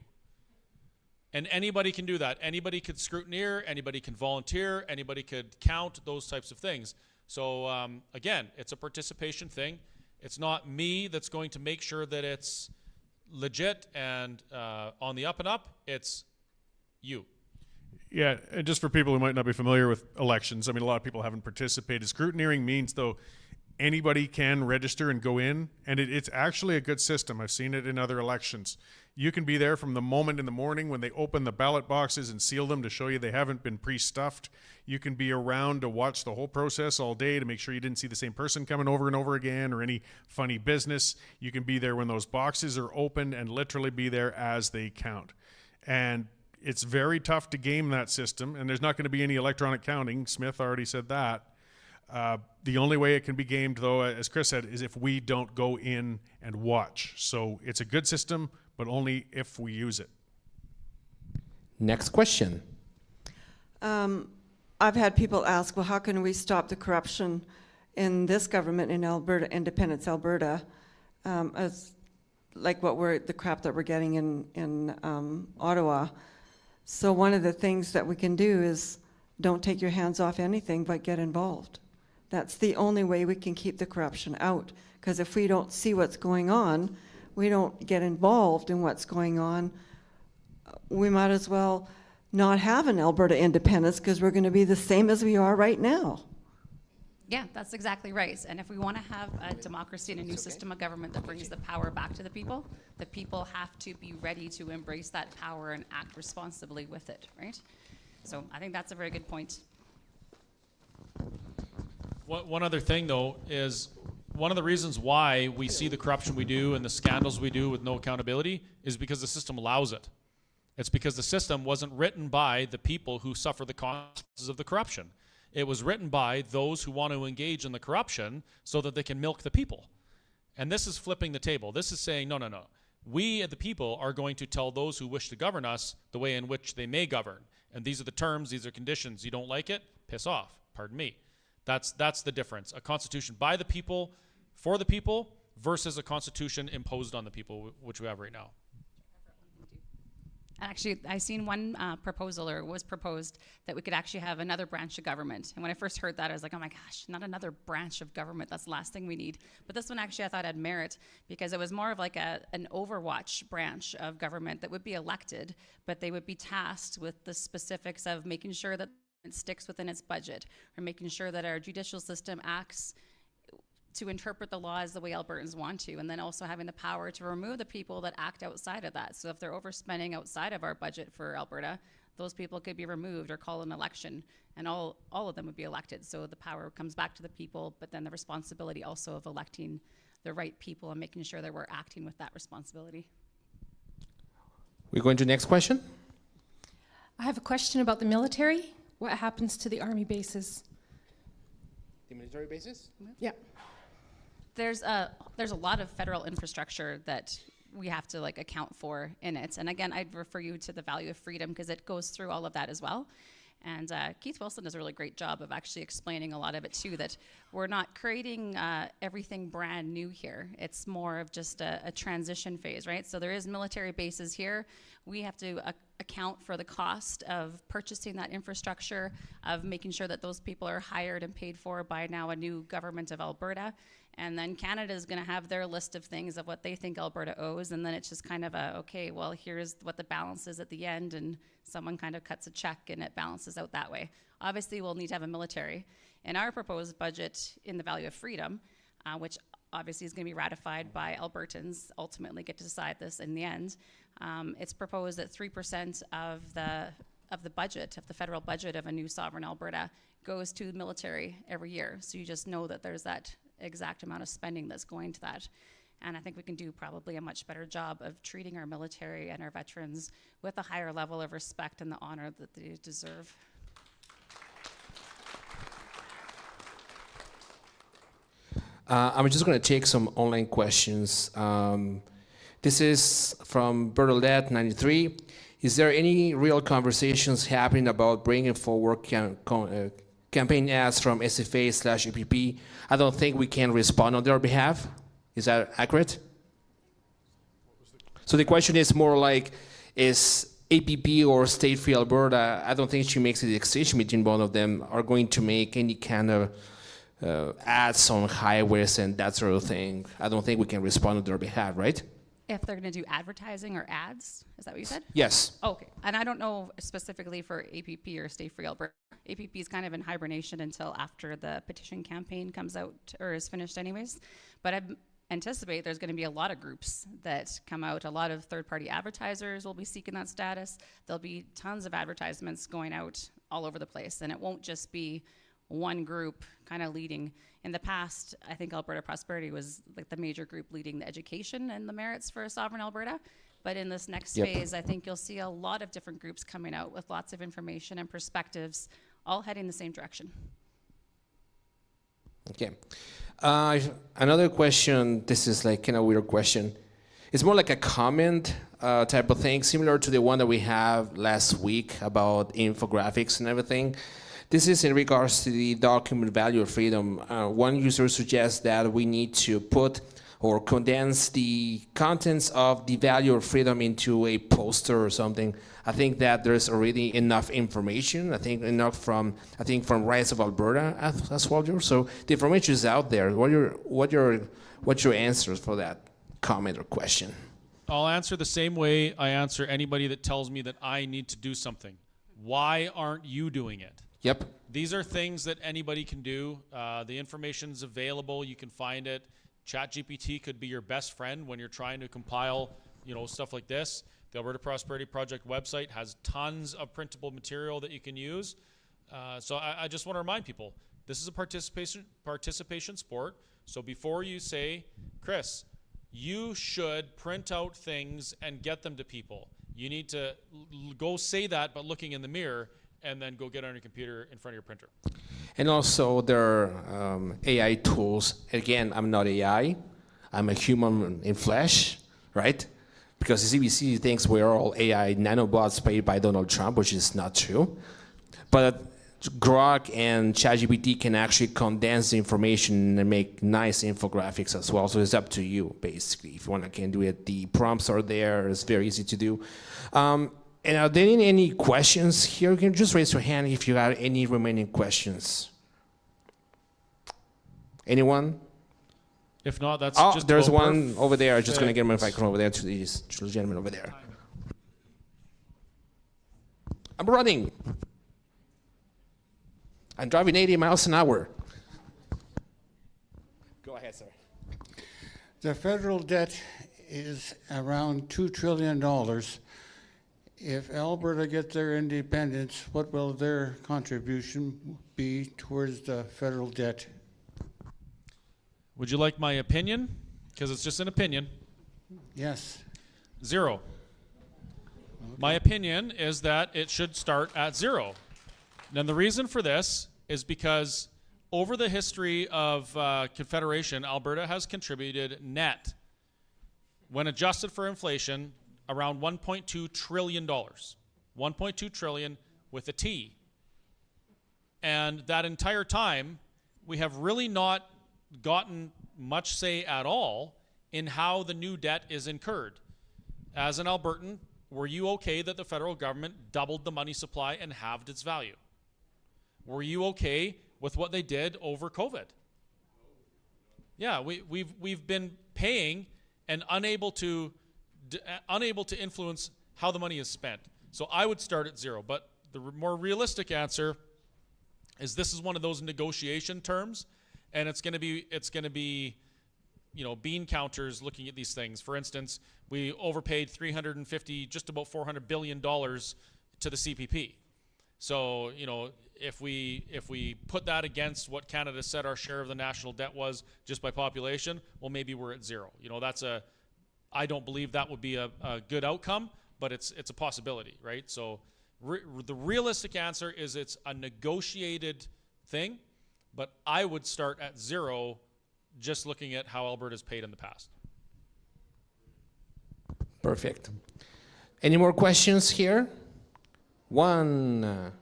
And anybody can do that. Anybody could scrutineer, anybody can volunteer, anybody could count, those types of things. So again, it's a participation thing. It's not me that's going to make sure that it's legit and on the up and up. It's you. Yeah, and just for people who might not be familiar with elections, I mean, a lot of people haven't participated. Scrutineering means, though, anybody can register and go in, and it's actually a good system. I've seen it in other elections. You can be there from the moment in the morning when they open the ballot boxes and seal them to show you they haven't been pre-stuffed. You can be around to watch the whole process all day to make sure you didn't see the same person coming over and over again or any funny business. You can be there when those boxes are open and literally be there as they count. And it's very tough to game that system, and there's not going to be any electronic counting. Smith already said that. The only way it can be gamed, though, as Chris said, is if we don't go in and watch. So it's a good system, but only if we use it. Next question. I've had people ask, well, how can we stop the corruption in this government in Alberta, Independence Alberta, as like the crap that we're getting in Ottawa. So one of the things that we can do is don't take your hands off anything, but get involved. That's the only way we can keep the corruption out. Because if we don't see what's going on, we don't get involved in what's going on, we might as well not have an Alberta independence because we're going to be the same as we are right now. Yeah, that's exactly right. And if we want to have a democracy and a new system of government that brings the power back to the people have to be ready to embrace that power and act responsibly with it, right? So I think that's a very good point. One other thing, though, is one of the reasons why we see the corruption we do and the scandals we do with no accountability is because the system allows it. It's because the system wasn't written by the people who suffer the consequences of the corruption. It was written by those who want to engage in the corruption so that they can milk the people. And this is flipping the table. This is saying, no, no, no. We, the people, are going to tell those who wish to govern us the way in which they may govern. And these are the terms, these are conditions. You don't like it? Piss off. Pardon me. That's the difference. A constitution by the people, for the people, versus a constitution imposed on the people, which we have right now. Actually, I seen one proposal, or it was proposed, that we could actually have another branch of government. And when I first heard that, I was like, oh my gosh, not another branch of government. That's the last thing we need. But this one actually I thought had merit because it was more of like an overwatch branch of government that would be elected, but they would be tasked with the specifics of making sure that it sticks within its budget, or making sure that our judicial system acts to interpret the laws the way Albertans want to, and then also having the power to remove the people that act outside of that. So if they're overspending outside of our budget for Alberta, those people could be removed or call an election, and all of them would be elected. So the power comes back to the people, but then the responsibility also of electing the right people and making sure that we're acting with that responsibility. We're going to the next question. I have a question about the military. What happens to the army bases? The military bases? Yeah. There's a lot of federal infrastructure that we have to like account for in it. And again, I'd refer you to the value of freedom because it goes through all of that as well. And Keith Wilson does a really great job of actually explaining a lot of it too, that we're not creating everything brand new here. It's more of just a transition phase, right? So there is military bases here. We have to account for the cost of purchasing that infrastructure, of making sure that those people are hired and paid for by now a new government of Alberta. And then Canada is going to have their list of things of what they think Alberta owes. And then it's just kind of okay, well, here's what the balance is at the end. And someone kind of cuts a check and it balances out that way. Obviously, we'll need to have a military. In our proposed budget in the value of freedom, which obviously is going to be ratified by Albertans, ultimately get to decide this in the end, it's proposed that 3% of the budget, of the federal budget of a new sovereign Alberta, goes to the military every year. So you just know that there's that exact amount of spending that's going to that. And I think we can do probably a much better job of treating our military and our veterans with a higher level of respect and the honor that they deserve. I'm just going to take some online questions. This is from Bertolet 93. Is there any real conversations happening about bringing forward campaign ads from SFA/EPP? I don't think we can respond on their behalf. Is that accurate? So the question is more like, is APP or State Free Alberta, I don't think she makes a decision between both of them, are going to make any kind of ads on highways and that sort of thing. I don't think we can respond on their behalf, right? If they're going to do advertising or ads, is that what you said? Yes. Oh, okay. And I don't know specifically for APP or State Free Alberta. APP is kind of in hibernation until after the petition campaign comes out or is finished anyways. But I anticipate there's going to be a lot of groups that come out. A lot of third-party advertisers will be seeking that status. There'll be tons of advertisements going out all over the place. And it won't just be one group kind of leading. In the past, I think Alberta Prosperity was like the major group leading the education and the merits for a sovereign Alberta. But in this next phase, I think you'll see a lot of different groups coming out with lots of information and perspectives, all heading the same direction. Okay. Another question, this is like kind of a weird question. It's more like a comment type of thing, similar to the one that we have last week about infographics and everything. This is in regards to the document value of freedom. One user suggests that we need to put or condense the contents of the value of freedom into a poster or something. I think that there's already enough information. I think enough from Rights of Alberta as well. So the information is out there. What's your answers for that comment or question? I'll answer the same way I answer anybody that tells me that I need to do something. Why aren't you doing it? Yep. These are things that anybody can do. The information's available. You can find it. ChatGPT could be your best friend when you're trying to compile, stuff like this. The Alberta Prosperity Project website has tons of printable material that you can use. So I just want to remind people, this is a participation sport. So before you say, Chris, you should print out things and get them to people. You need to go say that, but looking in the mirror, and then go get on your computer in front of your printer. And also there are AI tools. Again, I'm not AI. I'm a human in flesh, right? Because the CBC thinks we're all AI nanobots paid by Donald Trump, which is not true. But Grok and ChatGPT can actually condense the information and make nice infographics as well. So it's up to you, basically. If you want, I can do it. The prompts are there. It's very easy to do. And are there any questions here? You can just raise your hand if you have any remaining questions. Anyone? If not, that's oh, just there's about one over there. I'm just going to get my microphone over there to the gentleman over there. I'm running. I'm driving 80 miles an hour. Go ahead, sir. The federal debt is around $2 trillion. If Alberta gets their independence, what will their contribution be towards the federal debt? Would you like my opinion? Because it's just an opinion. Yes. 0. Okay. My opinion is that it should start at 0. And the reason for this is because over the history of Confederation, Alberta has contributed net, when adjusted for inflation, around $1.2 trillion. 1.2 trillion with a T. And that entire time, we have really not gotten much say at all in how the new debt is incurred. As an Albertan, were you okay that the federal government doubled the money supply and halved its value? Were you okay with what they did over COVID? Yeah, we've been paying and unable to influence how the money is spent. So I would start at 0. But the more realistic answer is this is one of those negotiation terms, and it's going to be bean counters looking at these things. For instance, we overpaid just about $400 billion to the CPP. So, if we put that against what Canada said our share of the national debt was just by population, well, maybe we're at 0. I don't believe that would be a good outcome, but it's a possibility, right? So the realistic answer is it's a negotiated thing, but I would start at 0 just looking at how Alberta's paid in the past. Perfect. Any more questions here? One.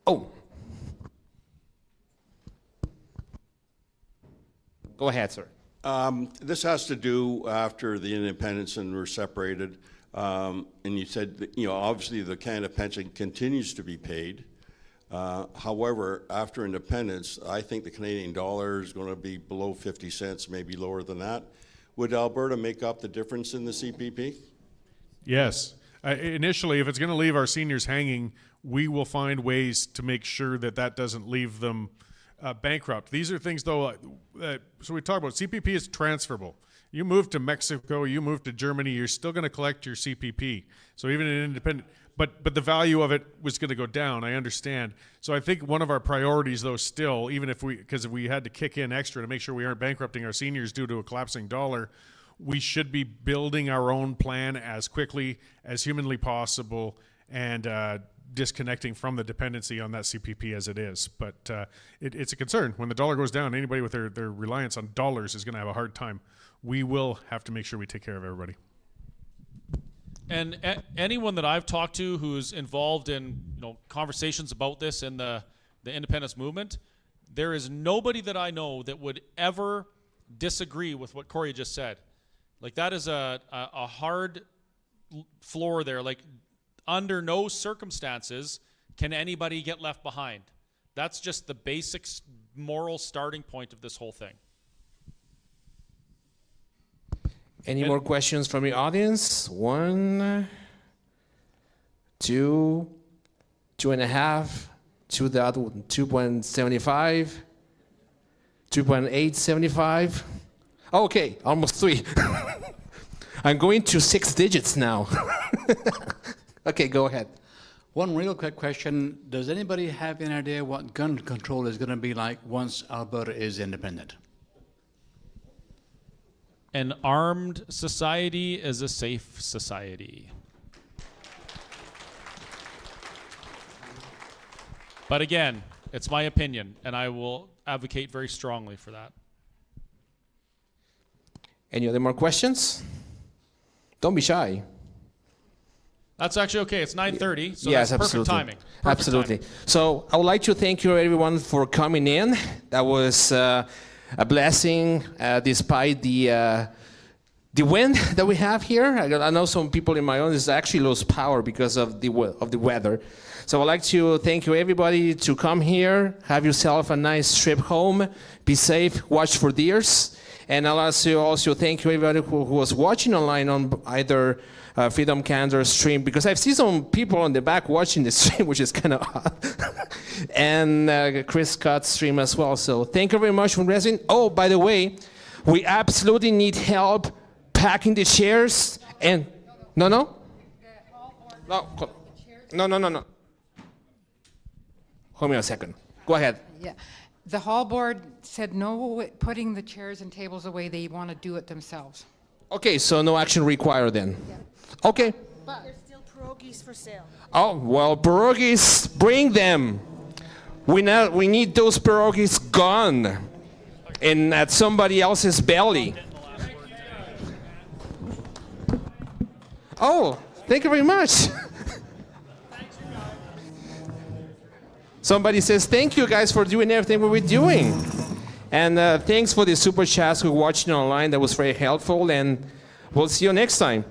Oh. Go ahead, sir. This has to do after the independence and we're separated. And you said that, obviously the Canada pension continues to be paid. However, after independence, I think the Canadian dollar is going to be below 50 cents, maybe lower than that. Would Alberta make up the difference in the CPP? Yes. Initially, if it's going to leave our seniors hanging, we will find ways to make sure that that doesn't leave them bankrupt. These are things, though, so we talk about CPP is transferable. You move to Mexico, you move to Germany, you're still going to collect your CPP. So even an independent, but the value of it was going to go down, I understand. So I think one of our priorities, though, still, even because if we had to kick in extra to make sure we aren't bankrupting our seniors due to a collapsing dollar, we should be building our own plan as quickly as humanly possible and disconnecting from the dependency on that CPP as it is. But it's a concern. When the dollar goes down, anybody with their reliance on dollars is going to have a hard time. We will have to make sure we take care of everybody. And anyone that I've talked to who's involved in conversations about this in the independence movement, there is nobody that I know that would ever disagree with what Cory just said. Like, that is a hard floor there. Like, under no circumstances can anybody get left behind. That's just the basic moral starting point of this whole thing. Any more questions from the audience? 1, 2, 2.5, 2.75, 2.875. Okay, almost 3. I'm going to 6 digits now. Okay, go ahead. One real quick question. Does anybody have any idea what gun control is going to be like once Alberta is independent? An armed society is a safe society. But again, it's my opinion, and I will advocate very strongly for that. Any other more questions? Don't be shy. That's actually okay. It's 9:30, so Yes, that's absolutely. perfect timing. Perfect Absolutely. timing. So I would like to thank you everyone for coming in. That was a blessing despite the wind that we have here. I know some people in my audience actually lost power because of the weather. So I'd like to thank you everybody to come here. Have yourself a nice trip home. Be safe. Watch for deers. And I'll also thank you everybody who was watching online on either Freedom Canada stream, because I've seen some people on the back watching the stream, which is kind of odd. And Chris Scott's stream as well. So thank you very much for listening. Oh, by the way, we absolutely need help packing the chairs. And no. Hold me a second. Go ahead. Yeah. The hall board said no putting the chairs and tables away. They want to do it themselves. Okay, so no action required then. Yeah. Okay. But there's still pierogies for sale. Oh, well, pierogies, bring them. We need those pierogies gone and at somebody else's belly. Oh, thank you very much. Somebody says, thank you guys for doing everything we were doing. And thanks for the super chats who are watching online. That was very helpful. And we'll see you next time.